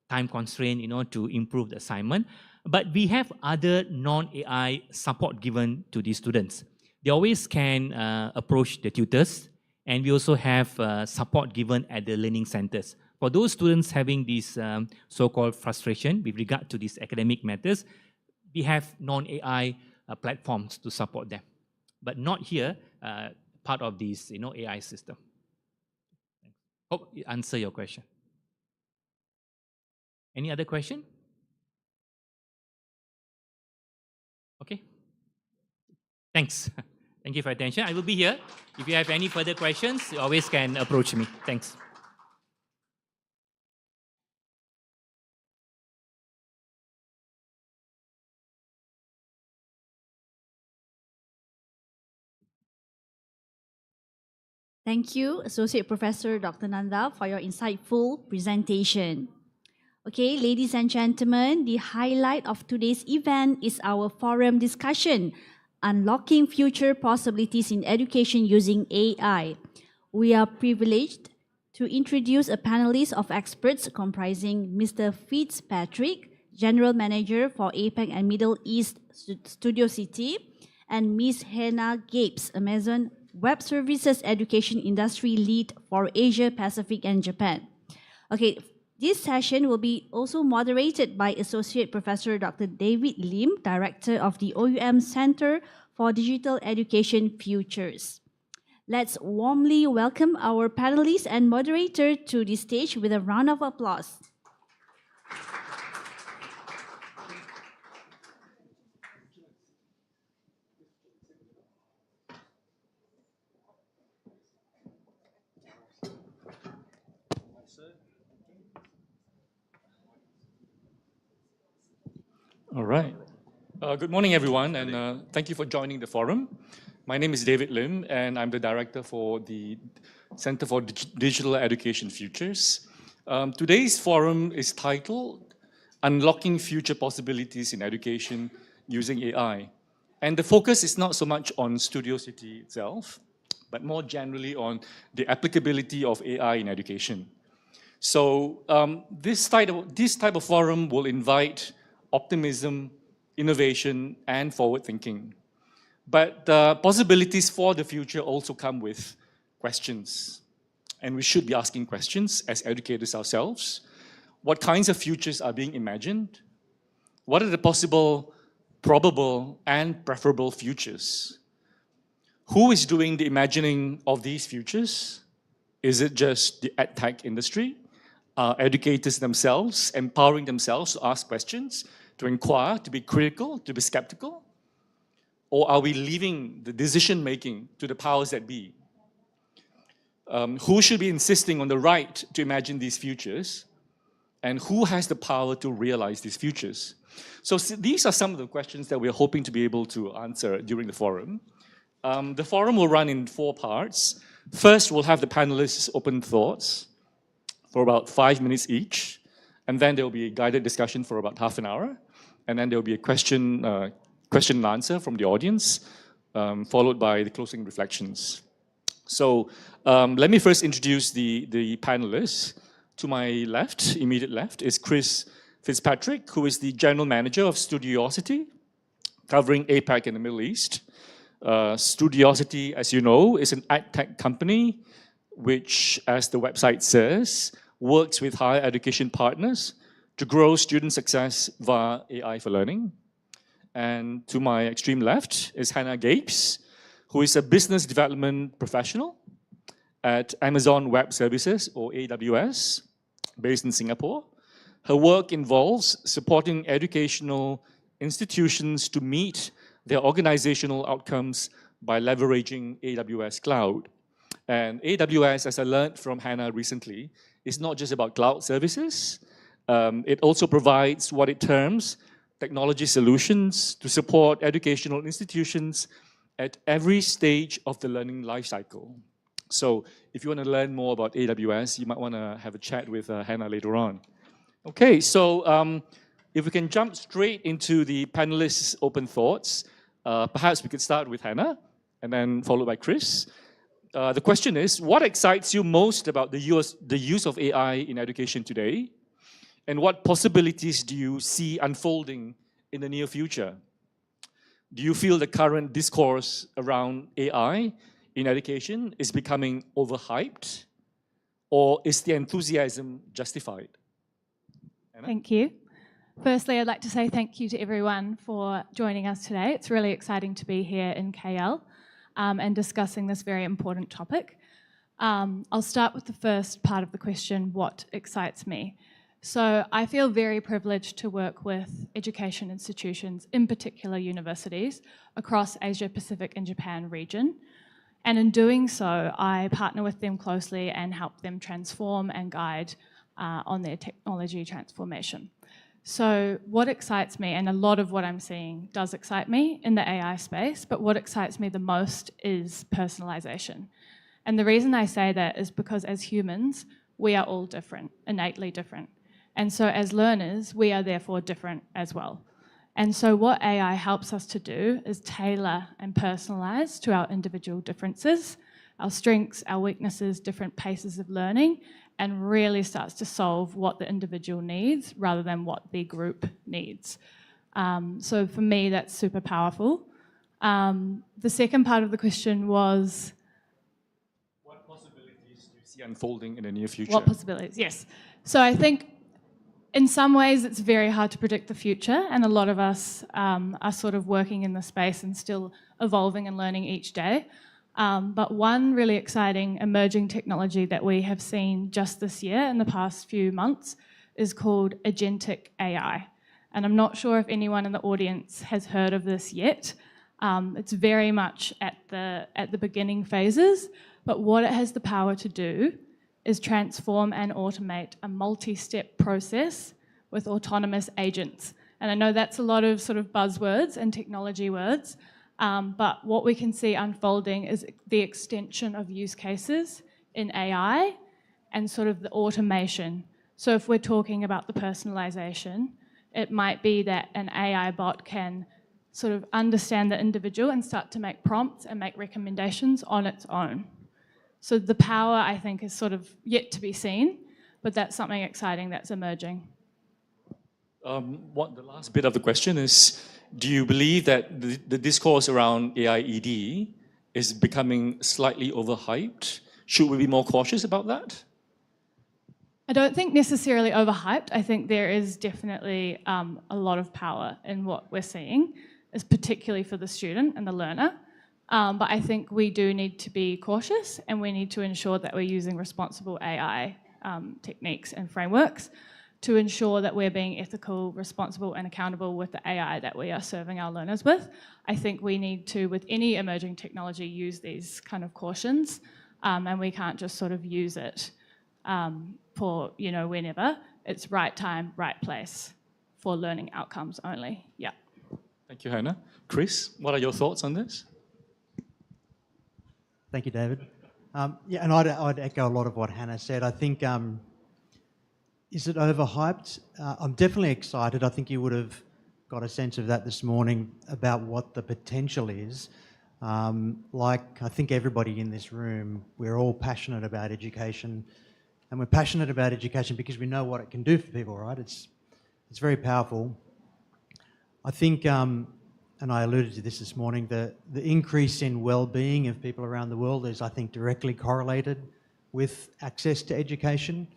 constraint, to improve the assignment. But we have other non-AI support given to these students. They always can approach the tutors, and we also have support given at the learning centers. For those students having this so-called frustration with regard to these academic matters, we have non-AI platforms to support them. But not here, part of this AI system. Hope it answers your question. Any other question? Okay. Thanks. Thank you for your attention. I will be here. If you have any further questions, you always can approach me. Thanks. Thank you, Associate Professor Dr. Nantha, for your insightful presentation. Okay, ladies and gentlemen, the highlight of today's event is our forum discussion, Unlocking Future Possibilities in Education Using AI. We are privileged to introduce a panelist of experts comprising Mr. Fitzpatrick, General Manager for APAC and Middle East Studiosity, and Ms. Hannah Gapes, Amazon Web Services Education Industry Lead for Asia, Pacific, and Japan. Okay, this session will be also moderated by Associate Professor Dr. David Lim, Director of the OUM Center for Digital Education Futures. Let's warmly welcome our panelists and moderator to the stage with a round of applause. All right. Good morning, everyone, and thank you for joining the forum. My name is David Lim, and I'm the director for the Center for Digital Education Futures. Today's forum is titled Unlocking Future Possibilities in Education Using AI. And the focus is not so much on Studiosity itself, but more generally on the applicability of AI in education. So this type of forum will invite optimism, innovation, and forward thinking. But the possibilities for the future also come with questions. And we should be asking questions as educators ourselves. What kinds of futures are being imagined? What are the possible, probable, and preferable futures? Who is doing the imagining of these futures? Is it just the edtech industry? Are educators themselves empowering themselves to ask questions, to inquire, to be critical, to be skeptical? Or are we leaving the decision-making to the powers that be? Who should be insisting on the right to imagine these futures? And who has the power to realize these futures? So these are some of the questions that we're hoping to be able to answer during the forum. The forum will run in 4 parts. First, we'll have the panelists' open thoughts for about 5 minutes each. And then there will be a guided discussion for about half an hour. And then there will be a question and answer from the audience, followed by the closing reflections. So let me first introduce the panelists. To my left, immediate left, is Chris Fitzpatrick, who is the General Manager of Studiosity, covering APAC and the Middle East. Studiosity, as you know, is an edtech company which, as the website says, works with higher education partners to grow student success via AI for learning. And to my extreme left is Hannah Gapes, who is a business development professional at Amazon Web Services, or AWS, based in Singapore. Her work involves supporting educational institutions to meet their organizational outcomes by leveraging AWS Cloud. And AWS, as I learned from Hannah recently, is not just about cloud services. It also provides what it terms technology solutions to support educational institutions at every stage of the learning lifecycle. So if you want to learn more about AWS, you might want to have a chat with Hannah later on. Okay, so if we can jump straight into the panelists' open thoughts, perhaps we could start with Hannah and then followed by Chris. The question is, what excites you most about the use of AI in education today? And what possibilities do you see unfolding in the near future? Do you feel the current discourse around AI in education is becoming overhyped? Or is the enthusiasm justified? Anna? Thank you. Firstly, I'd like to say thank you to everyone for joining us today. It's really exciting to be here in KL and discussing this very important topic. I'll start with the first part of the question, what excites me? So I feel very privileged to work with education institutions, in particular universities, across Asia, Pacific and Japan region. And in doing so, I partner with them closely and help them transform and guide on their technology transformation. So what excites me, and a lot of what I'm seeing does excite me in the AI space, but what excites me the most is personalization. And the reason I say that is because as humans, we are all different, innately different. And so as learners, we are therefore different as well. And so what AI helps us to do is tailor and personalise to our individual differences, our strengths, our weaknesses, different paces of learning, and really starts to solve what the individual needs rather than what the group needs. So for me, that's super powerful. The second part of the question was... What possibilities do you see unfolding in the near future? What possibilities, yes. So I think in some ways it's very hard to predict the future, and a lot of us are sort of working in the space and still evolving and learning each day. But one really exciting emerging technology that we have seen just this year in the past few months is called agentic AI. And I'm not sure if anyone in the audience has heard of this yet. It's very much at the beginning phases, but what it has the power to do is transform and automate a multi-step process with autonomous agents. And I know that's a lot of sort of buzzwords and technology words, but what we can see unfolding is the extension of use cases in AI and sort of the automation. So if we're talking about the personalization, it might be that an AI bot can sort of understand the individual and start to make prompts and make recommendations on its own. So the power, I think, is sort of yet to be seen, but that's something exciting that's emerging. The last bit of the question is, do you believe that the discourse around AI ED is becoming slightly overhyped? Should we be more cautious about that? I don't think necessarily overhyped. I think there is definitely a lot of power in what we're seeing, is particularly for the student and the learner. But I think we do need to be cautious, and we need to ensure that we're using responsible AI techniques and frameworks to ensure that we're being ethical, responsible and accountable with the AI that we are serving our learners with. I think we need to, with any emerging technology, use these kind of cautions, and we can't just sort of use it for, you know, whenever. It's right time, right place for learning outcomes only. Yeah. Thank you, Hannah. Chris, what are your thoughts on this? Thank you, David. Yeah, and I'd echo a lot of what Hannah said. I think, is it overhyped? I'm definitely excited. I think you would have got a sense of that this morning about what the potential is. Like, I think everybody in this room, we're all passionate about education, and we're passionate about education because we know what it can do for people, right? It's very powerful. I think, and I alluded to this morning, the increase in well-being of people around the world is, I think, directly correlated with access to education.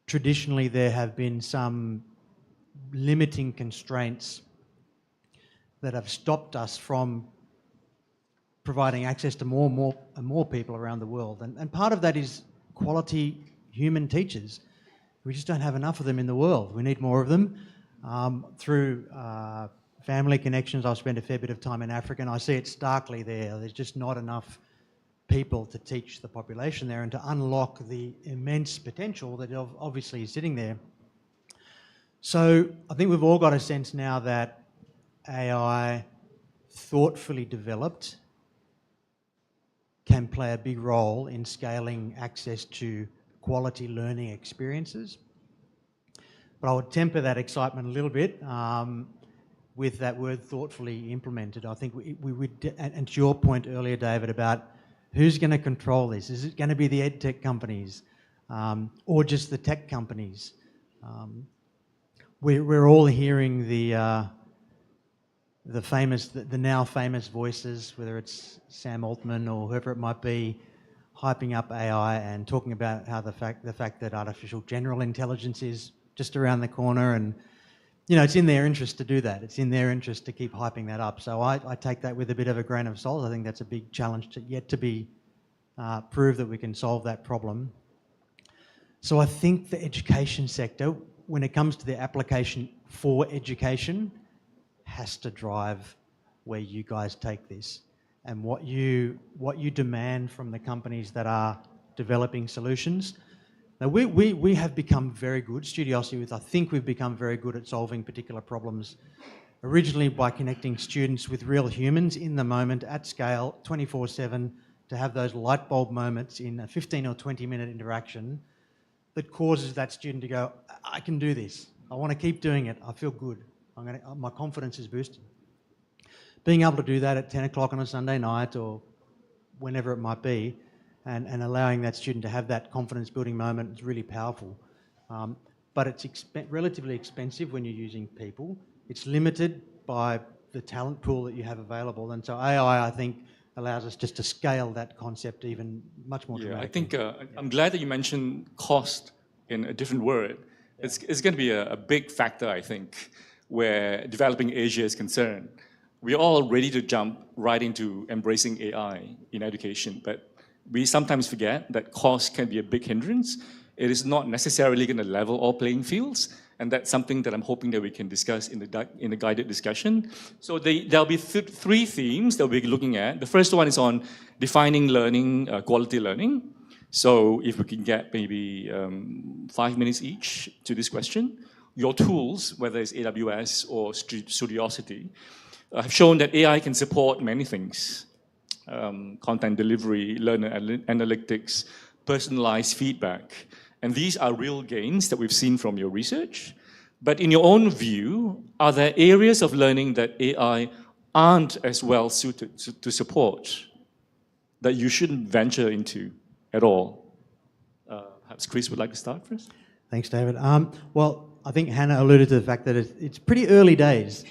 Traditionally, there have been some limiting constraints that have stopped us from providing access to more and more people around the world. And part of that is quality human teachers. We just don't have enough of them in the world. We need more of them. Through family connections, I've spent a fair bit of time in Africa, and I see it starkly there. There's just not enough people to teach the population there and to unlock the immense potential that obviously is sitting there. So I think we've all got a sense now that AI, thoughtfully developed, can play a big role in scaling access to quality learning experiences. But I would temper that excitement a little bit with that word thoughtfully implemented. I think we would, and to your point earlier, David, about who's going to control this? Is it going to be the ed tech companies or just the tech companies? We're all hearing the now famous voices, whether it's Sam Altman or whoever it might be, hyping up AI and talking about how the fact that artificial general intelligence is just around the corner, and you know, it's in their interest to do that. It's in their interest to keep hyping that up. So I take that with a bit of a grain of salt. I think that's a big challenge yet to be proved that we can solve that problem. So I think the education sector, when it comes to the application for education, has to drive where you guys take this and what you demand from the companies that are developing solutions. Now, we have become very good, Studiosity, I think we've become very good at solving particular problems originally by connecting students with real humans in the moment, at scale, 24/7, to have those light bulb moments in a 15 or 20-minute interaction that causes that student to go, I can do this. I want to keep doing it. I feel good. My confidence is boosted. Being able to do that at 10 o'clock on a Sunday night or whenever it might be, and allowing that student to have that confidence-building moment is really powerful. But it's relatively expensive when you're using people. It's limited by the talent pool that you have available. And so AI, I think, allows us just to scale that concept even much more dramatically. I think I'm glad that you mentioned cost in a different word. It's going to be a big factor, I think, where developing Asia is concerned. We're all ready to jump right into embracing AI in education, but we sometimes forget that cost can be a big hindrance. It is not necessarily going to level all playing fields, and that's something that I'm hoping that we can discuss in the guided discussion. So there'll be three themes that we'll be looking at. The first one is on defining learning, quality learning. So if we can get maybe 5 minutes each to this question. Your tools, whether it's AWS or Studiosity, have shown that AI can support many things. Content delivery, learner analytics, personalized feedback. And these are real gains that we've seen from your research. But in your own view, are there areas of learning that AI aren't as well suited to support that you shouldn't venture into at all? Perhaps Chris would like to start first. Thanks, David. Well, I think Hannah alluded to the fact that it's pretty early days.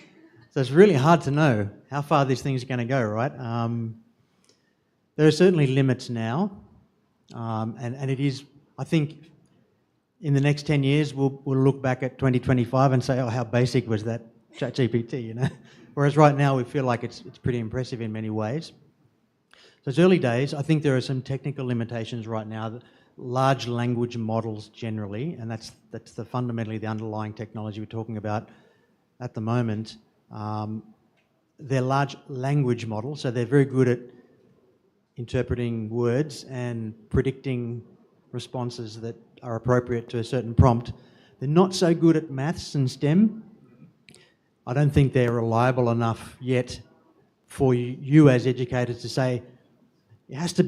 So it's really hard to know how far these things are going to go, right? There are certainly limits now. And it is, I think, in the next 10 years, we'll look back at 2025 and say, oh, how basic was that ChatGPT, you know? Whereas right now, we feel like it's pretty impressive in many ways. So it's early days. I think there are some technical limitations right now. Large language models generally, and that's fundamentally the underlying technology we're talking about at the moment. They're large language models, so they're very good at interpreting words and predicting responses that are appropriate to a certain prompt. They're not so good at maths and STEM. I don't think they're reliable enough yet for you as educators to say it has to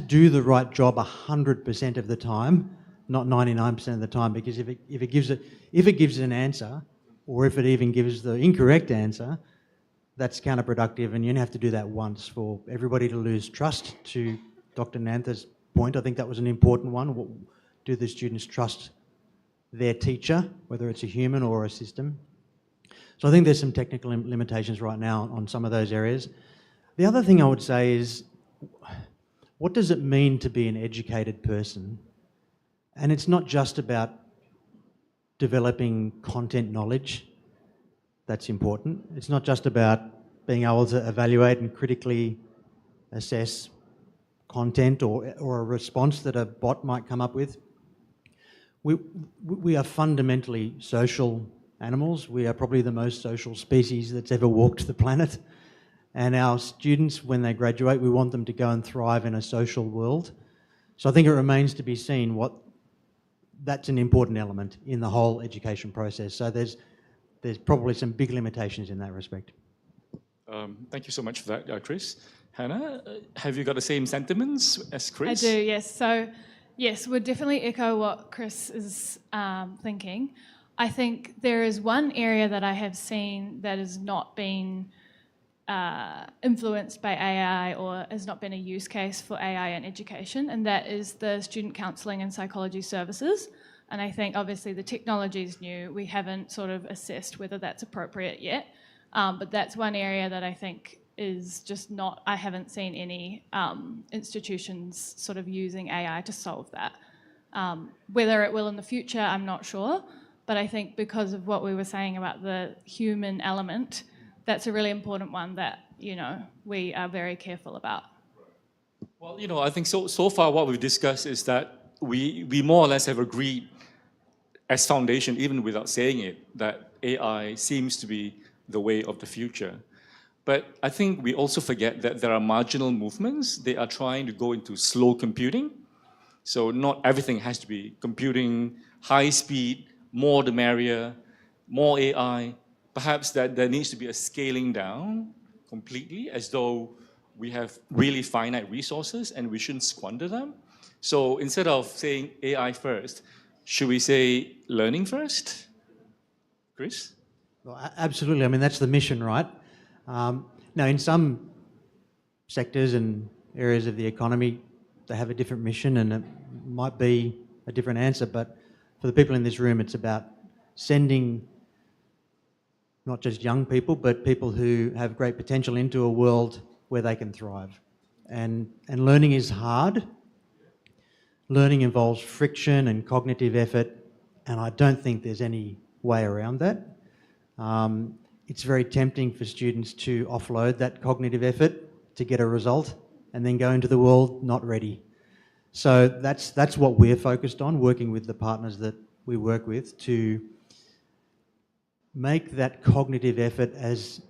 do the right job 100% of the time, not 99% of the time, because if it gives an answer, or if it even gives the incorrect answer, that's counterproductive, and you have to do that once for everybody to lose trust. To Dr. Nantha's point, I think that was an important one. Do the students trust their teacher, whether it's a human or a system? So I think there's some technical limitations right now on some of those areas. The other thing I would say is, what does it mean to be an educated person? And it's not just about developing content knowledge. That's important. It's not just about being able to evaluate and critically assess content or a response that a bot might come up with. We are fundamentally social animals. We are probably the most social species that's ever walked the planet. And our students, when they graduate, we want them to go and thrive in a social world. So I think it remains to be seen that's an important element in the whole education process. So there's probably some big limitations in that respect. Thank you so much for that, Chris. Hannah, have you got the same sentiments as Chris? I do, yes. So, yes, would definitely echo what Chris is thinking. I think there is one area that I have seen that has not been influenced by AI or has not been a use case for AI in education, and that is the student counselling and psychology services. And I think obviously the technology is new. We haven't sort of assessed whether that's appropriate yet, but that's one area that I think is just not, I haven't seen any institutions sort of using AI to solve that. Whether it will in the future, I'm not sure, but I think because of what we were saying about the human element, that's a really important one that, you know, we are very careful about. Well, you know, I think so far what we've discussed is that we more or less have agreed as foundation, even without saying it, that AI seems to be the way of the future. But I think we also forget that there are marginal movements. They are trying to go into slow computing. So not everything has to be computing, high speed, more the merrier, more AI, perhaps that there needs to be a scaling down completely, as though we have really finite resources and we shouldn't squander them. So instead of saying AI first, should we say learning first? Chris? Well, absolutely. I mean, that's the mission, right? Now, in some sectors and areas of the economy, they have a different mission and it might be a different answer, but for the people in this room, it's about sending not just young people, but people who have great potential into a world where they can thrive. And learning is hard. Learning involves friction and cognitive effort, and I don't think there's any way around that. It's very tempting for students to offload that cognitive effort to get a result and then go into the world not ready. So that's what we're focused on, working with the partners that we work with to make that cognitive effort as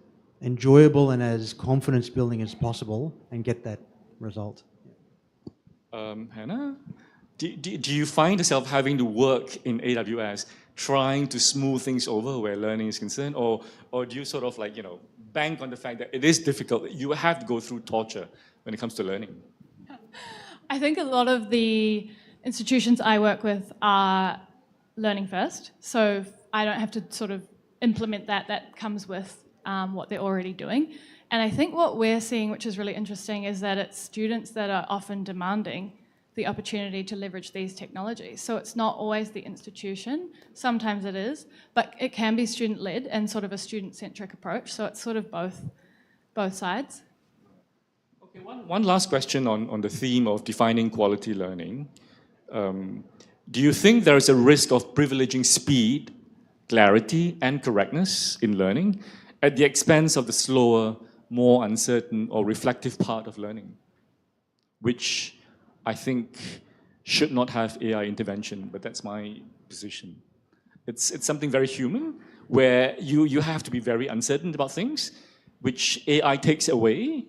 enjoyable and as confidence building as possible and get that result. Hannah, do you find yourself having to work in AWS trying to smooth things over where learning is concerned, or do you sort of like, you know, bank on the fact that it is difficult, you have to go through torture when it comes to learning? I think a lot of the institutions I work with are learning first, so I don't have to sort of implement that comes with what they're already doing. And I think what we're seeing, which is really interesting, is that it's students that are often demanding the opportunity to leverage these technologies. So it's not always the institution, sometimes it is, but it can be student-led and sort of a student-centric approach, so it's sort of both sides. Okay, one last question on the theme of defining quality learning. Do you think there is a risk of privileging speed, clarity, and correctness in learning at the expense of the slower, more uncertain or reflective part of learning, which I think should not have AI intervention, but that's my position. It's something very human, where you have to be very uncertain about things, which AI takes away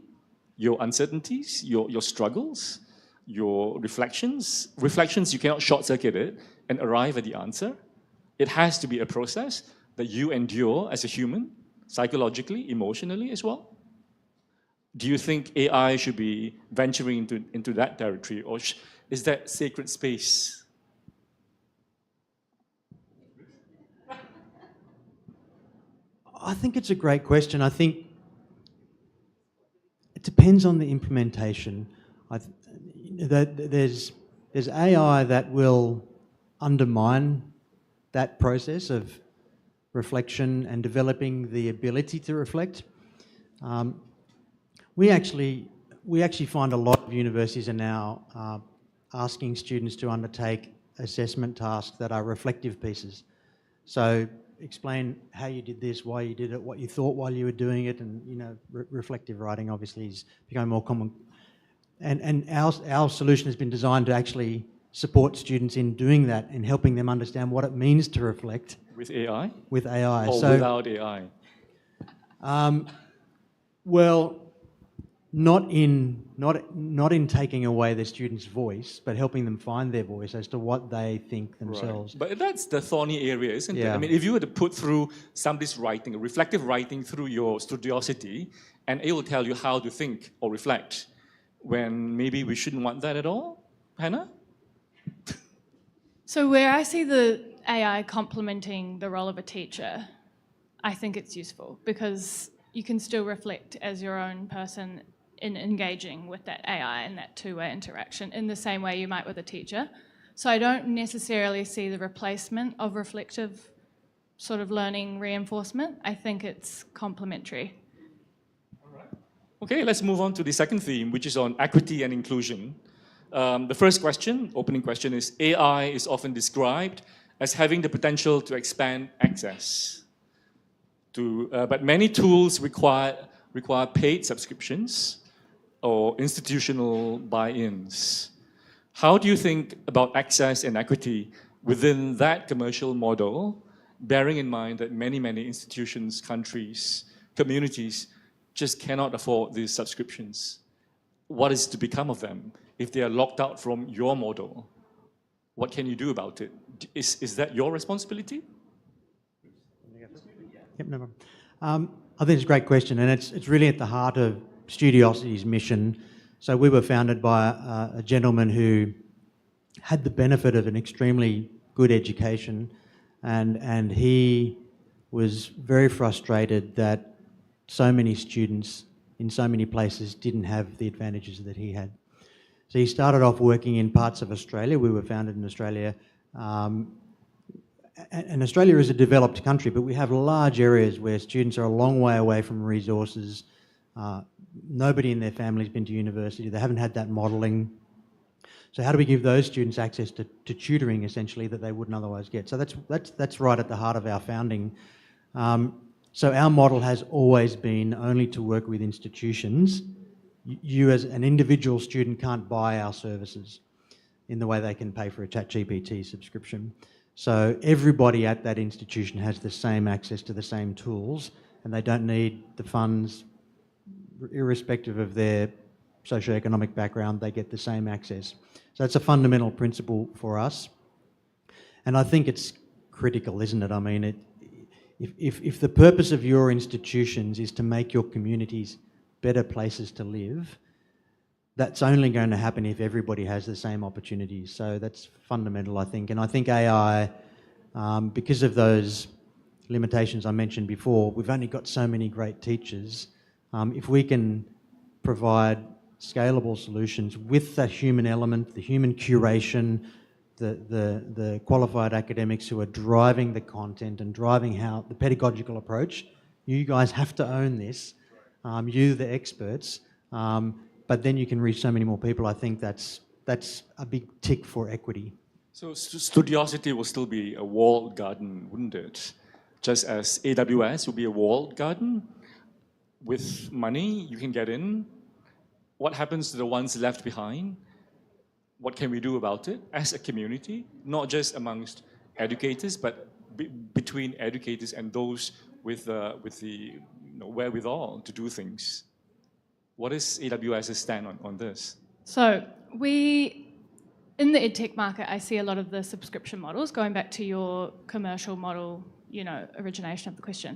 your uncertainties, your struggles, your reflections. Reflections, you cannot short-circuit it and arrive at the answer. It has to be a process that you endure as a human, psychologically, emotionally as well. Do you think AI should be venturing into that territory, or is that sacred space? I think it's a great question. I think it depends on the implementation. There's AI that will undermine that process of reflection and developing the ability to reflect. We actually find a lot of universities are now asking students to undertake assessment tasks that are reflective pieces. So explain how you did this, why you did it, what you thought while you were doing it, and you know, reflective writing obviously is becoming more common. And our solution has been designed to actually support students in doing that and helping them understand what it means to reflect. With AI? With AI. Or so, without AI? Well, not in taking away the student's voice, but helping them find their voice as to what they think themselves. Right. But that's the thorny area, isn't it? Yeah. I mean, if you were to put through somebody's writing, reflective writing through your Studiosity, and it will tell you how to think or reflect, when maybe we shouldn't want that at all, Hannah? So where I see the AI complementing the role of a teacher, I think it's useful because you can still reflect as your own person in engaging with that AI and that two-way interaction in the same way you might with a teacher. So I don't necessarily see the replacement of reflective sort of learning reinforcement. I think it's complementary. Okay, let's move on to the second theme, which is on equity and inclusion. The first question, opening question, is AI is often described as having the potential to expand access. But many tools require paid subscriptions or institutional buy-ins. How do you think about access and equity within that commercial model, bearing in mind that many institutions, countries, communities just cannot afford these subscriptions? What is to become of them if they are locked out from your model? What can you do about it? Is that your responsibility? Yep, no problem. I think it's a great question, and it's really at the heart of Studiosity's mission. So we were founded by a gentleman who had the benefit of an extremely good education, and he was very frustrated that so many students in so many places didn't have the advantages that he had. So he started off working in parts of Australia. We were founded in Australia. And Australia is a developed country, but we have large areas where students are a long way away from resources. Nobody in their family's been to university. They haven't had that modelling. So how do we give those students access to tutoring, essentially, that they wouldn't otherwise get? So that's right at the heart of our founding. So our model has always been only to work with institutions. You as an individual student can't buy our services in the way they can pay for a ChatGPT subscription. So everybody at that institution has the same access to the same tools, and they don't need the funds, irrespective of their socioeconomic background, they get the same access. So that's a fundamental principle for us. And I think it's critical, isn't it? I mean, if the purpose of your institutions is to make your communities better places to live, that's only going to happen if everybody has the same opportunities. So that's fundamental, I think. And I think AI, because of those limitations I mentioned before, we've only got so many great teachers. If we can provide scalable solutions with the human element, the human curation, the qualified academics who are driving the content and driving how the pedagogical approach, you guys have to own this, you the experts, but then you can reach so many more people. I think that's a big tick for equity. So Studiosity will still be a walled garden, wouldn't it? Just as AWS will be a walled garden. With money, you can get in. What happens to the ones left behind? What can we do about it as a community? Not just amongst educators, but between educators and those with the wherewithal to do things. What is AWS's stand on this? So in the edtech market, I see a lot of the subscription models, going back to your commercial model, origination of the question.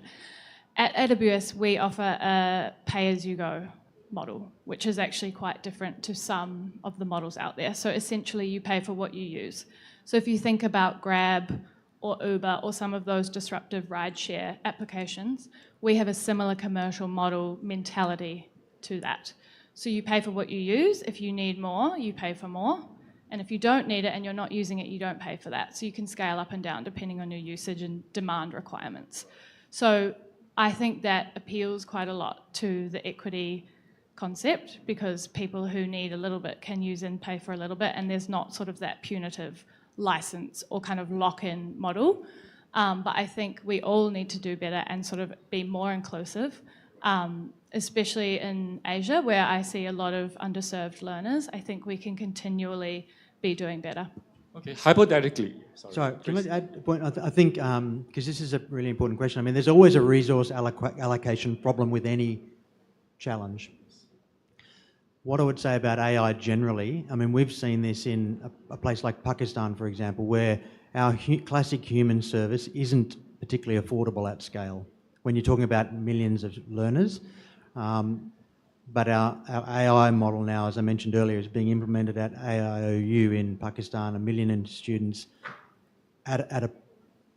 At AWS, we offer a pay-as-you-go model, which is actually quite different to some of the models out there. So essentially, you pay for what you use. So if you think about Grab or Uber or some of those disruptive rideshare applications, we have a similar commercial model mentality to that. So you pay for what you use. If you need more, you pay for more. And if you don't need it and you're not using it, you don't pay for that. So you can scale up and down depending on your usage and demand requirements. So I think that appeals quite a lot to the equity concept, because people who need a little bit can use and pay for a little bit, and there's not sort of that punitive license or kind of lock-in model. But I think we all need to do better and sort of be more inclusive, especially in Asia, where I see a lot of underserved learners. I think we can continually be doing better. Okay, hypothetically. Sorry, can I add a point? I think, because this is a really important question. I mean, there's always a resource allocation problem with any challenge. What I would say about AI generally, I mean, we've seen this in a place like Pakistan, for example, where our classic human service isn't particularly affordable at scale when you're talking about millions of learners. But our AI model now, as I mentioned earlier, is being implemented at AIOU in Pakistan, 1 million students at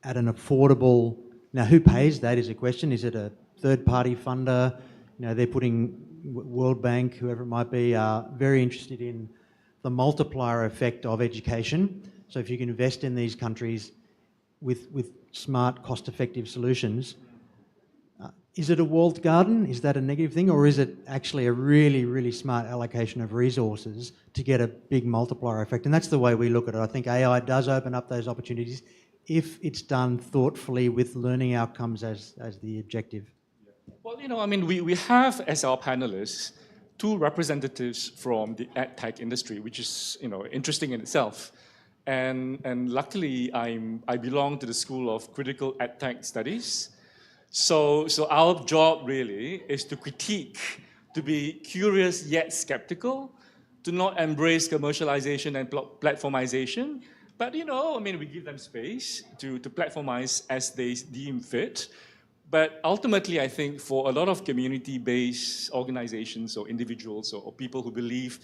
an affordable... Now, who pays that is a question. Is it a third-party funder? They're putting... World Bank, whoever it might be, are very interested in the multiplier effect of education. So if you can invest in these countries with smart, cost-effective solutions, is it a walled garden? Is that a negative thing? Or is it actually a really, really smart allocation of resources to get a big multiplier effect? And that's the way we look at it. I think AI does open up those opportunities if it's done thoughtfully with learning outcomes as the objective. Well, I mean, we have, as our panelists, 2 representatives from the edtech industry, which is, interesting in itself. And luckily, I belong to the School of Critical EdTech Studies. So our job really is to critique, to be curious yet skeptical, to not embrace commercialization and platformization. But, we give them space to platformize as they deem fit. But ultimately, I think for a lot of community-based organizations or individuals or people who believe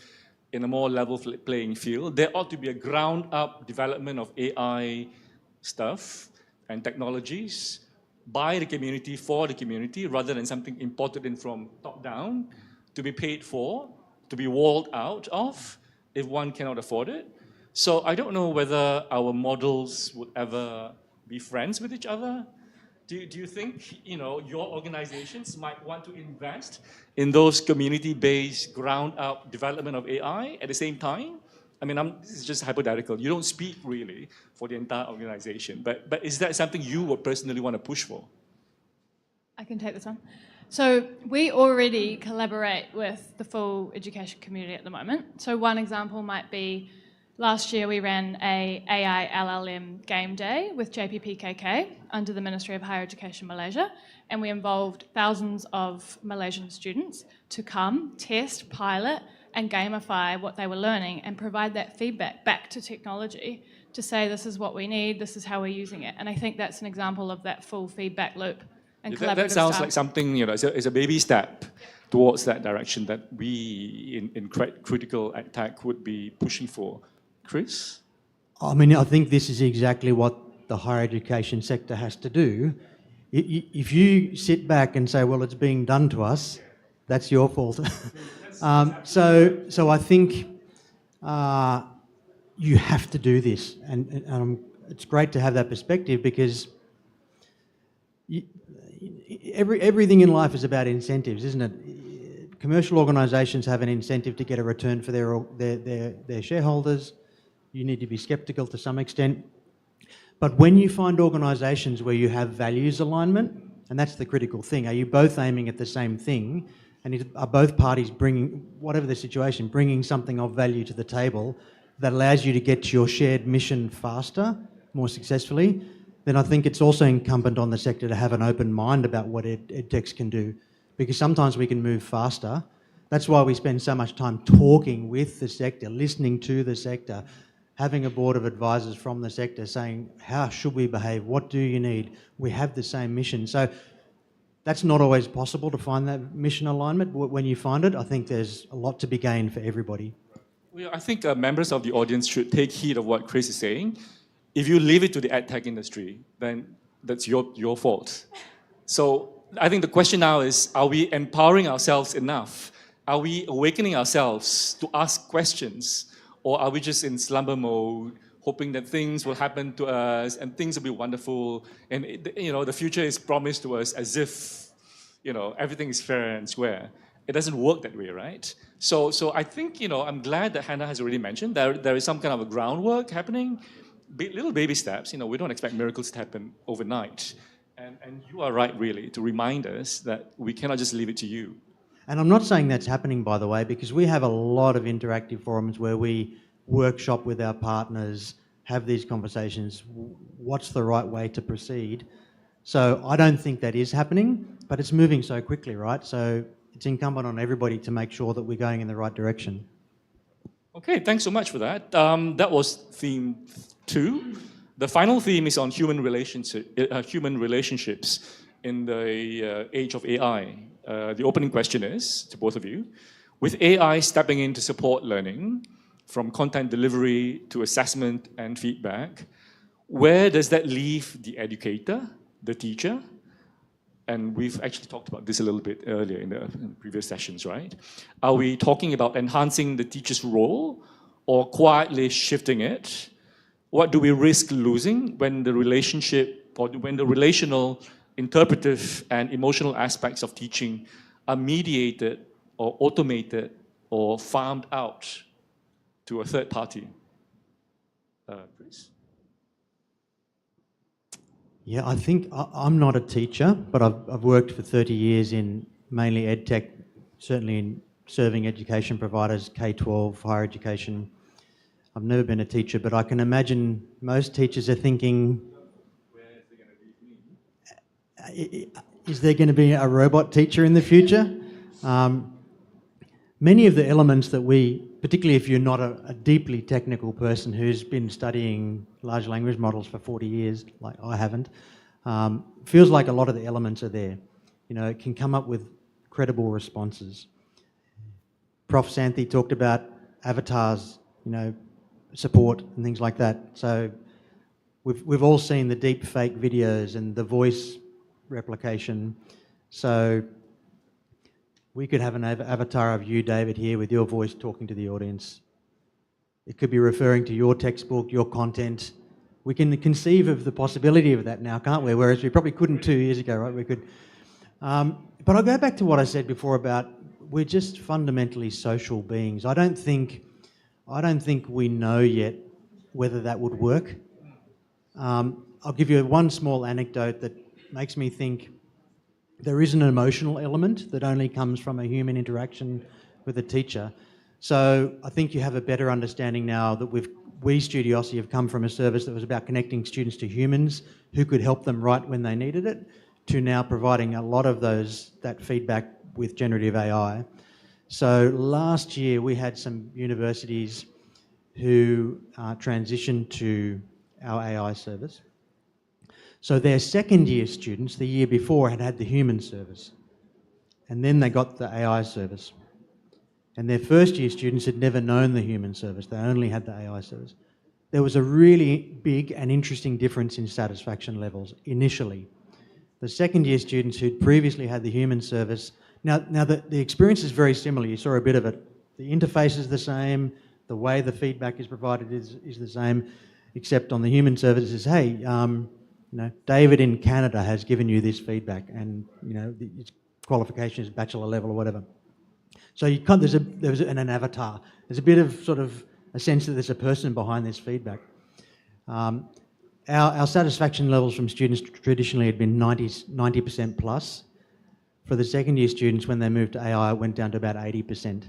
in a more level playing field, there ought to be a ground-up development of AI stuff and technologies by the community, for the community, rather than something imported in from top-down to be paid for, to be walled out of if one cannot afford it. So I don't know whether our models would ever be friends with each other. Do you think, your organizations might want to invest in those community-based ground-up development of AI at the same time? I mean, this is just hypothetical. You don't speak really for the entire organization, but is that something you would personally want to push for? I can take this one. So we already collaborate with the full education community at the moment. So one example might be last year we ran a AI LLM game day with JPPKK under the Ministry of Higher Education Malaysia, and we involved thousands of Malaysian students to come, test, pilot, and gamify what they were learning and provide that feedback back to technology to say this is what we need, this is how we're using it. And I think that's an example of that full feedback loop and collaborative that sounds style. like something, it's a baby step towards that direction that we in critical attack would be pushing for. Chris? I mean, I think this is exactly what the higher education sector has to do. If you sit back and say, well, it's being done to us, that's your fault. So I think you have to do this. And it's great to have that perspective because everything in life is about incentives, isn't it? Commercial organisations have an incentive to get a return for their shareholders. You need to be sceptical to some extent. But when you find organisations where you have values alignment, and that's the critical thing, are you both aiming at the same thing? And are both parties bringing, whatever the situation, bringing something of value to the table that allows you to get to your shared mission faster, more successfully? Then I think it's also incumbent on the sector to have an open mind about what edtechs can do, because sometimes we can move faster. That's why we spend so much time talking with the sector, listening to the sector, having a board of advisors from the sector saying, how should we behave? What do you need? We have the same mission. So that's not always possible to find that mission alignment. When you find it, I think there's a lot to be gained for everybody. Well, I think members of the audience should take heed of what Chris is saying. If you leave it to the edtech industry, then that's your fault. So I think the question now is, are we empowering ourselves enough? Are we awakening ourselves to ask questions? Or are we just in slumber mode, hoping that things will happen to us and things will be wonderful, and the future is promised to us as if everything is fair and square? It doesn't work that way, right? So I think I'm glad that Hannah has already mentioned there is some kind of a groundwork happening, little baby steps. We don't expect miracles to happen overnight, and you are right really to remind us that we cannot just leave it to you. And I'm not saying that's happening, by the way, because we have a lot of interactive forums where we workshop with our partners, have these conversations, what's the right way to proceed. So I don't think that is happening, but it's moving so quickly, right? So it's incumbent on everybody to make sure that we're going in the right direction. Okay, thanks so much for that. That was theme 2. The final theme is on human relationships in the age of AI. The opening question is, to both of you, with AI stepping in to support learning, from content delivery to assessment and feedback, where does that leave the educator, the teacher? And we've actually talked about this a little bit earlier in the previous sessions, right? Are we talking about enhancing the teacher's role or quietly shifting it? What do we risk losing when the relationship or when the relational, interpretive and emotional aspects of teaching are mediated or automated or farmed out to a third party? Please. Yeah, I think I'm not a teacher, but I've worked for 30 years in mainly edtech, certainly in serving education providers, K-12, higher education. I've never been a teacher, but I can imagine most teachers are thinking, is there going to be a robot teacher in the future? Many of the elements that particularly if you're not a deeply technical person who's been studying large language models for 40 years, like I haven't, Feels like a lot of the elements are there. You know, it can come up with credible responses. Prof. Santhi talked about avatars, you know, support and things like that. So we've all seen the deep fake videos and the voice replication. So we could have an avatar of you, David, here with your voice talking to the audience. It could be referring to your textbook, your content. We can conceive of the possibility of that now, can't we? Whereas we probably couldn't 2 years ago, right? We could. But I'll go back to what I said before about we're just fundamentally social beings. I don't think we know yet whether that would work. I'll give you one small anecdote that makes me think there is an emotional element that only comes from a human interaction with a teacher. So I think you have a better understanding now that we Studiosity have come from a service that was about connecting students to humans who could help them right when they needed it, to now providing a lot of that feedback with generative AI. So last year we had some universities who transitioned to our AI service. So their second year students, the year before, had the human service. And then they got the AI service. And their first year students had never known the human service. They only had the AI service. There was a really big and interesting difference in satisfaction levels initially. The second year students who'd previously had the human service, now the experience is very similar. You saw a bit of it. The interface is the same. The way the feedback is provided is the same, except on the human service it says, hey, you know, David in Canada has given you this feedback, and you know, its qualification is bachelor level or whatever. So you can't, there's an avatar. There's a bit of sort of a sense that there's a person behind this feedback. Our satisfaction levels from students traditionally had been 90% plus. For the second year students, when they moved to AI, it went down to about 80%.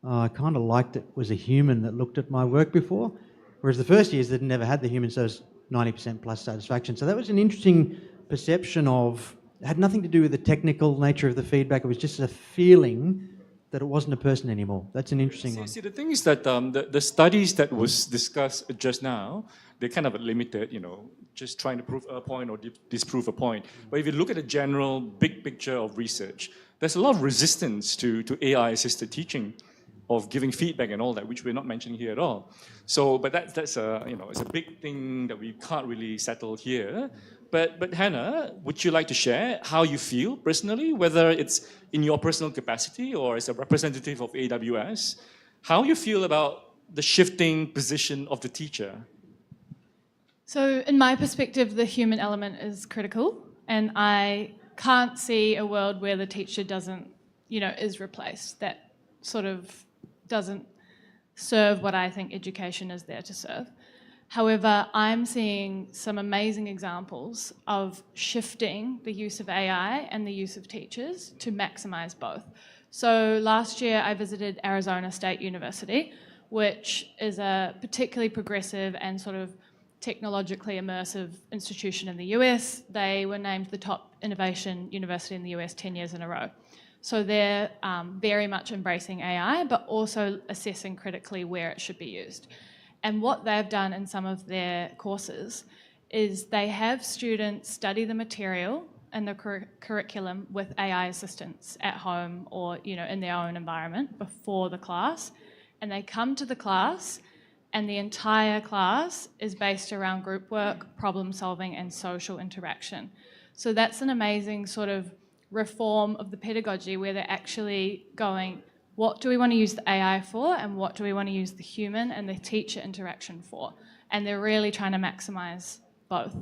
I kind of liked it was a human that looked at my work before, whereas the first years they'd never had the human, so it was 90% plus satisfaction. So that was an interesting perception of, it had nothing to do with the technical nature of the feedback, it was just a feeling that it wasn't a person anymore. That's an interesting one. See, the thing is that the studies that was discussed just now, they're kind of limited, you know, just trying to prove a point or disprove a point. But if you look at the general big picture of research, there's a lot of resistance to AI-assisted teaching, of giving feedback and all that, which we're not mentioning here at all. So, but that's a, you know, it's a big thing that we can't really settle here. But Hannah, would you like to share how you feel personally, whether it's in your personal capacity or as a representative of AWS, how you feel about the shifting position of the teacher? So in my perspective, the human element is critical, and I can't see a world where the teacher doesn't, you know, is replaced. That sort of doesn't serve what I think education is there to serve. However, I'm seeing some amazing examples of shifting the use of AI and the use of teachers to maximize both. So last year I visited Arizona State University, which is a particularly progressive and sort of technologically immersive institution in the US. They were named the top innovation university in the US 10 years in a row. So they're very much embracing AI, but also assessing critically where it should be used. And what they've done in some of their courses is they have students study the material and the curriculum with AI assistants at home or, you know, in their own environment before the class. And they come to the class and the entire class is based around group work, problem solving and social interaction. So that's an amazing sort of reform of the pedagogy where they're actually going, what do we want to use the AI for and what do we want to use the human and the teacher interaction for? And they're really trying to maximize both.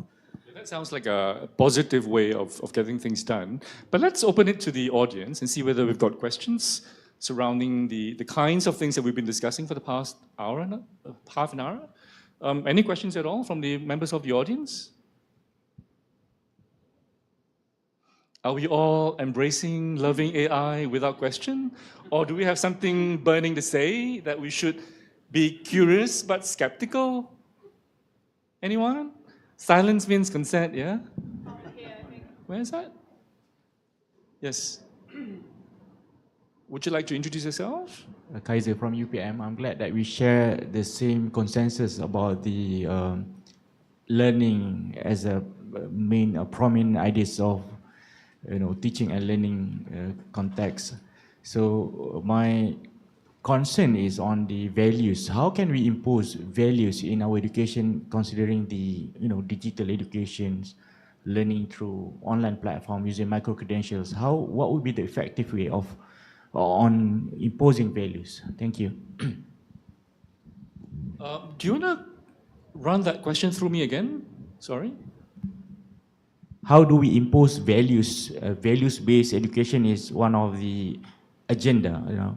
That sounds like a positive way of getting things done. But let's open it to the audience and see whether we've got questions surrounding the kinds of things that we've been discussing for the past hour and half an hour. Any questions at all from the members of the audience? Are we all embracing, loving AI without question? Or do we have something burning to say that we should be curious but skeptical? Anyone? Silence means consent, yeah? Where is that? Yes. Would you like to introduce yourself? Kaiser from UPM. I'm glad that we share the same consensus about the learning as a main prominent ideas of teaching and learning context. So my concern is on the values. How can we impose values in our education, considering the digital educations, learning through online platform using micro credentials? What would be the effective way on imposing values? Thank you. Do you want to run that question through me again? Sorry. How do we impose values? Values-based education is one of the agenda,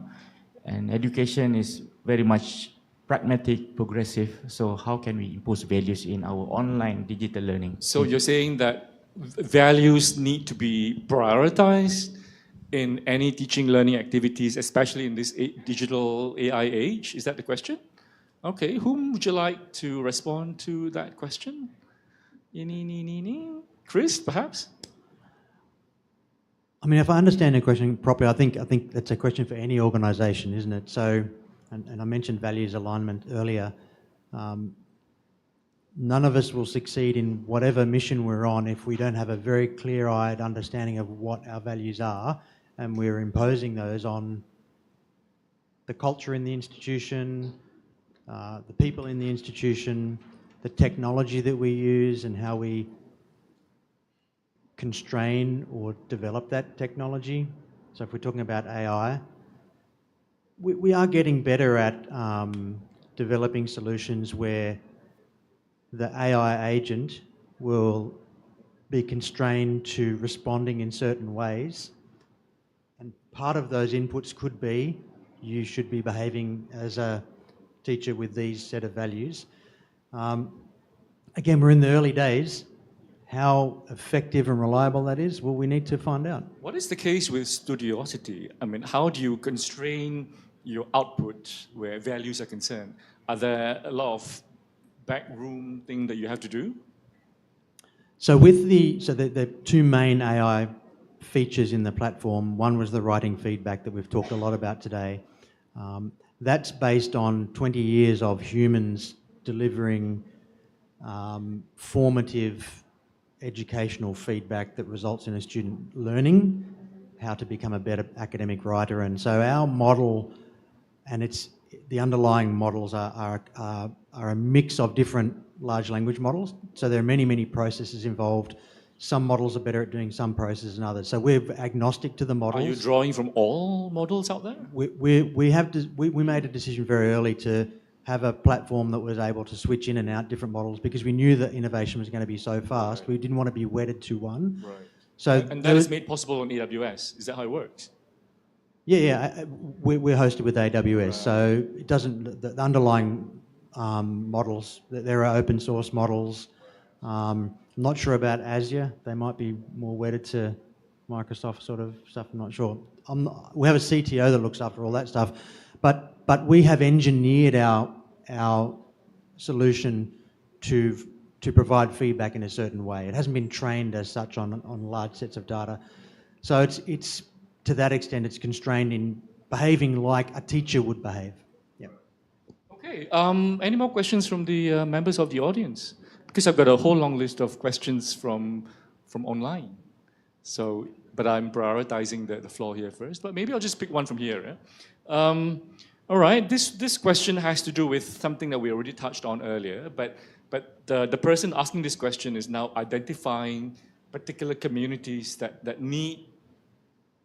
and education is very much pragmatic, progressive. So how can we impose values in our online digital learning? So you're saying that values need to be prioritized in any teaching learning activities, especially in this digital AI age? Is that the question? Okay, whom would you like to respond to that question? Chris, perhaps? I mean, if I understand the question properly, I think that's a question for any organisation, isn't it? So, and I mentioned values alignment earlier. None of us will succeed in whatever mission we're on if we don't have a very clear-eyed understanding of what our values are, and we're imposing those on the culture in the institution, the people in the institution, the technology that we use and how we constrain or develop that technology. So if we're talking about AI, we are getting better at developing solutions where the AI agent will be constrained to responding in certain ways. And part of those inputs could be, you should be behaving as a teacher with these set of values. Again, we're in the early days. How effective and reliable that is, well, we need to find out. What is the case with Studiosity? I mean, how do you constrain your output where values are concerned? Are there a lot of backroom thing that you have to do? So with the two main AI features in the platform, one was the writing feedback that we've talked a lot about today. That's based on 20 years of humans delivering formative educational feedback that results in a student learning how to become a better academic writer. And so our model, and the underlying models are a mix of different large language models. So there are many, many processes involved. Some models are better at doing some processes than others. So we're agnostic to the models. Are you drawing from all models out there? We made a decision very early to have a platform that was able to switch in and out different models because we knew that innovation was going to be so fast. Right. We didn't want to be wedded to one. Right. So and that is made possible on AWS. Is that how it works? Yeah. We're hosted with AWS, right. So it doesn't. The underlying models, there are open source models. I'm not sure about Azure. They might be more wedded to Microsoft sort of stuff. I'm not sure. We have a CTO that looks after all that stuff, but we have engineered our solution to provide feedback in a certain way. It hasn't been trained as such on large sets of data. So it's to that extent, it's constrained in behaving like a teacher would behave. Yeah. Okay. Any more questions from the members of the audience? Because I've got a whole long list of questions from online. So, but I'm prioritizing the floor here first. But maybe I'll just pick one from here. Yeah? All right. This question has to do with something that we already touched on earlier. But the person asking this question is now identifying particular communities that need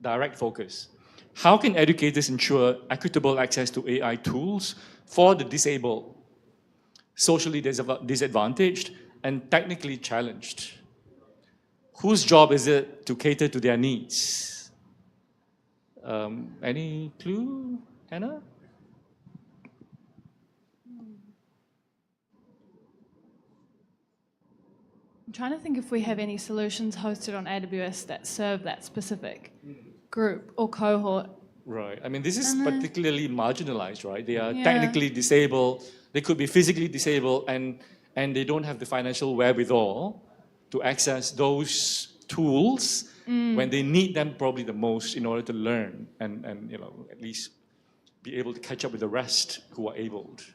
direct focus. How can educators ensure equitable access to AI tools for the disabled, socially disadvantaged, and technically challenged? Whose job is it to cater to their needs? Any clue, Hannah? I'm trying to think if we have any solutions hosted on AWS that serve that specific group or cohort. Right. I mean, this is particularly marginalized, right? They are technically disabled. They could be physically disabled, and they don't have the financial wherewithal to access those tools when they need them probably the most in order to learn and at least be able to catch up with the rest who are abled.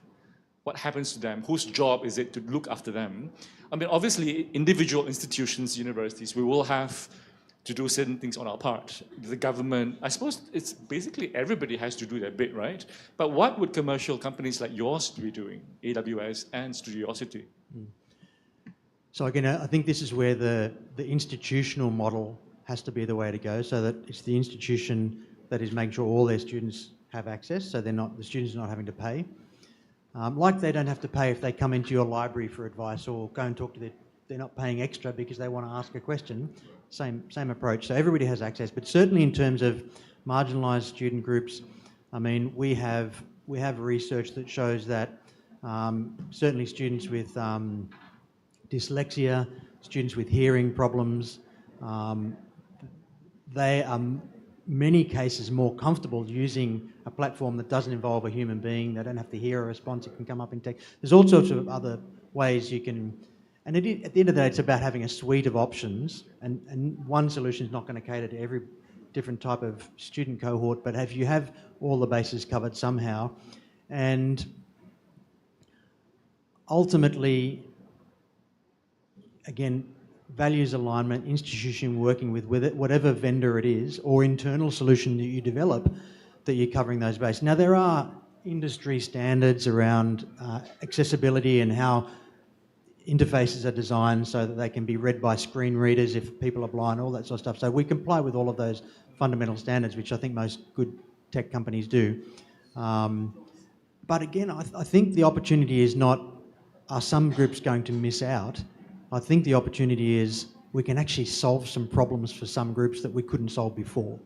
what happens to them? Whose job is it to look after them? I mean, obviously, individual institutions, universities, we will have to do certain things on our part. The government, I suppose it's basically everybody has to do their bit, right? But what would commercial companies like yours be doing, AWS and Studiosity? So again, I think this is where the institutional model has to be the way to go, so that it's the institution that is making sure all their students have access, so the students are not having to pay. Like they don't have to pay if they come into your library for advice or go and talk to they're not paying extra because they want to ask a question. Same approach. So everybody has access, but certainly in terms of marginalised student groups, I mean, we have research that shows that certainly students with dyslexia, students with hearing problems, they are many cases more comfortable using a platform that doesn't involve a human being. They don't have to hear a response, it can come up in text. There's all sorts of other ways you can, and at the end of the day, it's about having a suite of options, and one solution is not going to cater to every different type of student cohort, but if you have all the bases covered somehow, and ultimately, again, values alignment, institution working with it, whatever vendor it is, or internal solution that you develop, that you're covering those bases. Now, there are industry standards around accessibility and how interfaces are designed so that they can be read by screen readers if people are blind, all that sort of stuff. So we comply with all of those fundamental standards, which I think most good tech companies do. But again, I think the opportunity is not, are some groups going to miss out? I think the opportunity is we can actually solve some problems for some groups that we couldn't solve before.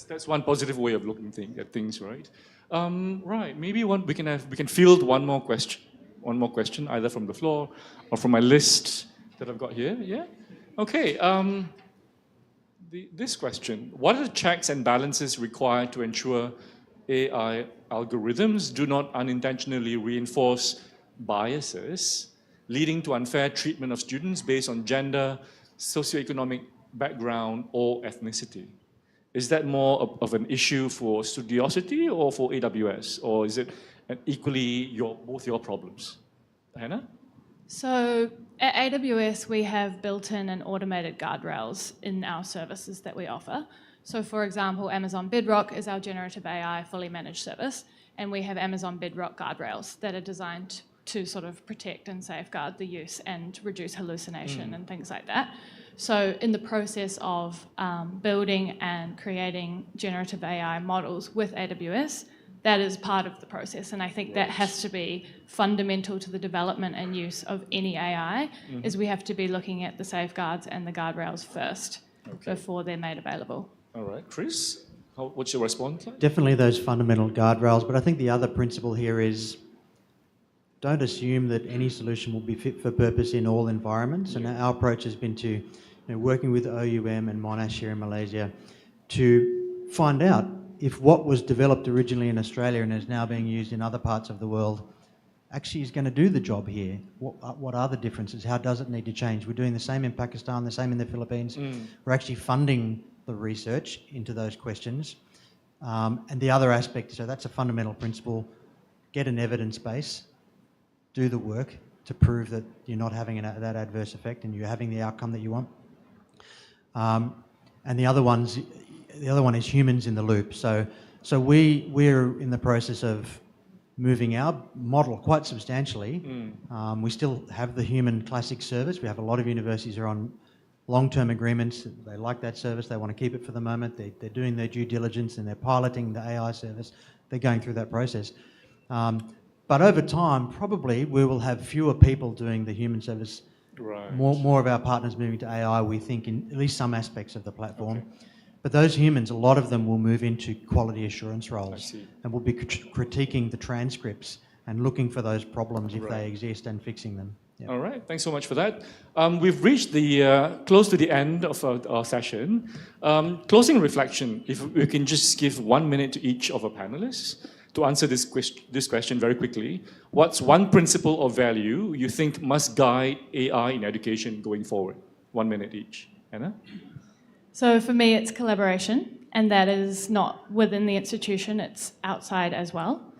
That's one positive way of looking at things, right? Right. Maybe we can field one more question, either from the floor or from my list that I've got here. Yeah. Okay. This question: what are the checks and balances required to ensure AI algorithms do not unintentionally reinforce biases, leading to unfair treatment of students based on gender, socioeconomic background, or ethnicity? Is that more of an issue for Studiosity or for AWS, or is it equally both your problems? Hannah? So at AWS, we have built-in and automated guardrails in our services that we offer. So for example, Amazon Bedrock is our generative AI fully managed service, and we have Amazon Bedrock guardrails that are designed to sort of protect and safeguard the use and reduce hallucination and things like that. So in the process of building and creating generative AI models with AWS, that is part of the process. And I think that has to be fundamental to the development and use of any AI, is we have to be looking at the safeguards and the guardrails first before they're made available. All right. Chris, what's your response? Definitely those fundamental guardrails, but I think the other principle here is don't assume that any solution will be fit for purpose in all environments. And our approach has been to, working with OUM and Monash here in Malaysia, to find out if what was developed originally in Australia and is now being used in other parts of the world actually is going to do the job here. What are the differences? How does it need to change? We're doing the same in Pakistan, the same in the Philippines. We're actually funding the research into those questions. And the other aspect, so that's a fundamental principle, get an evidence base, do the work to prove that you're not having that adverse effect and you're having the outcome that you want. And the other one is humans in the loop. So we're in the process of moving our model quite substantially. We still have the human classic service. We have a lot of universities are on long-term agreements. They like that service. They want to keep it for the moment. They're doing their due diligence and they're piloting the AI service. They're going through that process. But over time, probably we will have fewer people doing the human service. Right. More of our partners moving to AI, we think, in at least some aspects of the platform. But those humans, a lot of them will move into quality assurance roles and will be critiquing the transcripts and looking for those problems if they exist and fixing them. Yeah. All right, thanks so much for that. We've reached close to the end of our session. Closing reflection, if we can just give 1 minute to each of our panelists to answer this question very quickly. What's one principle or value you think must guide AI in education going forward? 1 minute each. Anna? So for me, it's collaboration, and that is not within the institution, it's outside as well.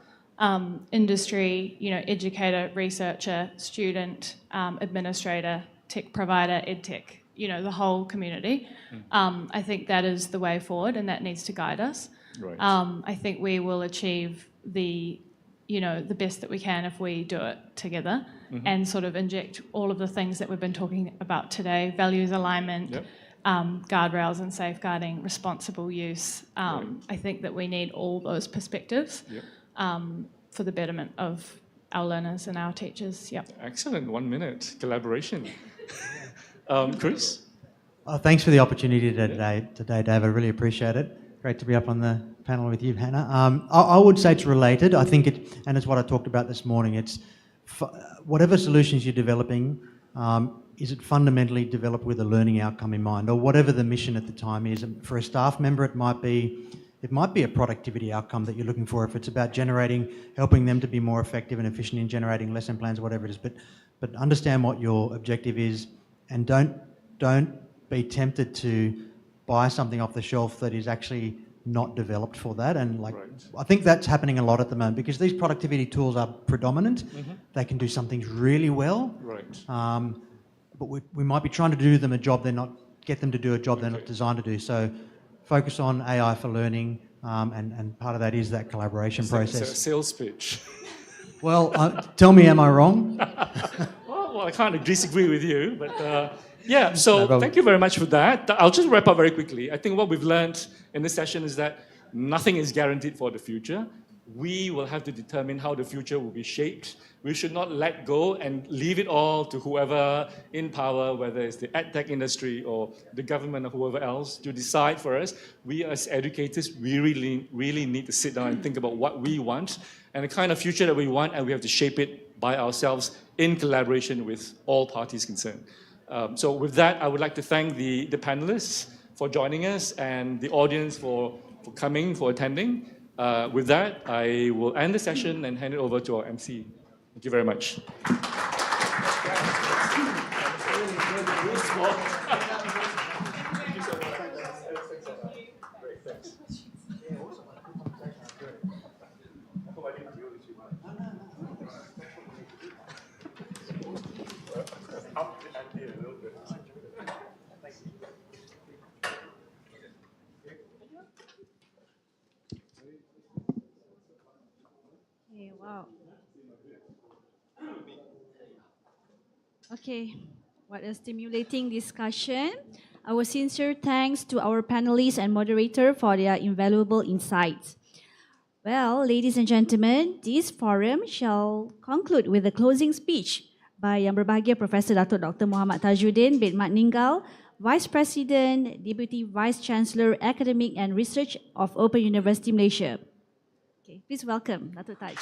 industry, educator, researcher, student, administrator, tech provider, edtech, the whole community. I think that is the way forward, and that needs to guide us. Right. I think we will achieve the best that we can if we do it together and sort of inject all of the things that we've been talking about today: values alignment, guardrails and safeguarding, responsible use. I think that we need all those perspectives for the betterment of our learners and our teachers. Yep. Excellent. 1 minute collaboration. Chris? Thanks for the opportunity today, Dave. I really appreciate it. Great to be up on the panel with you, Hannah. I would say it's related. I think and it's what I talked about this morning. It's whatever solutions you're developing, is it fundamentally developed with a learning outcome in mind, or whatever the mission at the time is. And for a staff member, it might be a productivity outcome that you're looking for. If it's about helping them to be more effective and efficient in generating lesson plans, whatever it is. But understand what your objective is, and don't be tempted to buy something off the shelf that is actually not developed for that. And I think that's happening a lot at the moment, because these productivity tools are predominant. They can do some things really well. Right. But we might be trying to do them a job get them to do a job they're not designed to do. So focus on AI for learning, and part of that is that collaboration process. It's a sales pitch. Well, tell me, am I wrong? Well, I can't disagree with you, but so thank you very much for that. I'll just wrap up very quickly. I think what we've learned in this session is that nothing is guaranteed for the future. We will have to determine how the future will be shaped. We should not let go and leave it all to whoever in power, whether it's the edtech industry or the government or whoever else, to decide for us. We as educators, we really need to sit down and think about what we want and the kind of future that we want, and we have to shape it by ourselves in collaboration with all parties concerned. So with that, I would like to thank the panelists for joining us and the audience for coming, for attending. With that, I will end the session and hand it over to our MC. Thank you very much. Wow. Okay, what a stimulating discussion. Our sincere thanks to our panelists and moderator for their invaluable insights. Well, ladies and gentlemen, this forum shall conclude with a closing speech by Yang Berbahagia Professor Dato' Dr. Muhammad Tajuddin bin Mat Ninggal, Vice President, Deputy Vice Chancellor, Academic and Research of Open University Malaysia. Okay, please welcome Dato' Taj.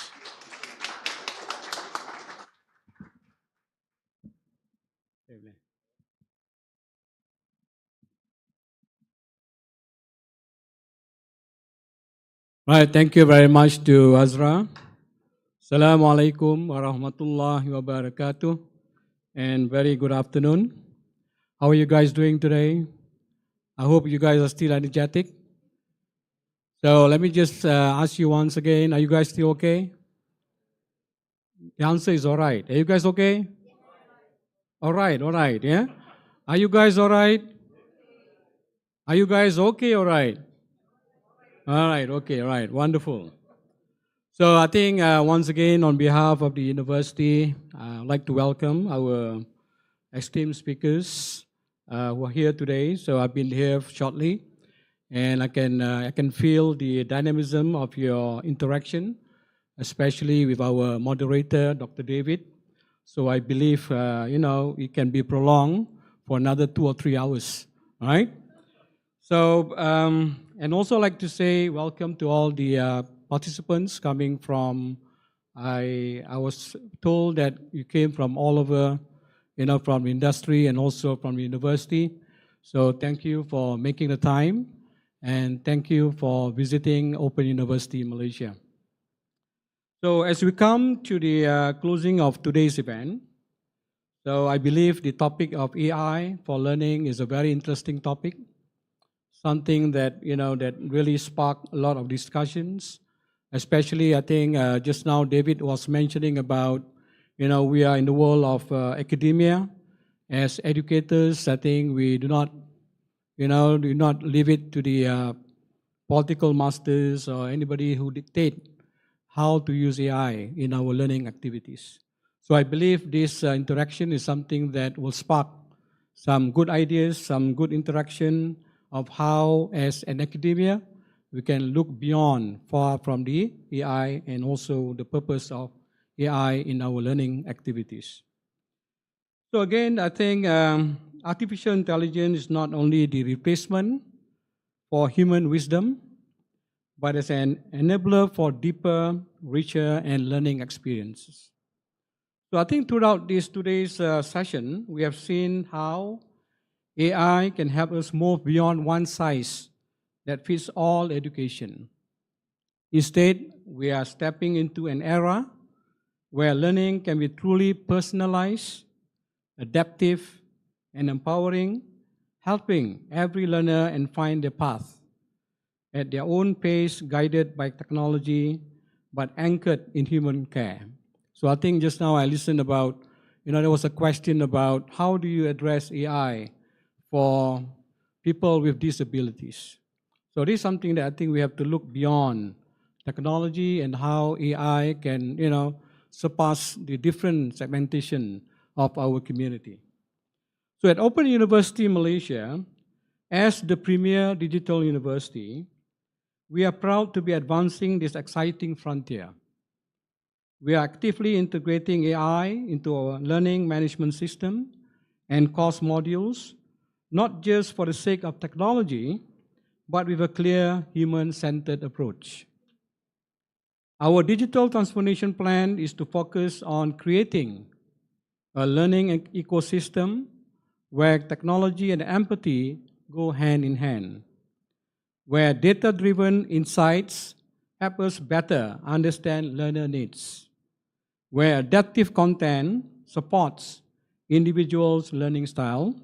Right, thank you very much to Azra. Assalamualaikum warahmatullahi wabarakatuh, and very good afternoon. How are you guys doing today? I hope you guys are still energetic. So let me just ask you once again, are you guys still okay? The answer is all right. Are you guys okay? All right, yeah? Are you guys all right? Are you guys okay, all right? All right, okay, all right, wonderful. So I think once again, on behalf of the university, I'd like to welcome our esteemed speakers who are here today. So I've been here shortly, and I can feel the dynamism of your interaction, especially with our moderator, Dr. David. So I believe, it can be prolonged for another 2 or 3 hours, all right? So, and also like to say welcome to all the participants coming from, I was told that you came from all over, from industry and also from the university. So thank you for making the time, and thank you for visiting Open University Malaysia. So as we come to the closing of today's event, so I believe the topic of AI for learning is a very interesting topic, something that, that really sparked a lot of discussions Especially, I think just now David was mentioning about, we are in the world of academia. As educators, I think we do not leave it to the political masters or anybody who dictate how to use AI in our learning activities. So I believe this interaction is something that will spark some good ideas, some good interaction of how, as an academia, we can look beyond, far from the AI and also the purpose of AI in our learning activities. So again, I think artificial intelligence is not only the replacement for human wisdom, but as an enabler for deeper, richer, and learning experiences. So I think throughout today's session, we have seen how AI can help us move beyond one size that fits all education. Instead, we are stepping into an era where learning can be truly personalized, adaptive, and empowering, helping every learner and find their path at their own pace, guided by technology, but anchored in human care. So I think just now I listened about, there was a question about how do you address AI for people with disabilities. So this is something that I think we have to look beyond technology and how AI can, surpass the different segmentation of our community. So at Open University Malaysia, as the premier digital university, we are proud to be advancing this exciting frontier. We are actively integrating AI into our learning management system and course modules, not just for the sake of technology, but with a clear human-centered approach. Our digital transformation plan is to focus on creating a learning ecosystem where technology and empathy go hand in hand, where data-driven insights help us better understand learner needs, where adaptive content supports individuals' learning style,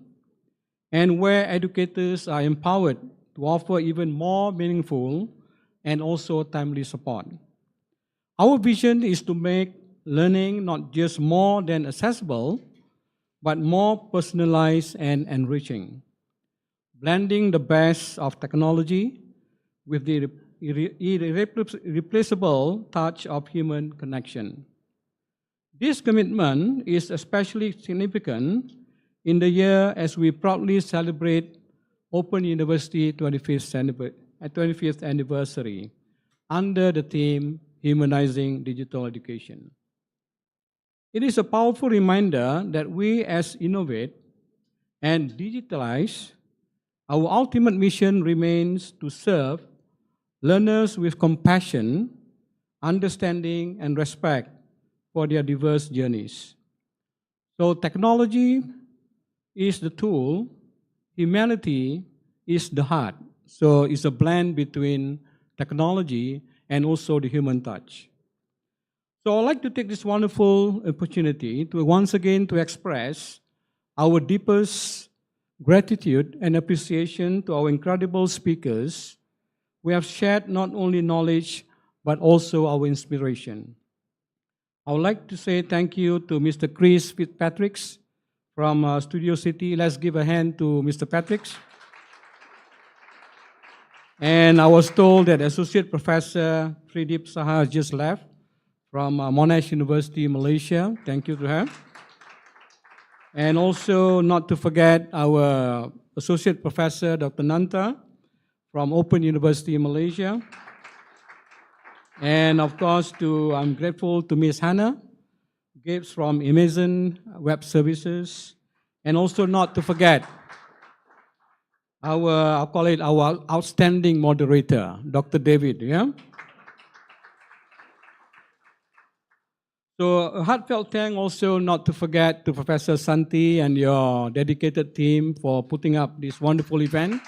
and where educators are empowered to offer even more meaningful and also timely support. Our vision is to make learning not just more than accessible, but more personalized and enriching, blending the best of technology with the irreplaceable touch of human connection. This commitment is especially significant in the year as we proudly celebrate Open University 25th anniversary under the theme Humanizing Digital Education. It is a powerful reminder that we, as innovate and digitalize, our ultimate mission remains to serve learners with compassion, understanding, and respect for their diverse journeys. So technology is the tool, humanity is the heart. So it's a blend between technology and also the human touch. So I'd like to take this wonderful opportunity to once again to express our deepest gratitude and appreciation to our incredible speakers. We have shared not only knowledge, but also our inspiration. I would like to say thank you to Mr. Chris Fitzpatrick from Studiosity. Let's give a hand to Mr. Patrick. And I was told that Associate Professor Tridib Saha has just left from Monash University, Malaysia. Thank you to her. And also not to forget our Associate Professor, Dr. Nantha from Open University, Malaysia. And of course, I'm grateful to Ms. Hannah Gibbs from Amazon Web Services. And also not to forget I'll call it our outstanding moderator, Dr. David, yeah? So a heartfelt thank also not to forget to Professor Santhi and your dedicated team for putting up this wonderful event.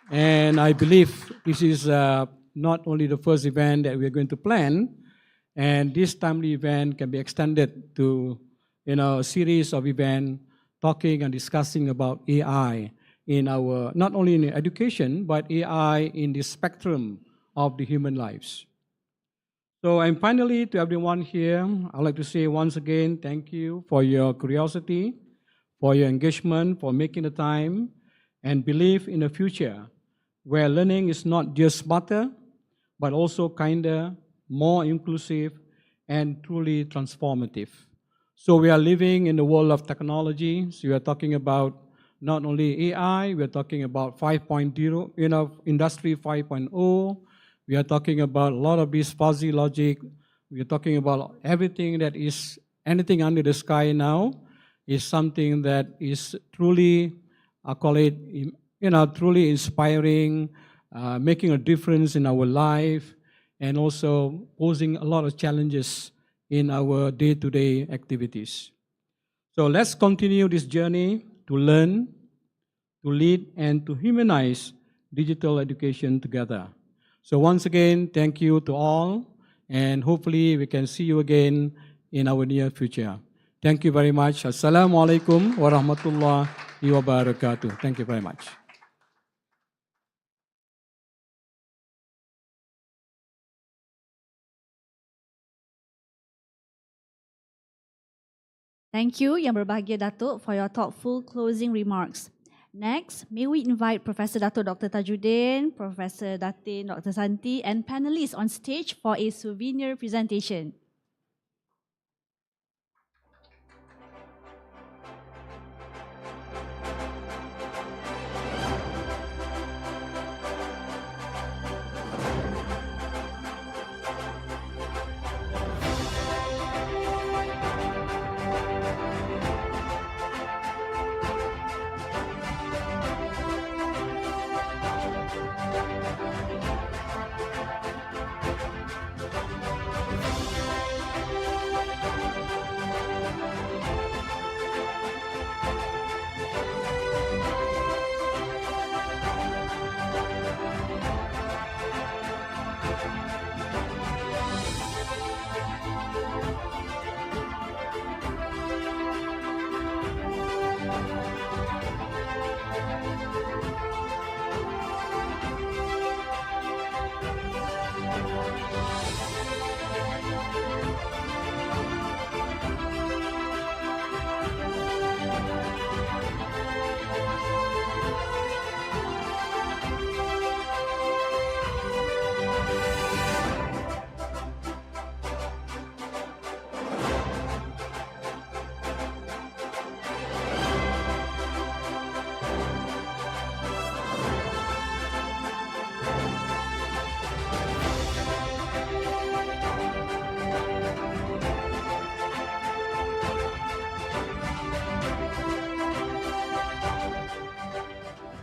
And I believe this is not only the first event that we're going to plan, and this timely event can be extended to a series of events talking and discussing about AI in our, not only in education, but AI in the spectrum of the human lives. So, and finally, to everyone here, I'd like to say once again, thank you for your curiosity, for your engagement, for making the time, and believe in a future where learning is not just smarter, but also kinder, more inclusive, and truly transformative. So we are living in the world of technology. So we are talking about not only AI, we are talking about 5.0, Industry 5.0. We are talking about a lot of this fuzzy logic. We are talking about everything that is, anything under the sky now is something that is truly, I call it, truly inspiring, making a difference in our life, and also posing a lot of challenges in our day-to-day activities. So let's continue this journey to learn, to lead, and to humanize digital education together. So once again, thank you to all, and hopefully we can see you again in our near future. Thank you very much. Assalamualaikum warahmatullahi wabarakatuh. Thank you very much. Thank you, Yang Berbahagia Datuk, for your thoughtful closing remarks. Next, may we invite Professor Datuk Dr. Tajuddin, Professor Datin, Dr. Santhi, and panelists on stage for a souvenir presentation.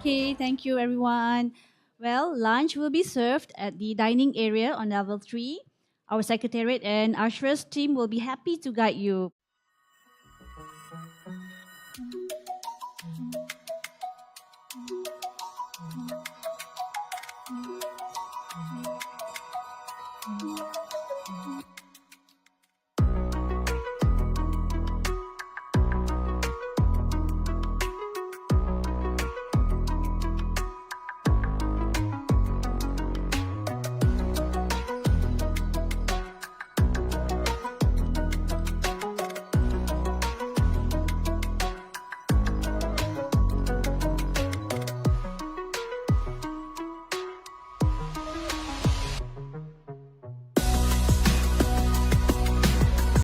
Okay, thank you everyone. Well, lunch will be served at the dining area on level 3. Our secretariat and Ashraf's team will be happy to guide you. Thank you.